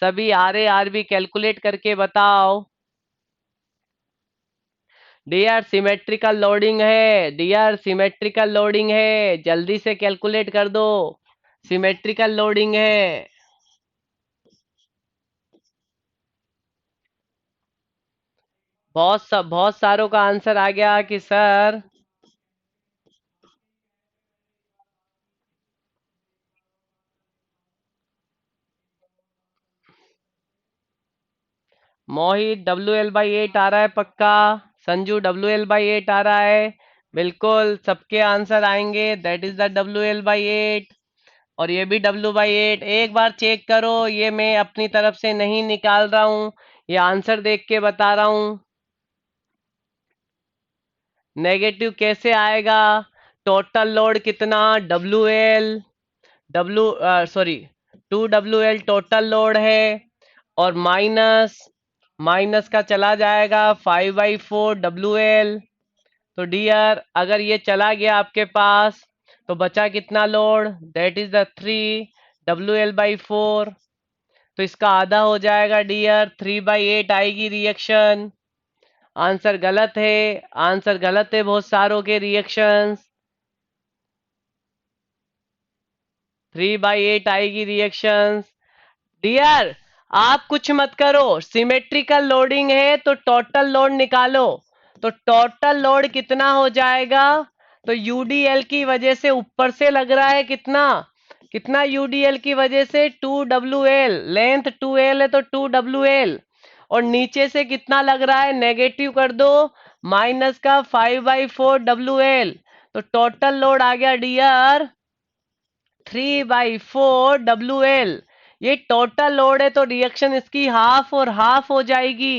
सभी R A R B calculate करके बताओ। डियर सिमेट्रिकल लोडिंग है, जल्दी से कैलकुलेट कर दो। सिमेट्रिकल लोडिंग है। बहुत सारों का आंसर आ गया कि सर। मोहित WL/8 आ रहा है पक्का। संजू WL/8 आ रहा है। बिल्कुल सबके आंसर आएंगे, दैट इज द WL/8। और ये भी W/8। एक बार चेक करो, ये मैं अपनी तरफ से नहीं निकाल रहा हूँ, ये आंसर देख के बता रहा हूँ। नेगेटिव कैसे आएगा? टोटल लोड कितना? WL, W sorry 2 WL total load है। और माइनस माइनस का चला जाएगा 5/4 WL। तो डियर अगर ये चला गया आपके पास तो बचा कितना load? That is the 3 WL/4। तो इसका आधा हो जाएगा डियर, 3/8 आएगी रिएक्शन। आंसर गलत है बहुत सारों के रिएक्शंस। 3/8 आएगी रिएक्शंस। डियर आप कुछ मत करो, सिमेट्रिकल लोडिंग है तो टोटल लोड निकालो। तो टोटल लोड कितना हो जाएगा? तो यूडीएल की वजह से ऊपर से लग रहा है कितना? कितना यूडीएल की वजह से? 2 WL, लेंथ 2L है तो 2 WL। और नीचे से कितना लग रहा है? नेगेटिव कर दो, माइनस का 5/4 WL। तो टोटल लोड आ गया डियर 3/4 WL। ये टोटल लोड है तो रिएक्शन इसकी हाफ और हाफ हो जाएगी।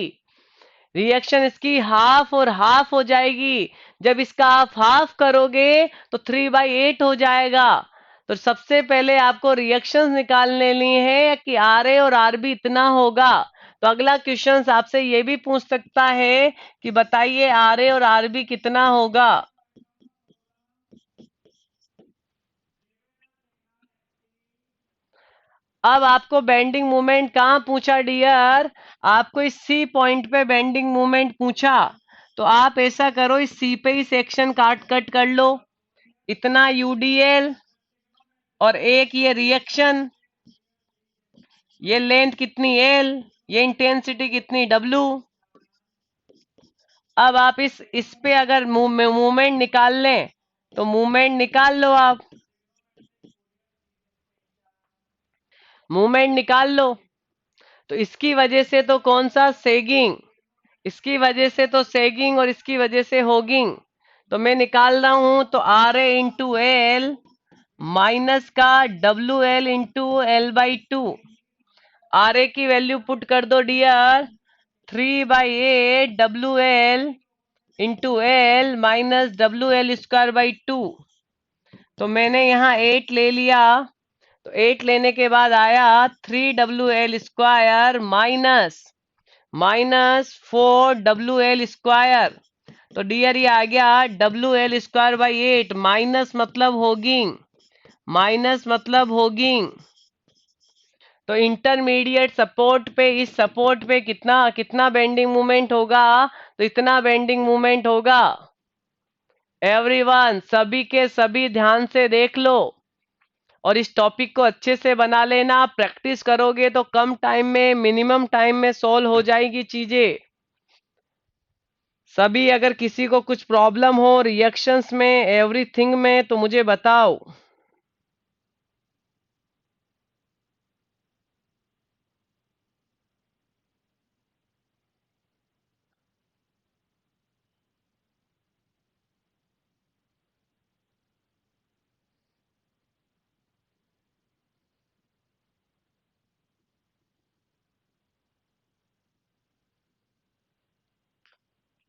रिएक्शन इसकी हाफ और हाफ हो जाएगी। जब इसका आप हाफ करोगे तो 3/8 हो जाएगा। तो सबसे पहले आपको रिएक्शंस निकाल लेनी है कि आर ए और आर बी इतना होगा। तो अगला क्वेश्चन आपसे ये भी पूछ सकता है कि बताइए आर ए और आर बी कितना होगा। अब आपको बेंडिंग मोमेंट कहाँ पूछा डियर, आपको इस सी पॉइंट पे बेंडिंग मोमेंट पूछा। तो आप ऐसा करो, इस सी पे ही सेक्शन काट कट कर लो। इतना यूडीएल और एक ये रिएक्शन, ये लेंथ कितनी एल, ये इंटेंसिटी कितनी डब्लू। अब आप इस पे अगर मूवमेंट निकाल लें तो मूवमेंट निकाल लो, आप मूवमेंट निकाल लो। तो इसकी वजह से तो कौन सा सेगिंग, इसकी वजह से तो सेगिंग और इसकी वजह से होगिंग। तो मैं निकाल रहा हूं, तो R A into L minus का W L into L by two. R A की वैल्यू पुट कर दो dear, 3/8 W L into L minus W L square by two. तो मैंने यहाँ 8 ले लिया, तो 8 लेने के बाद आया 3 W L square minus 4 W L square. तो डियर ये आ गया W L square by 8, minus मतलब होगिंग। तो इंटरमीडिएट सपोर्ट पे, इस सपोर्ट पे कितना कितना बेंडिंग मोमेंट होगा, तो इतना बेंडिंग मोमेंट होगा। एवरीवन सभी के सभी ध्यान से देख लो और इस टॉपिक को अच्छे से बना लेना। प्रैक्टिस करोगे तो कम टाइम में, मिनिमम टाइम में सॉल्व हो जाएगी चीजें। सभी अगर किसी को कुछ प्रॉब्लम हो रिएक्शंस में, एवरीथिंग में, तो मुझे बताओ।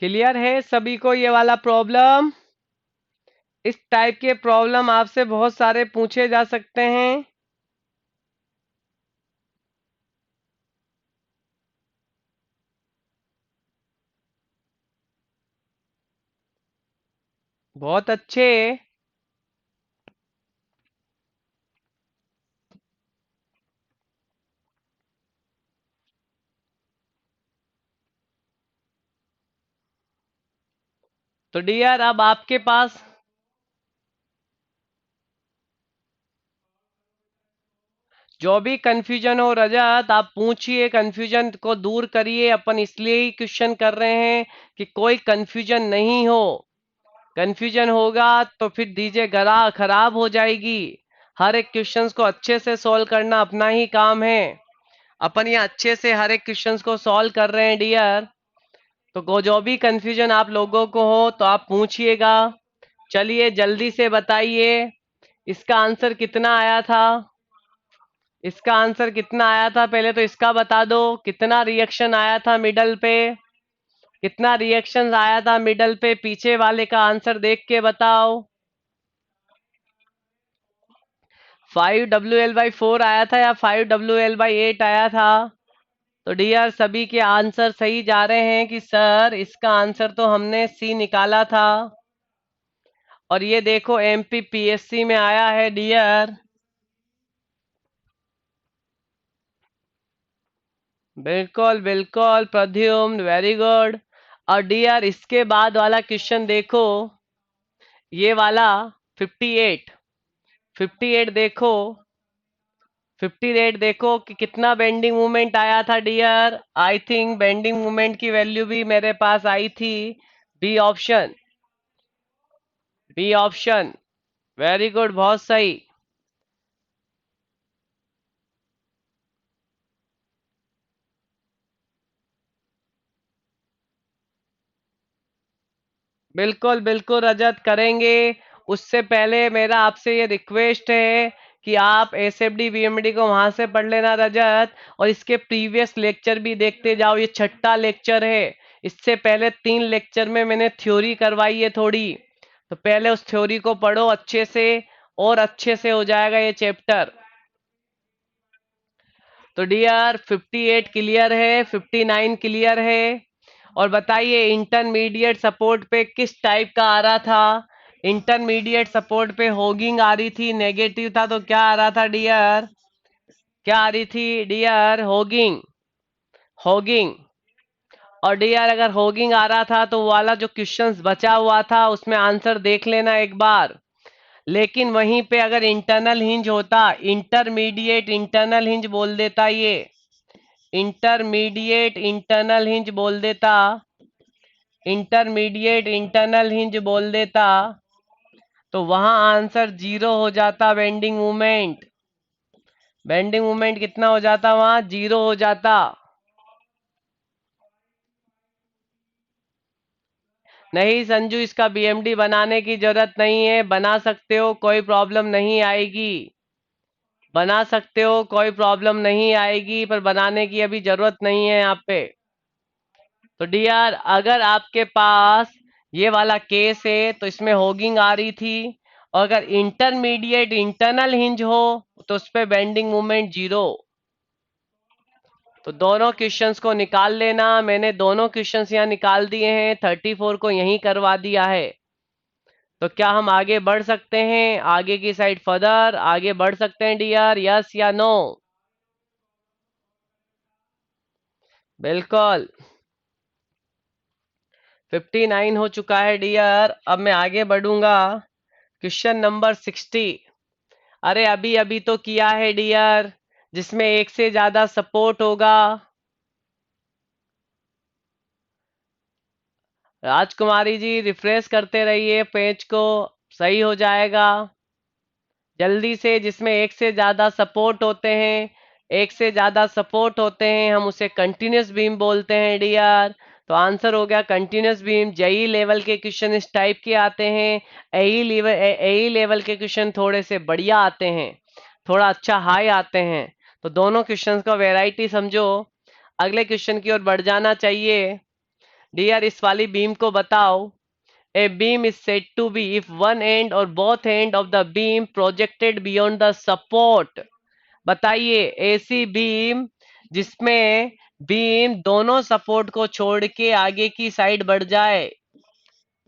क्लियर है सभी को ये वाला प्रॉब्लम? इस टाइप के प्रॉब्लम आपसे बहुत सारे पूछे जा सकते हैं। बहुत अच्छे। तो डियर अब आपके पास जो भी कंफ्यूजन हो रजत, आप पूछिए, कंफ्यूजन को दूर करिए। अपन इसलिए ही क्वेश्चन कर रहे हैं कि कोई कंफ्यूजन नहीं हो। कंफ्यूजन होगा तो फिर दीजिए गला खराब हो जाएगी। हर एक क्वेश्चंस को अच्छे से सॉल्व करना अपना ही काम है। अपन ये अच्छे से हर एक क्वेश्चंस को सॉल्व कर रहे हैं डियर। तो जो भी कंफ्यूजन आप लोगों को हो तो आप पूछिएगा। चलिए जल्दी से बताइए, इसका आंसर कितना आया था? इसका आंसर कितना आया था पहले तो इसका बता दो। कितना रिएक्शन आया था मिडल पे, कितना रिएक्शन आया था मिडल पे, पीछे वाले का आंसर देख के बताओ। 5 WL/4 आया था या 5 WL/8 आया था? तो डियर सभी के आंसर सही जा रहे हैं कि सर इसका आंसर तो हमने सी निकाला था। और ये देखो MPPSC में आया है डियर। बिल्कुल बिल्कुल प्रद्युम्न, वेरी गुड। और डियर इसके बाद वाला क्वेश्चन देखो, ये वाला 58, 58 देखो, 58 देखो कि कितना बेंडिंग मूवमेंट आया था dear. I think bending movement की वैल्यू भी मेरे पास आई थी। B option, B option, very good, बहुत सही। बिल्कुल बिल्कुल रजत करेंगे। उससे पहले मेरा आपसे ये रिक्वेस्ट है कि आप एसएफडी बीएमडी को वहां से पढ़ लेना रजत, और इसके प्रीवियस लेक्चर भी देखते जाओ। ये छठा लेक्चर है। इससे पहले 3 लेक्चर में मैंने थ्योरी करवाई है थोड़ी, तो पहले उस थ्योरी को पढ़ो अच्छे से, और अच्छे से हो जाएगा ये चैप्टर। तो डियर 58 क्लियर है, 59 क्लियर है। और बताइए इंटरमीडिएट सपोर्ट पे किस टाइप का आ रहा था। इंटरमीडिएट सपोर्ट पे होगिंग आ रही थी, नेगेटिव था तो क्या आ रहा था डियर, क्या आ रही थी डियर, होगिंग, होगिंग। और डियर अगर होगिंग आ रहा था तो वो वाला जो क्वेश्चंस बचा हुआ था उसमें आंसर देख लेना एक बार। लेकिन वहीं पे अगर इंटरनल हिंज होता, इंटरमीडिएट इंटरनल हिंज बोल देता, ये इंटरमीडिएट इंटरनल हिंज बोल देता, इंटरमीडिएट इंटरनल हिंज बोल देता, तो वहां आंसर जीरो हो जाता। बेंडिंग मूवमेंट, बेंडिंग मूवमेंट कितना हो जाता, वहां जीरो हो जाता। नहीं संजू, इसका बीएमडी बनाने की जरूरत नहीं है, बना सकते हो, कोई प्रॉब्लम नहीं आएगी। बना सकते हो, कोई प्रॉब्लम नहीं आएगी, पर बनाने की अभी जरूरत नहीं है यहाँ पे। तो डियर अगर आपके पास ये वाला केस है तो इसमें होगिंग आ रही थी, और अगर इंटरमीडिएट इंटरनल हिंज हो तो उस पे बेंडिंग मोमेंट जीरो। तो दोनों क्वेश्चंस को निकाल लेना, मैंने दोनों क्वेश्चंस यहाँ निकाल दिए हैं, 34 को यहीं करवा दिया है। तो क्या हम आगे बढ़ सकते हैं, आगे की साइड फर्दर आगे बढ़ सकते हैं डियर, यस या नो? बिल्कुल। 59 हो चुका है डियर, अब मैं आगे बढ़ूंगा। Question number 60। अरे अभी अभी तो किया है डियर, जिसमें एक से ज्यादा सपोर्ट होगा। राजकुमारी जी रिफ्रेश करते रहिए पेज को, सही हो जाएगा जल्दी से। जिसमें एक से ज्यादा सपोर्ट होते हैं, एक से ज्यादा सपोर्ट होते हैं, हम उसे कंटिन्यूस बीम बोलते हैं डियर। तो आंसर हो गया कंटिन्यूस बीम। जेई लेवल के क्वेश्चन इस टाइप के आते हैं, एई लेवल के क्वेश्चन थोड़े से बढ़िया आते हैं, थोड़ा अच्छा हाई आते हैं। तो दोनों क्वेश्चंस का वैरायटी समझो। अगले क्वेश्चन की ओर बढ़ जाना चाहिए डियर। इस वाली बीम को बताओ। A beam is said to be if one end or both end of the beam projected beyond the support। बताइए ऐसी बीम जिसमें बीम दोनों सपोर्ट को छोड़ के आगे की साइड बढ़ जाए।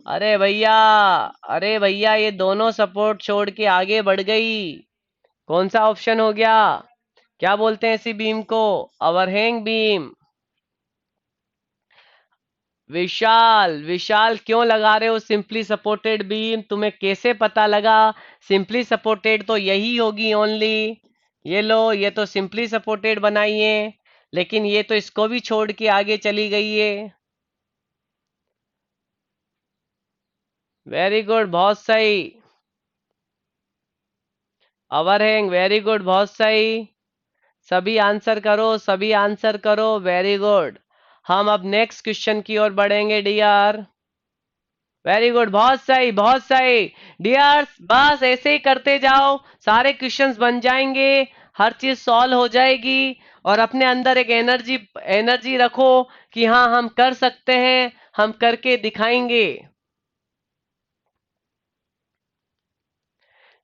अरे भैया, अरे भैया ये दोनों सपोर्ट छोड़ के आगे बढ़ गई, कौन सा ऑप्शन हो गया? क्या बोलते हैं ऐसी बीम को? Overhang beam. विशाल, विशाल क्यों लगा रहे हो सिंपली सपोर्टेड बीम, तुम्हें कैसे पता लगा? सिंपली सपोर्टेड तो यही होगी ओनली। ये लो, ये तो सिंपली सपोर्टेड बनाई है, लेकिन ये तो इसको भी छोड़ के आगे चली गई है। वेरी गुड, बहुत सही। ओवरहैंग, वेरी गुड, बहुत सही। सभी आंसर करो, सभी आंसर करो, वेरी गुड। हम अब नेक्स्ट क्वेश्चन की ओर बढ़ेंगे डियर। वेरी गुड, बहुत सही, बहुत सही। डियर्स बस ऐसे ही करते जाओ, सारे क्वेश्चंस बन जाएंगे, हर चीज सॉल्व हो जाएगी। और अपने अंदर एक एनर्जी, एनर्जी रखो कि हाँ हम कर सकते हैं, हम करके दिखाएंगे।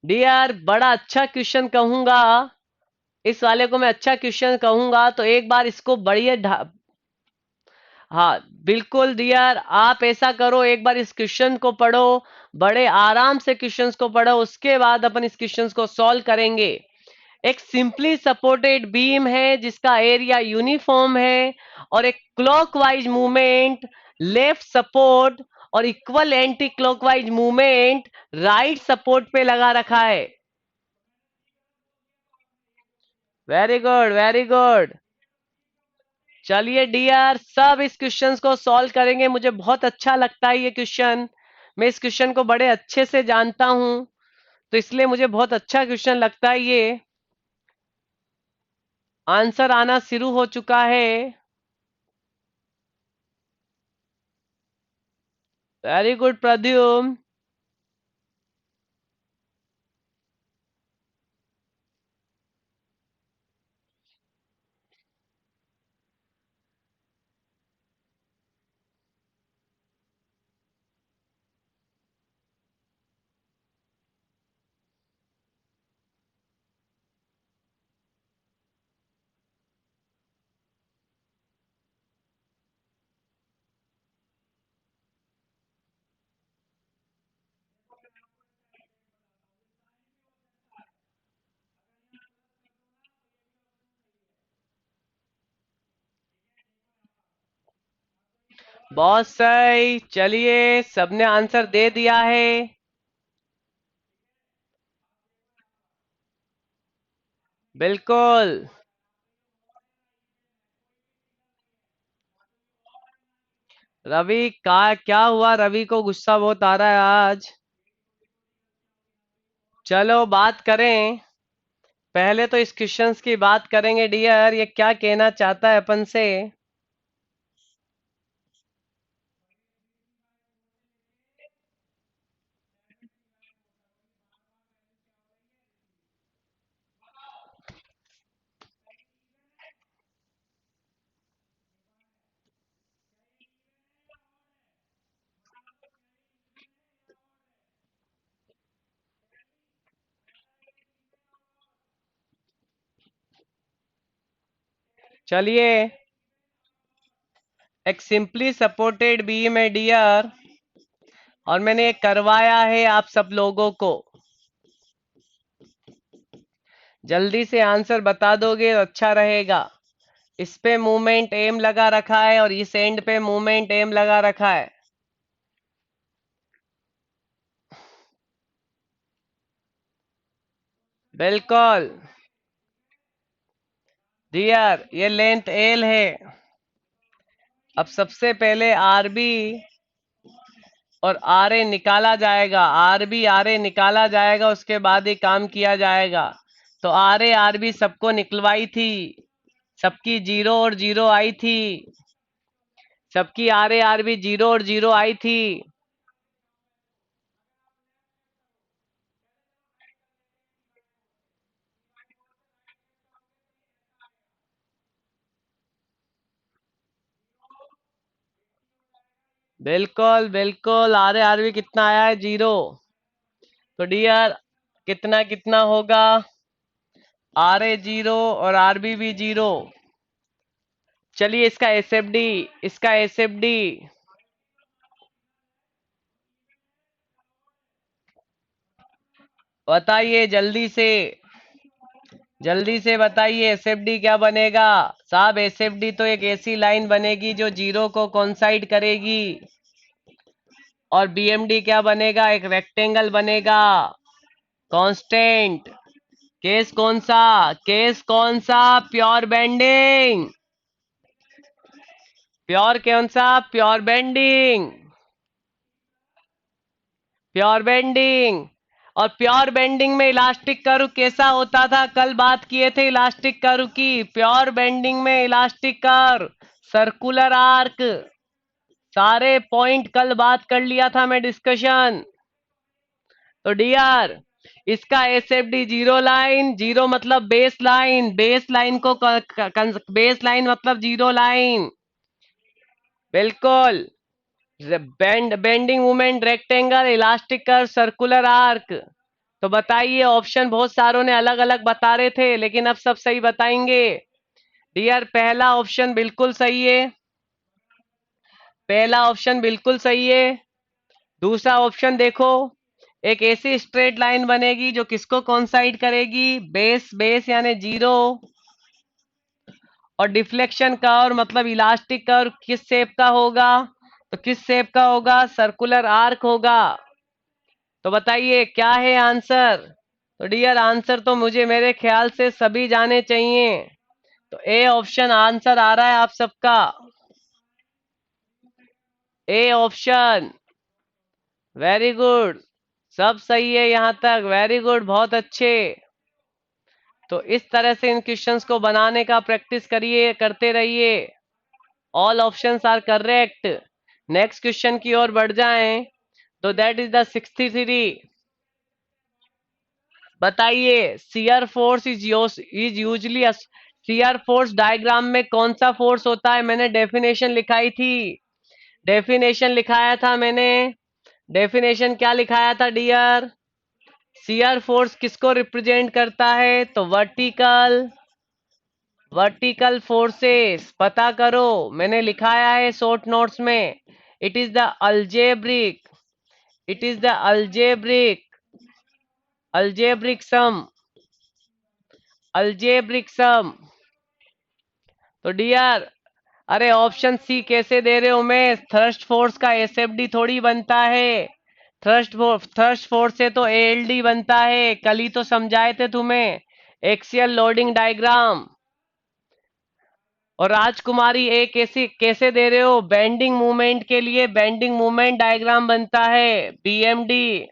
डियर बड़ा अच्छा क्वेश्चन कहूंगा, इस वाले को मैं अच्छा क्वेश्चन कहूंगा, तो एक बार इसको बढ़िया हाँ बिल्कुल डियर, आप ऐसा करो, एक बार इस क्वेश्चन को पढ़ो, बड़े आराम से क्वेश्चंस को पढ़ो, उसके बाद अपन इस क्वेश्चंस को सॉल्व करेंगे। एक सिंपली सपोर्टेड बीम है जिसका एरिया यूनिफॉर्म है, और एक क्लॉकवाइज मूवमेंट लेफ्ट सपोर्ट और equal anti clockwise movement right support पे लगा रखा है। Very good, very good. चलिए डियर सब इस क्वेश्चन को सॉल्व करेंगे, मुझे बहुत अच्छा लगता है ये क्वेश्चन, मैं इस क्वेश्चन को बड़े अच्छे से जानता हूं, तो इसलिए मुझे बहुत अच्छा क्वेश्चन लगता है ये। आंसर आना शुरू हो चुका है। Very good Pradyumna. बहुत सही। चलिए, सबने आंसर दे दिया है। बिल्कुल। रवि का क्या हुआ? रवि को गुस्सा बहुत आ रहा है आज। चलो बात करें। पहले तो इस क्वेश्चंस की बात करेंगे डियर, ये क्या कहना चाहता है अपन से। चलिए, एक सिंपली सपोर्टेड बीम है डियर, और मैंने ये करवाया है आप सब लोगों को। जल्दी से आंसर बता दोगे तो अच्छा रहेगा। इस पे मूवमेंट एम लगा रखा है और इस एंड पे मूवमेंट एम लगा रखा है। बिल्कुल डियर, ये लेंथ एल है। अब सबसे पहले आरबी और आर ए निकाला जाएगा। आरबी आर ए निकाला जाएगा, उसके बाद ही काम किया जाएगा। तो आर ए आरबी सबको निकलवाई थी, सबकी जीरो और जीरो आई थी। सबकी आर ए आरबी जीरो और जीरो आई थी। बिल्कुल बिल्कुल, आर ए आरबी कितना आया है? जीरो। तो डियर, कितना कितना होगा? आर ए जीरो और आरबी भी जीरो। चलिए, इसका एसएफडी, इसका एसएफडी बताइए जल्दी से। जल्दी से बताइए, एसएफडी क्या बनेगा? साहब, एसएफडी तो एक ऐसी लाइन बनेगी जो जीरो को कोइंसाइड करेगी। और बीएमडी क्या बनेगा? एक रेक्टेंगल बनेगा, कांस्टेंट। केस कौन सा? केस कौन सा? Pure bending. प्योर कौन सा? Pure bending. Pure bending. और प्योर बेंडिंग में इलास्टिक कर्व कैसा होता था? कल बात किए थे इलास्टिक कर्व की। प्योर बेंडिंग में इलास्टिक कर्व सर्कुलर आर्क, सारे पॉइंट कल बात कर लिया था मैं, डिस्कशन। तो डियर, इसका एसएफडी जीरो लाइन। जीरो मतलब बेस लाइन, बेस लाइन को बेस लाइन मतलब जीरो लाइन। बिल्कुल। Bending movement, rectangle, elastic curve, circular arc. तो बताइए, ऑप्शन बहुत सारों ने अलग अलग बता रहे थे, लेकिन अब सब सही बताएंगे। डियर, पहला ऑप्शन बिल्कुल सही है। पहला ऑप्शन बिल्कुल सही है। दूसरा ऑप्शन देखो, एक ऐसी स्ट्रेट लाइन बनेगी जो किसको कोइंसाइड करेगी? बेस बेस यानी जीरो। और डिफ्लेक्शन कर्व मतलब इलास्टिक कर्व किस शेप का होगा? तो किस शेप का होगा? सर्कुलर आर्क होगा। तो बताइए क्या है आंसर? तो डियर, आंसर तो मुझे मेरे ख्याल से सभी जाने चाहिए। तो ए ऑप्शन आंसर आ रहा है आप सबका। A option. Very good. सब सही है यहां तक, वेरी गुड, बहुत अच्छे। तो इस तरह से इन क्वेश्चंस को बनाने का प्रैक्टिस करिए, करते रहिए। All options are correct. Next question की ओर बढ़ जाएं। तो दैट इज द 63। बताइए, shear force is usually, shear force diagram में कौन सा फोर्स होता है? मैंने डेफिनेशन लिखाई थी। डेफिनेशन लिखाया था मैंने। डेफिनेशन क्या लिखाया था डियर? शियर फोर्स किसको रिप्रेजेंट करता है? तो वर्टिकल, वर्टिकल फोर्सेस पता करो, मैंने लिखाया है शॉर्ट नोट्स में। It is the algebraic, it is the algebraic, algebraic sum, algebraic sum. तो डियर, अरे ऑप्शन सी कैसे दे रहे हो? मैं थ्रस्ट फोर्स का एसएफडी थोड़ी बनता है। थ्रस्ट फोर्स से तो एएलडी बनता है, कल ही तो समझाए थे तुम्हें, एक्सियल लोडिंग डायग्राम। और राजकुमारी ए कैसे कैसे दे रहे हो? बेंडिंग मूवमेंट के लिए बेंडिंग मूवमेंट डायग्राम बनता है, बीएमडी।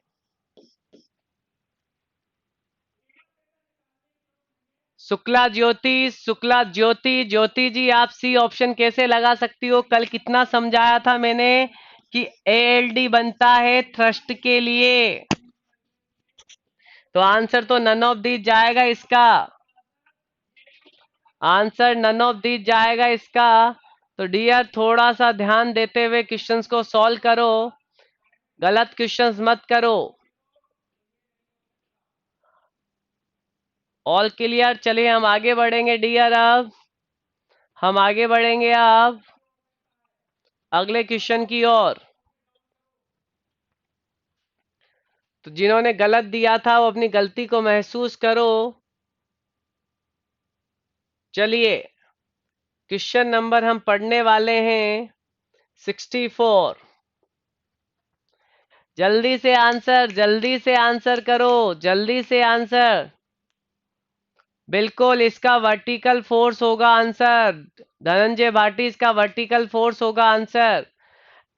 शुक्ला ज्योति ज्योति जी, आप सी ऑप्शन कैसे लगा सकती हो? कल कितना समझाया था मैंने कि एएलडी बनता है थ्रस्ट के लिए। तो आंसर तो नन ऑफ दीज जाएगा इसका। आंसर नन ऑफ दीज जाएगा इसका। तो डियर थोड़ा सा ध्यान देते हुए क्वेश्चंस को सॉल्व करो, गलत क्वेश्चंस मत करो। All clear? चलिए हम आगे बढ़ेंगे डियर। अब हम आगे बढ़ेंगे अब अगले क्वेश्चन की ओर। तो जिन्होंने गलत दिया था वो अपनी गलती को महसूस करो। चलिए क्वेश्चन नंबर हम पढ़ने वाले हैं 64। जल्दी से आंसर, जल्दी से आंसर करो, जल्दी से आंसर। बिल्कुल इसका वर्टिकल फोर्स होगा आंसर। धनंजय भाटी, इसका वर्टिकल फोर्स होगा answer.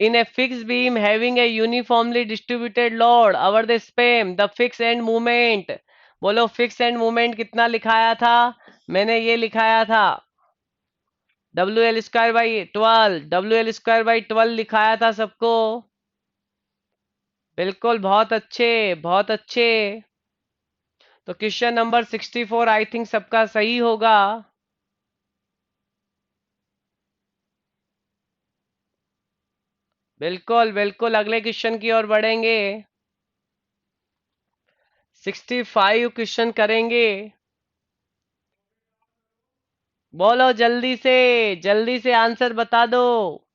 In a fixed beam having a uniformly distributed load over the span, the fixed end moment। बोलो फिक्स एंड मूवमेंट कितना लिखाया था? मैंने ये लिखाया था WL² बाई 12, WL² बाई 12 लिखाया था सबको। बिल्कुल, बहुत अच्छे, बहुत अच्छे। तो क्वेश्चन नंबर 64 आई थिंक सबका सही होगा। बिल्कुल बिल्कुल, अगले क्वेश्चन की ओर बढ़ेंगे। 65 क्वेश्चन करेंगे। बोलो जल्दी से आंसर बता दो।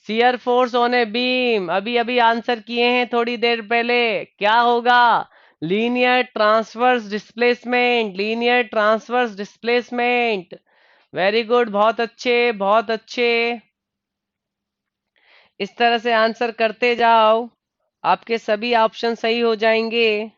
Shear force on a beam, अभी अभी आंसर किए हैं थोड़ी देर पहले। क्या होगा? Linear transverse displacement, linear transverse displacement. Very good, बहुत अच्छे, बहुत अच्छे। इस तरह से आंसर करते जाओ, आपके सभी ऑप्शन सही हो जाएंगे।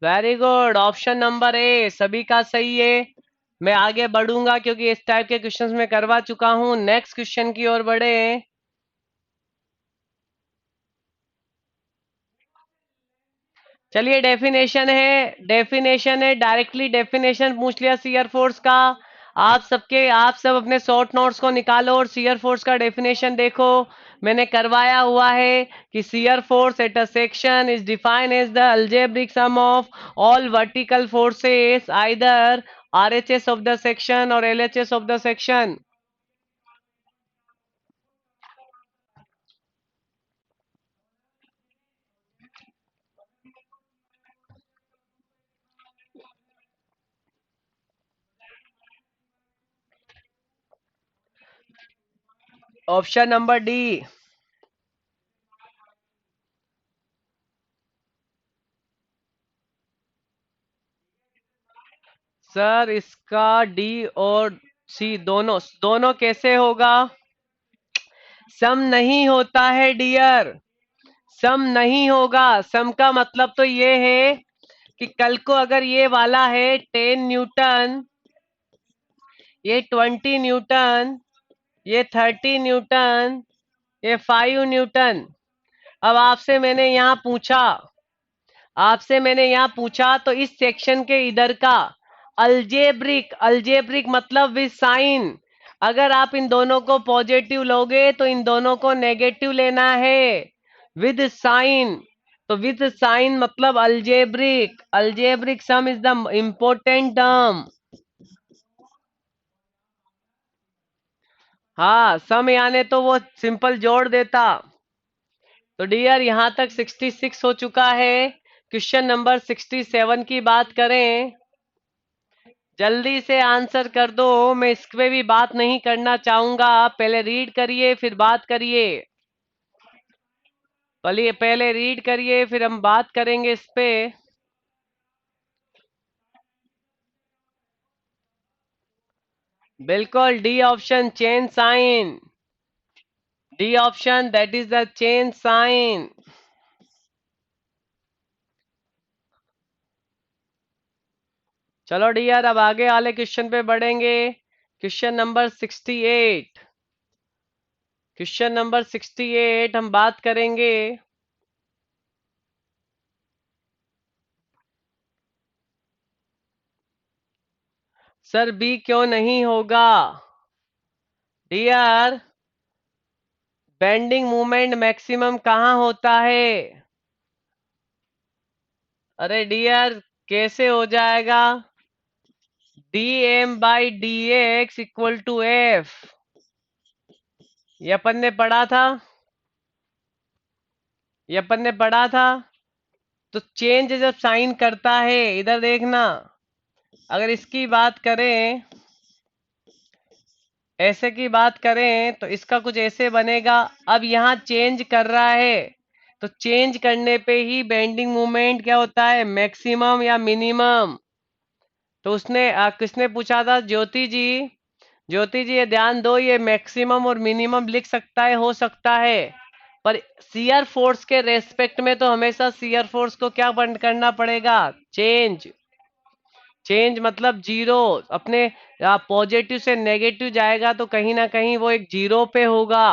Very good, option number A सभी का सही है। मैं आगे बढ़ूंगा क्योंकि इस टाइप के क्वेश्चंस में करवा चुका हूं। नेक्स्ट क्वेश्चन की ओर बढ़े। चलिए डेफिनेशन है, डायरेक्टली डेफिनेशन पूछ लिया सीयर फोर्स का। आप सब अपने शॉर्ट नोट्स को निकालो और सीयर फोर्स का डेफिनेशन देखो। मैंने करवाया हुआ है कि shear force at a section is defined as the algebraic sum of all vertical forces either RHS of the section और LHS of the section. Option number D. Sir इसका D और सी दोनों दोनों कैसे होगा? सम नहीं होता है डियर, सम नहीं होगा। सम का मतलब तो ये है कि कल को अगर ये वाला है 10 न्यूटन, ये 20 न्यूटन, ये 30 न्यूटन, ये 5 न्यूटन। अब आपसे मैंने यहाँ पूछा तो इस सेक्शन के इधर का अल्जेब्रिक, अल्जेब्रिक मतलब विद साइन। अगर आप इन दोनों को पॉजिटिव लोगे तो इन दोनों को नेगेटिव लेना है विद साइन। तो विद साइन मतलब algebraic, algebraic sum is the important term. हाँ, सम यानी तो वो सिंपल जोड़ देता। तो डियर यहां तक 66 हो चुका है। क्वेश्चन नंबर 67 की बात करें। जल्दी से आंसर कर दो। मैं इस पे भी बात नहीं करना चाहूंगा, पहले रीड करिए फिर बात करिए। पहले पहले रीड करिए फिर हम बात करेंगे इस पे। बिल्कुल D option, chain sign. D option, that is the chain sign. चलो डियर, अब आगे वाले क्वेश्चन पे बढ़ेंगे। Question number 68। क्वेश्चन नंबर 68 हम बात करेंगे। सर बी क्यों नहीं होगा? डियर, बेंडिंग मूवमेंट मैक्सिमम कहाँ होता है? अरे डियर, कैसे हो जाएगा? D M by D X equal to F. ये अपन ने पढ़ा था, ये अपन ने पढ़ा था। तो चेंज जब साइन करता है, इधर देखना, अगर इसकी बात करें, ऐसे की बात करें तो इसका कुछ ऐसे बनेगा। अब यहाँ चेंज कर रहा है, तो चेंज करने पे ही बेंडिंग मोमेंट क्या होता है, मैक्सिमम या मिनिमम। तो उसने किसने पूछा था? ज्योति जी। ज्योति जी ये ध्यान दो, ये मैक्सिमम और मिनिमम लिख सकता है, हो सकता है, पर शियर फोर्स के रेस्पेक्ट में तो हमेशा शियर फोर्स को क्या बंद करना पड़ेगा? चेंज। चेंज मतलब जीरो। अपने पॉजिटिव से नेगेटिव जाएगा तो कहीं ना कहीं वो एक जीरो पे होगा,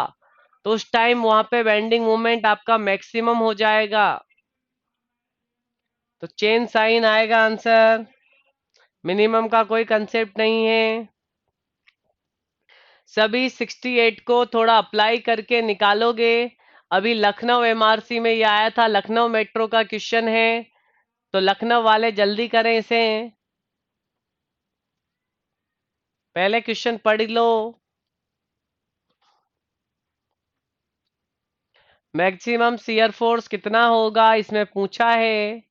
तो उस टाइम वहां पे बेंडिंग मोमेंट आपका मैक्सिमम हो जाएगा। तो चेन साइन आएगा आंसर। मिनिमम का कोई कंसेप्ट नहीं है। सभी 68 को थोड़ा अप्लाई करके निकालोगे। अभी लखनऊ एमआरसी में ये आया था, लखनऊ मेट्रो का क्वेश्चन है, तो लखनऊ वाले जल्दी करें इसे। पहले क्वेश्चन पढ़ लो। मैक्सिमम शियर फोर्स कितना होगा इसमें पूछा है।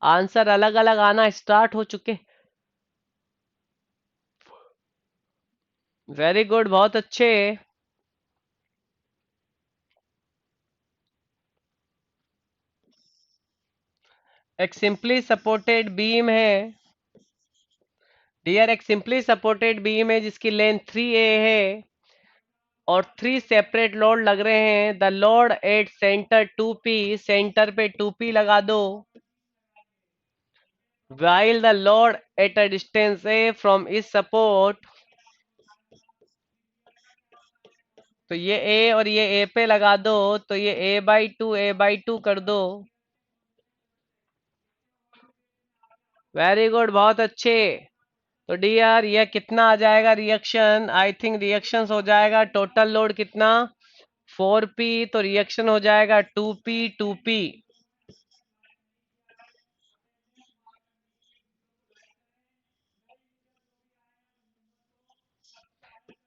आंसर अलग अलग आना स्टार्ट हो चुके। वेरी गुड, बहुत अच्छे। एक सिंपली सपोर्टेड बीम है डियर, एक सिंपली सपोर्टेड बीम है जिसकी लेंथ 3a है और 3 सेपरेट लोड लग रहे हैं। The load at centre 2p, centre पे 2p लगा दो। while the load at a distance a from its support, तो ये a और ये a पे लगा दो, तो ये a/2 कर दो। वेरी गुड, बहुत अच्छे। तो डियर ये कितना आ जाएगा रिएक्शन? आई थिंक रिएक्शन हो जाएगा, टोटल लोड कितना, 4p, तो रिएक्शन हो जाएगा 2p।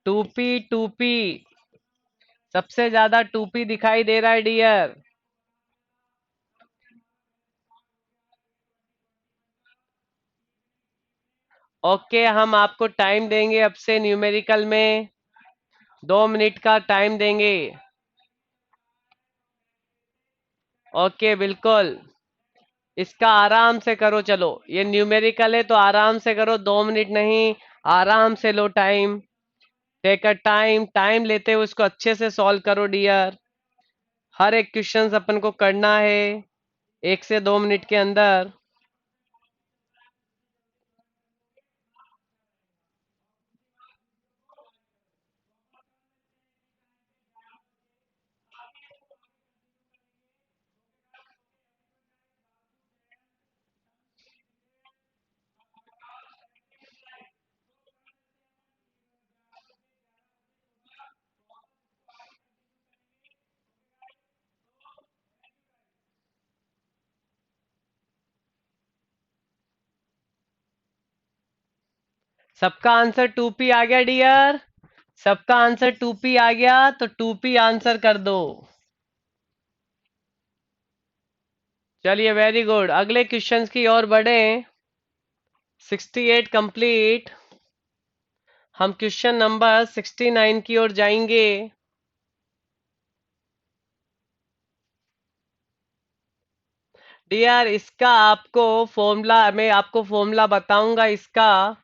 2p सबसे ज्यादा 2p दिखाई दे रहा है डियर। ओके, हम आपको टाइम देंगे अब से न्यूमेरिकल में, 2 मिनट का टाइम देंगे। ओके बिल्कुल, इसका आराम से करो। चलो ये न्यूमेरिकल है तो आराम से करो, 2 मिनट नहीं, आराम से लो time. Take a time, time लेते हुए उसको अच्छे से सॉल्व करो डियर। हर एक क्वेश्चन अपन को करना है 1 से 2 मिनट के अंदर। सबका आंसर 2p आ गया डियर? सबका आंसर 2p आ गया तो 2p आंसर कर दो। चलिए वेरी गुड, अगले क्वेश्चंस की ओर बढ़े। 68 कंप्लीट। हम क्वेश्चन नंबर 69 की ओर जाएंगे। डियर, इसका आपको फॉर्मूला, मैं आपको फॉर्मूला बताऊंगा इसका।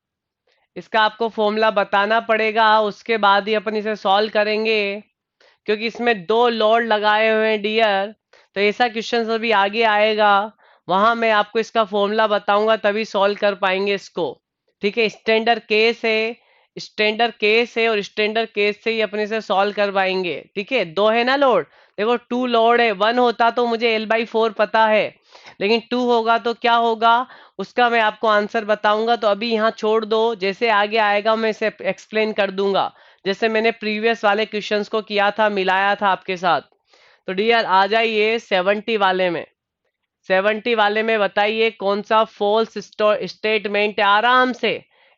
इसका आपको फॉर्मूला बताना पड़ेगा, उसके बाद ही अपन इसे सॉल्व करेंगे, क्योंकि इसमें दो लोड लगाए हुए हैं डियर। तो ऐसा क्वेश्चन अभी आगे आएगा, वहां मैं आपको इसका फॉर्मूला बताऊंगा, तभी सॉल्व कर पाएंगे इसको। ठीक है, स्टैंडर्ड केस है, स्टैंडर्ड केस है, और स्टैंडर्ड केस से ही अपने से सॉल्व कर पाएंगे। ठीक है, दो है ना लोड, देखो टू लोड है, वन होता तो मुझे L/4 पता है, लेकिन टू होगा तो क्या होगा, उसका मैं आपको आंसर बताऊंगा। तो अभी यहाँ छोड़ दो, जैसे आगे आएगा मैं इसे एक्सप्लेन कर दूंगा, जैसे मैंने प्रीवियस वाले क्वेश्चंस को किया था, मिलाया था आपके साथ। तो डियर आ जाइए 70 वाले में। 70 वाले में बताइए कौन सा फॉल्स स्टेटमेंट है। आराम से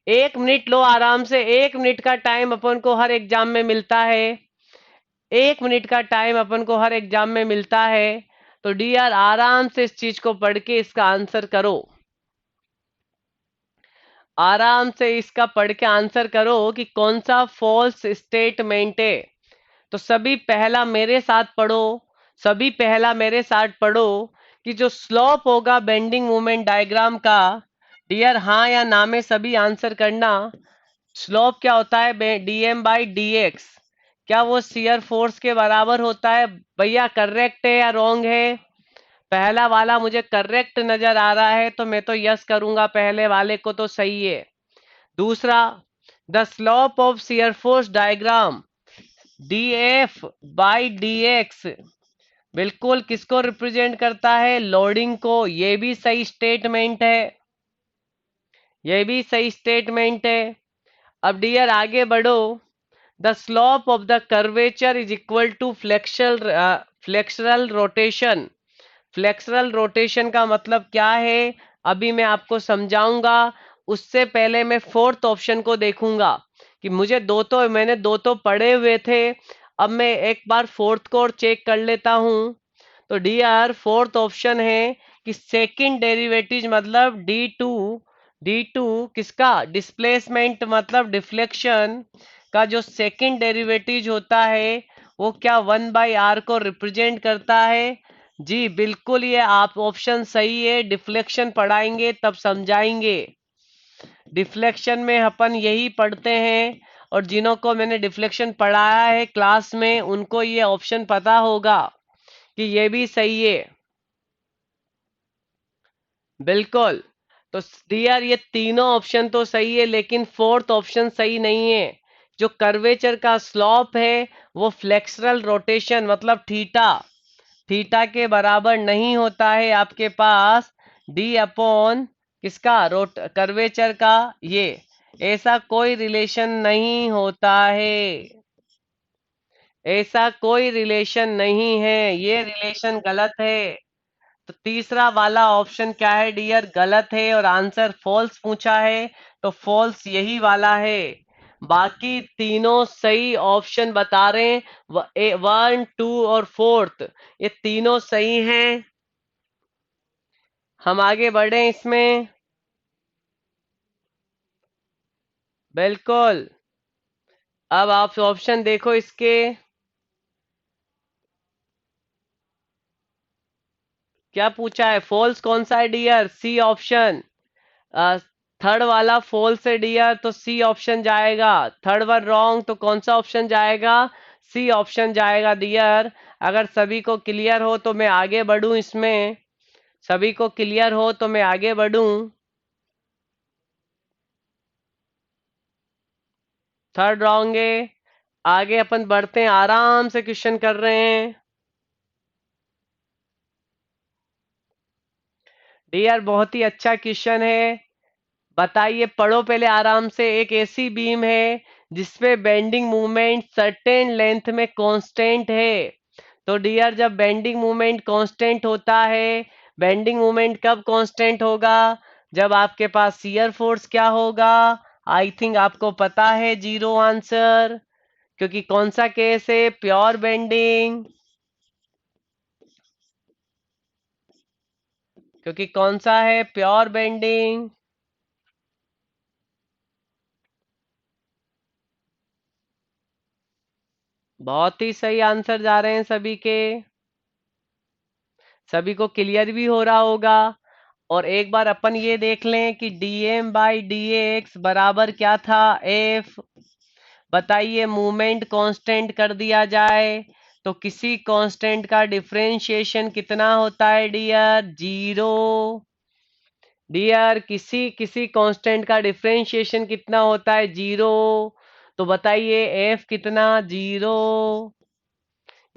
1 मिनट लो, आराम से 1 मिनट का टाइम अपन को हर एग्जाम में मिलता है। 1 मिनट का टाइम अपन को हर एग्जाम में मिलता है। तो डियर आराम से इस चीज को पढ़ के इसका आंसर करो। आराम से इसका पढ़ के आंसर करो कि कौन सा फॉल्स स्टेटमेंट है। तो सभी पहला मेरे साथ पढ़ो, सभी पहला मेरे साथ पढ़ो कि जो स्लोप होगा बेंडिंग मोमेंट डायग्राम का, डियर हाँ या ना में सभी आंसर करना। स्लोप क्या होता है, dm/dx, क्या वो शियर फोर्स के बराबर होता है? भैया करेक्ट है या रॉन्ग है? पहला वाला मुझे करेक्ट नजर आ रहा है, तो मैं तो यस करूंगा, पहले वाले को तो सही है। दूसरा, the slope of shear force diagram df/dx बिल्कुल किसको रिप्रेजेंट करता है? लोडिंग को। ये भी सही स्टेटमेंट है, ये भी सही स्टेटमेंट है। अब डियर आगे बढ़ो। The slope of the curvature is equal to flexural rotation. Flexural rotation का मतलब क्या है, अभी मैं आपको समझाऊंगा। उससे पहले मैं फोर्थ ऑप्शन को देखूंगा, कि मुझे दो तो मैंने दो तो पढ़े हुए थे, अब मैं एक बार फोर्थ को और चेक कर लेता हूं। तो डियर फोर्थ ऑप्शन है कि सेकंड डेरिवेटिव मतलब डी टू किसका? डिस्प्लेसमेंट मतलब डिफ्लेक्शन का जो सेकंड डेरिवेटिव होता है, वो क्या 1/r को रिप्रेजेंट करता है? जी बिल्कुल, ये आप ऑप्शन सही है। डिफ्लेक्शन पढ़ाएंगे तब समझाएंगे। डिफ्लेक्शन में अपन यही पढ़ते हैं, और जिन्हों को मैंने डिफ्लेक्शन पढ़ाया है क्लास में, उनको ये ऑप्शन पता होगा कि ये भी सही है। बिल्कुल। तो डियर ये तीनों ऑप्शन तो सही है, लेकिन फोर्थ ऑप्शन सही नहीं है। जो कर्वेचर का स्लॉप है, वो फ्लेक्सरल रोटेशन मतलब थीटा, थीटा के बराबर नहीं होता है आपके पास। d/, किसका? रोट कर्वेचर का। ये ऐसा कोई रिलेशन नहीं होता है, ऐसा कोई रिलेशन नहीं है, ये रिलेशन गलत है। तो तीसरा वाला ऑप्शन क्या है डियर? गलत है, और आंसर फॉल्स पूछा है, तो फॉल्स यही वाला है। बाकी तीनों सही ऑप्शन बता रहे हैं, 1, 2 और फोर्थ, ये तीनों सही हैं। हम आगे बढ़े इसमें। बिल्कुल। अब आप ऑप्शन देखो इसके, क्या पूछा है? फॉल्स कौन सा है डियर? C option. थर्ड वाला फॉल्स है डियर, तो सी ऑप्शन जाएगा। थर्ड वन रॉन्ग, तो कौन सा ऑप्शन जाएगा? सी ऑप्शन जाएगा डियर। अगर सभी को क्लियर हो तो मैं आगे बढ़ूं इसमें, सभी को क्लियर हो तो मैं आगे बढ़ूं। थर्ड रॉन्ग है। आगे अपन बढ़ते हैं, आराम से क्वेश्चन कर रहे हैं डियर। बहुत ही अच्छा क्वेश्चन है। बताइए, पढ़ो पहले आराम से। एक ऐसी बीम है जिसपे बेंडिंग मूवमेंट सर्टेन लेंथ में कांस्टेंट है। तो डियर जब बेंडिंग मूवमेंट कांस्टेंट होता है, बेंडिंग मूवमेंट कब कांस्टेंट होगा? जब आपके पास शियर फोर्स क्या होगा? आई थिंक आपको पता है, जीरो आंसर। क्योंकि कौन सा केस है? Pure bending. क्योंकि कौन सा है? Pure bending. बहुत ही सही आंसर जा रहे हैं सभी के। सभी को क्लियर भी हो रहा होगा। और एक बार अपन ये देख लें कि dm बाई डी एक्स बराबर क्या था, एफ। बताइए, मूवमेंट कांस्टेंट कर दिया जाए तो किसी कांस्टेंट का डिफरेंशिएशन कितना होता है डियर? जीरो। डियर, किसी किसी कांस्टेंट का डिफरेंशिएशन कितना होता है? जीरो। तो बताइए एफ कितना? जीरो।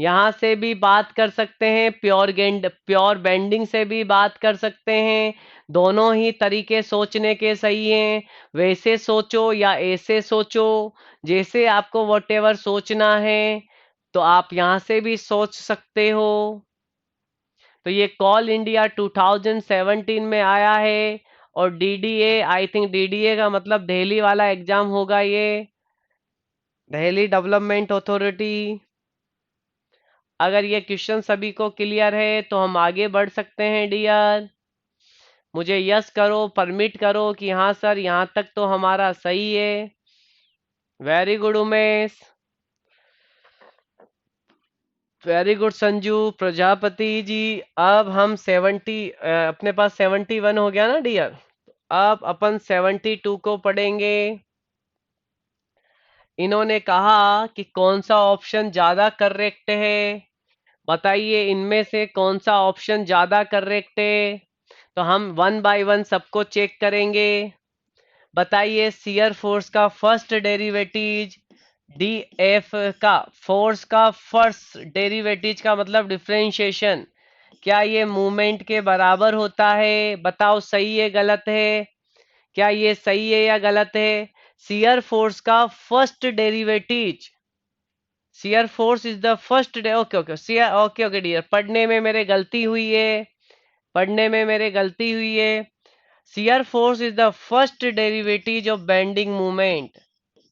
यहाँ से भी बात कर सकते हैं, प्योर बेंडिंग से भी बात कर सकते हैं। दोनों ही तरीके सोचने के सही हैं। वैसे सोचो या ऐसे सोचो, जैसे आपको वॉटेवर सोचना है तो आप यहाँ से भी सोच सकते हो। तो ये कॉल इंडिया 2017 में आया है। और डीडीए, आई थिंक डीडीए का मतलब दिल्ली वाला एग्जाम होगा ये, दिल्ली डेवलपमेंट अथॉरिटी। अगर ये क्वेश्चन सभी को क्लियर है तो हम आगे बढ़ सकते हैं डियर। मुझे यस करो, परमिट करो कि हाँ सर, यहाँ तक तो हमारा सही है। Very good Umesh, very good Sanju Prajapati ji. अब हम 70, अपने पास 71 हो गया ना डियर। अब अपन 72 को पढ़ेंगे। इन्होंने कहा कि कौन सा ऑप्शन ज्यादा करेक्ट है। बताइए इनमें से कौन सा ऑप्शन ज्यादा करेक्ट है। तो हम वन बाय वन सबको चेक करेंगे। बताइए, शियर फोर्स का फर्स्ट डेरिवेटिव डी एफ का, फोर्स का फर्स्ट डेरिवेटिव का मतलब डिफरेंशिएशन, क्या ये मूवमेंट के बराबर होता है? बताओ सही है गलत है? क्या ये सही है या गलत है? शियर फोर्स का first derivative, shear force is the first day, okay okay shear, okay okay dear, पढ़ने में मेरे गलती हुई है, पढ़ने में मेरे गलती हुई है। Shear force is the first derivative of bending movement.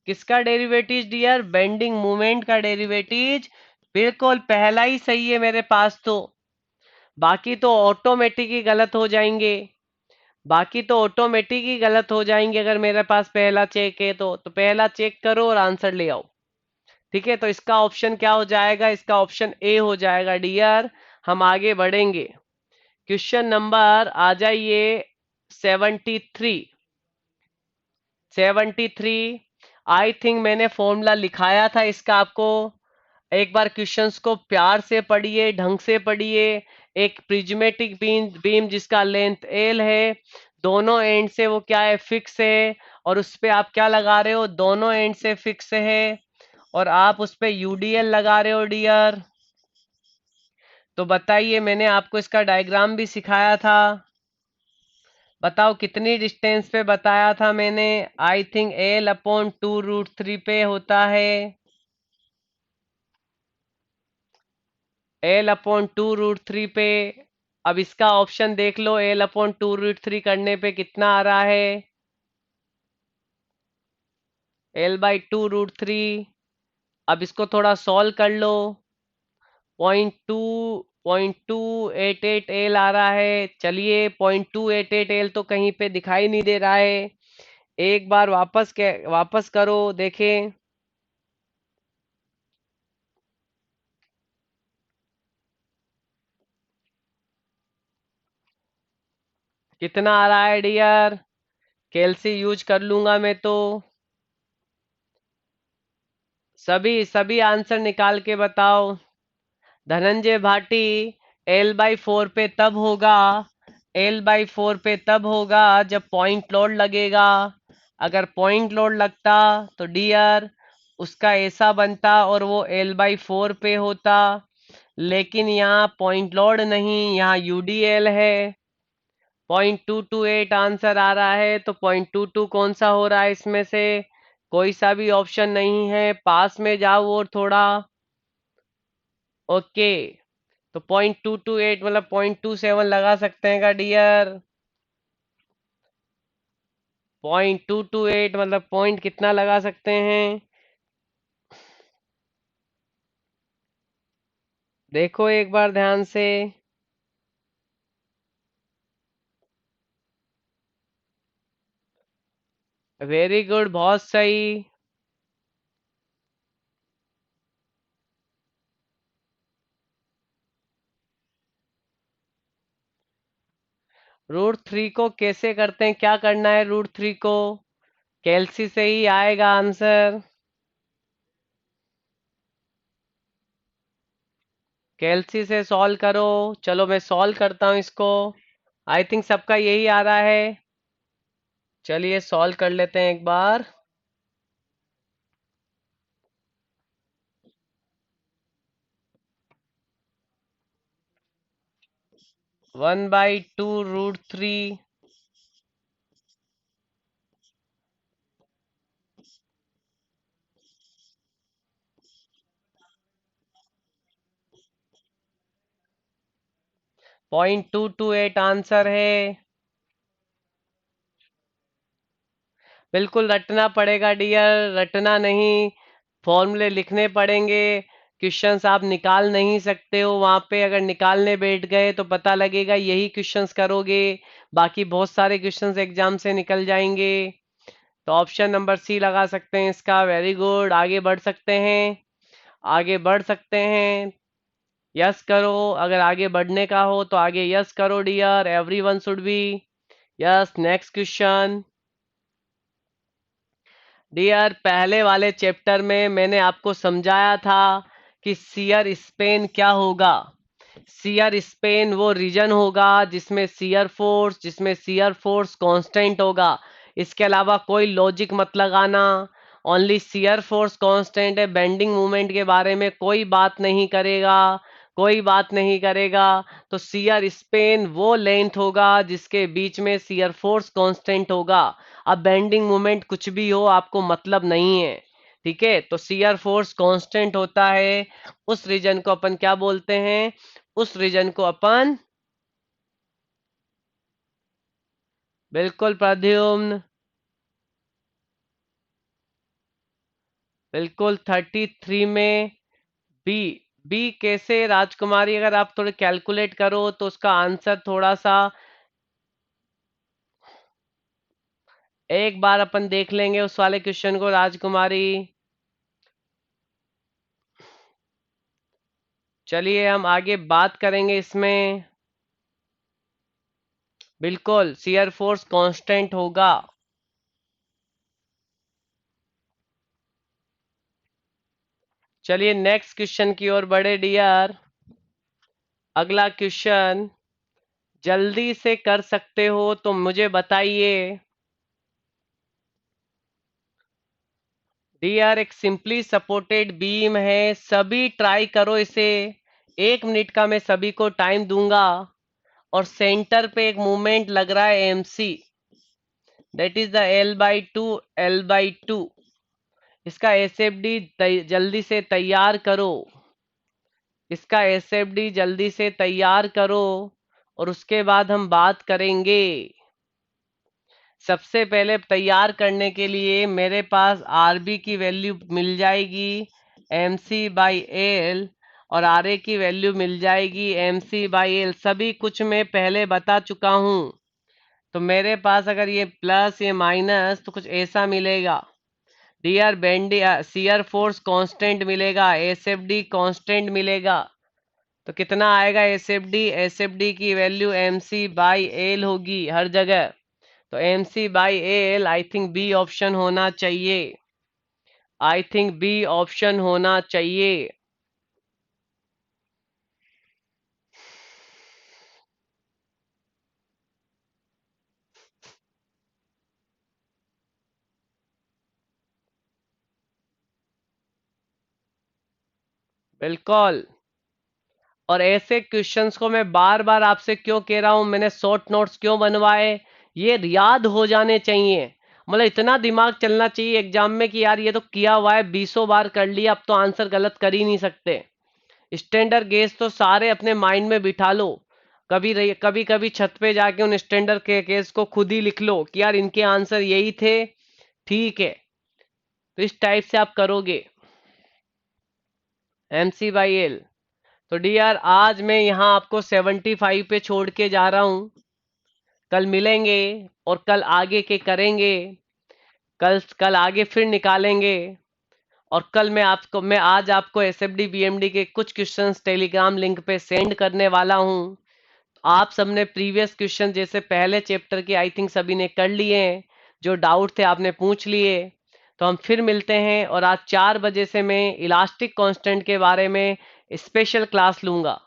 किसका डेरिवेटिव डियर? बेंडिंग मूवमेंट का डेरिवेटिव। बिल्कुल पहला ही सही है मेरे पास तो। बाकी तो ऑटोमेटिक ही गलत हो जाएंगे, बाकी तो ऑटोमेटिक ही गलत हो जाएंगे अगर मेरे पास पहला चेक है तो पहला चेक करो और आंसर ले आओ। ठीक है, तो इसका ऑप्शन क्या हो जाएगा? इसका ऑप्शन ए हो जाएगा डियर। हम आगे बढ़ेंगे। क्वेश्चन नंबर आ जाइए 73। 73, आई थिंक मैंने फॉर्मूला लिखाया था इसका आपको। एक बार क्वेश्चंस को प्यार से पढ़िए, ढंग से पढ़िए। एक प्रिज्मेटिक बीम बीम जिसका लेंथ एल है, दोनों एंड से वो क्या है? फिक्स है। और उस पे आप क्या लगा रहे हो? दोनों एंड से फिक्स है। और आप उस पे यूडीएल लगा रहे हो डियर। तो बताइए, मैंने आपको इसका डायग्राम भी सिखाया था। बताओ कितनी डिस्टेंस पे बताया था मैंने? आई थिंक एल अपॉन 2√3 पे होता है। एल अपॉन 2√3 पे। अब इसका ऑप्शन देख लो, एल अपॉन 2√3 करने पे कितना आ रहा है? L/2√3। अब इसको थोड़ा सॉल्व कर लो। 0.288 आ रहा है। चलिए, 0.288 तो कहीं पे दिखाई नहीं दे रहा है। एक बार वापस करो, देखें कितना आ रहा है डियर। कैलसी यूज कर लूंगा मैं तो। सभी सभी आंसर निकाल के बताओ। धनंजय भाटी, L/4 पे तब होगा, L/4 पे तब होगा जब पॉइंट लोड लगेगा। अगर पॉइंट लोड लगता तो डियर उसका ऐसा बनता और वो L/4 पे होता। लेकिन यहाँ पॉइंट लोड नहीं, यहाँ यूडीएल है। 0.228 आंसर आ रहा है। तो 0.22 कौन सा हो रहा है इसमें से? कोई सा भी ऑप्शन नहीं है, पास में जाओ और थोड़ा। ओके, तो 0.228 मतलब 0.27 लगा सकते हैं का डियर? 0.228 मतलब पॉइंट कितना लगा सकते हैं? देखो एक बार ध्यान से। वेरी गुड, बहुत सही। √3 को कैसे करते हैं, क्या करना है √3 को? कैलसी से ही आएगा आंसर। कैलसी से सॉल्व करो। चलो मैं सॉल्व करता हूँ इसको। आई थिंक सबका यही आ रहा है। चलिए सॉल्व कर लेते हैं एक बार। 1/2 √3। 0.228 आंसर है। बिल्कुल रटना पड़ेगा डियर, रटना नहीं, फॉर्मूले लिखने पड़ेंगे। क्वेश्चंस आप निकाल नहीं सकते हो वहां पे, अगर निकालने बैठ गए तो पता लगेगा यही क्वेश्चंस करोगे, बाकी बहुत सारे क्वेश्चंस एग्जाम से निकल जाएंगे। तो ऑप्शन नंबर सी लगा सकते हैं इसका। वेरी गुड, आगे बढ़ सकते हैं, आगे बढ़ सकते हैं। यस करो, अगर आगे बढ़ने का हो तो आगे यस करो dear, everyone should be. Yes, next question. Dear, पहले वाले चैप्टर में मैंने आपको समझाया था कि शियर स्पेन क्या होगा। शियर स्पेन वो रीजन होगा जिसमें शियर फोर्स कांस्टेंट होगा। इसके अलावा कोई लॉजिक मत लगाना। ओनली शियर फोर्स कांस्टेंट है, बेंडिंग मोमेंट के बारे में कोई बात नहीं करेगा, कोई बात नहीं करेगा। तो शियर स्पेन वो लेंथ होगा जिसके बीच में शियर फोर्स कांस्टेंट होगा। अब बेंडिंग मोमेंट कुछ भी हो आपको मतलब नहीं है, ठीक है। तो शियर फोर्स कांस्टेंट होता है, उस रीजन को अपन क्या बोलते हैं? उस रीजन को अपन, बिल्कुल प्रद्युम्न, बिल्कुल 33 में बी। बी कैसे राजकुमारी, अगर आप थोड़े कैलकुलेट करो तो उसका आंसर थोड़ा सा एक बार अपन देख लेंगे उस वाले क्वेश्चन को राजकुमारी। चलिए हम आगे बात करेंगे इसमें। बिल्कुल शियर फोर्स कांस्टेंट होगा। चलिए नेक्स्ट क्वेश्चन की ओर बढ़े डियर। अगला क्वेश्चन जल्दी से कर सकते हो तो मुझे बताइए डियर। एक सिंपली सपोर्टेड बीम है, सभी ट्राई करो इसे। 1 मिनट का मैं सभी को टाइम दूंगा। और सेंटर पे एक मूवमेंट लग रहा है MC, that is the L/2 L/2। इसका SFD जल्दी से तैयार करो, इसका SFD जल्दी से तैयार करो, और उसके बाद हम बात करेंगे। सबसे पहले तैयार करने के लिए मेरे पास RB की वैल्यू मिल जाएगी MC/L, और RA की वैल्यू मिल जाएगी MC/L। सभी कुछ मैं पहले बता चुका हूं। तो मेरे पास अगर ये प्लस ये माइनस तो कुछ ऐसा मिलेगा डियर। बेंडी शियर फोर्स कांस्टेंट मिलेगा, SFD कांस्टेंट मिलेगा। तो कितना आएगा SFD की वैल्यू MC/L होगी हर जगह। तो MC/L, I think B option होना चाहिए, आई थिंक बी ऑप्शन होना चाहिए। बिल्कुल। और ऐसे क्वेश्चंस को मैं बार बार आपसे क्यों कह रहा हूं, मैंने शॉर्ट नोट्स क्यों बनवाए? ये याद हो जाने चाहिए, मतलब इतना दिमाग चलना चाहिए एग्जाम में कि यार ये तो किया हुआ है, 20 बार कर लिया, अब तो आंसर गलत कर ही नहीं सकते। स्टैंडर्ड गेज तो सारे अपने माइंड में बिठा लो। कभी कभी छत पे जाके उन स्टैंडर्ड के केस को खुद ही लिख लो कि यार इनके आंसर यही थे, ठीक है। तो इस टाइप से आप करोगे MC/L। तो डियर आज मैं यहाँ आपको 75 पे छोड़ के जा रहा हूँ। कल मिलेंगे और कल आगे के करेंगे। कल कल आगे फिर निकालेंगे। और कल मैं आज आपको SFD BMD के कुछ क्वेश्चंस टेलीग्राम लिंक पे सेंड करने वाला हूँ। आप सबने प्रीवियस क्वेश्चन जैसे पहले चैप्टर के आई थिंक सभी ने कर लिए हैं, जो डाउट थे आपने पूछ लिए। तो हम फिर मिलते हैं, और आज 4 बजे से मैं इलास्टिक कांस्टेंट के बारे में स्पेशल क्लास लूंगा।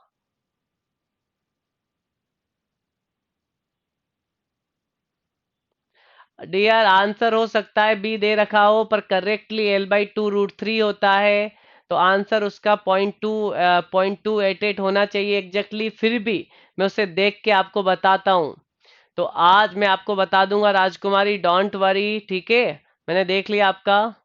डियर, आंसर हो सकता है बी दे रखा हो, पर करेक्टली L/2√3 होता है। तो आंसर उसका 0.288 होना चाहिए एग्जैक्टली। फिर भी मैं उसे देख के आपको बताता हूँ। तो आज मैं आपको बता दूंगा राजकुमारी, डोंट वरी, ठीक है। मैंने देख लिया आपका।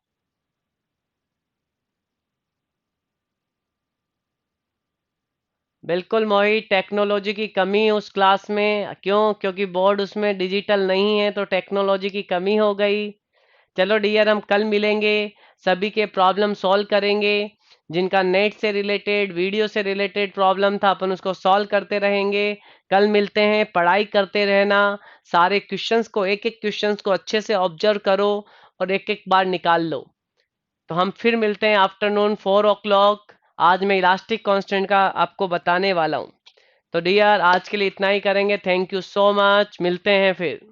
बिल्कुल मोहित, टेक्नोलॉजी की कमी है उस क्लास में। क्यों? क्योंकि बोर्ड उसमें डिजिटल नहीं है, तो टेक्नोलॉजी की कमी हो गई। चलो डियर, हम कल मिलेंगे, सभी के प्रॉब्लम सॉल्व करेंगे। जिनका नेट से रिलेटेड, वीडियो से रिलेटेड प्रॉब्लम था, अपन उसको सॉल्व करते रहेंगे। कल मिलते हैं, पढ़ाई करते रहना। सारे क्वेश्चंस को, एक एक क्वेश्चंस को अच्छे से ऑब्जर्व करो, और एक एक बार निकाल लो। तो हम फिर मिलते हैं आफ्टरनून 4 o'clock। आज मैं इलास्टिक कांस्टेंट का आपको बताने वाला हूँ। तो डियर, आज के लिए इतना ही करेंगे। थैंक यू सो मच, मिलते हैं फिर।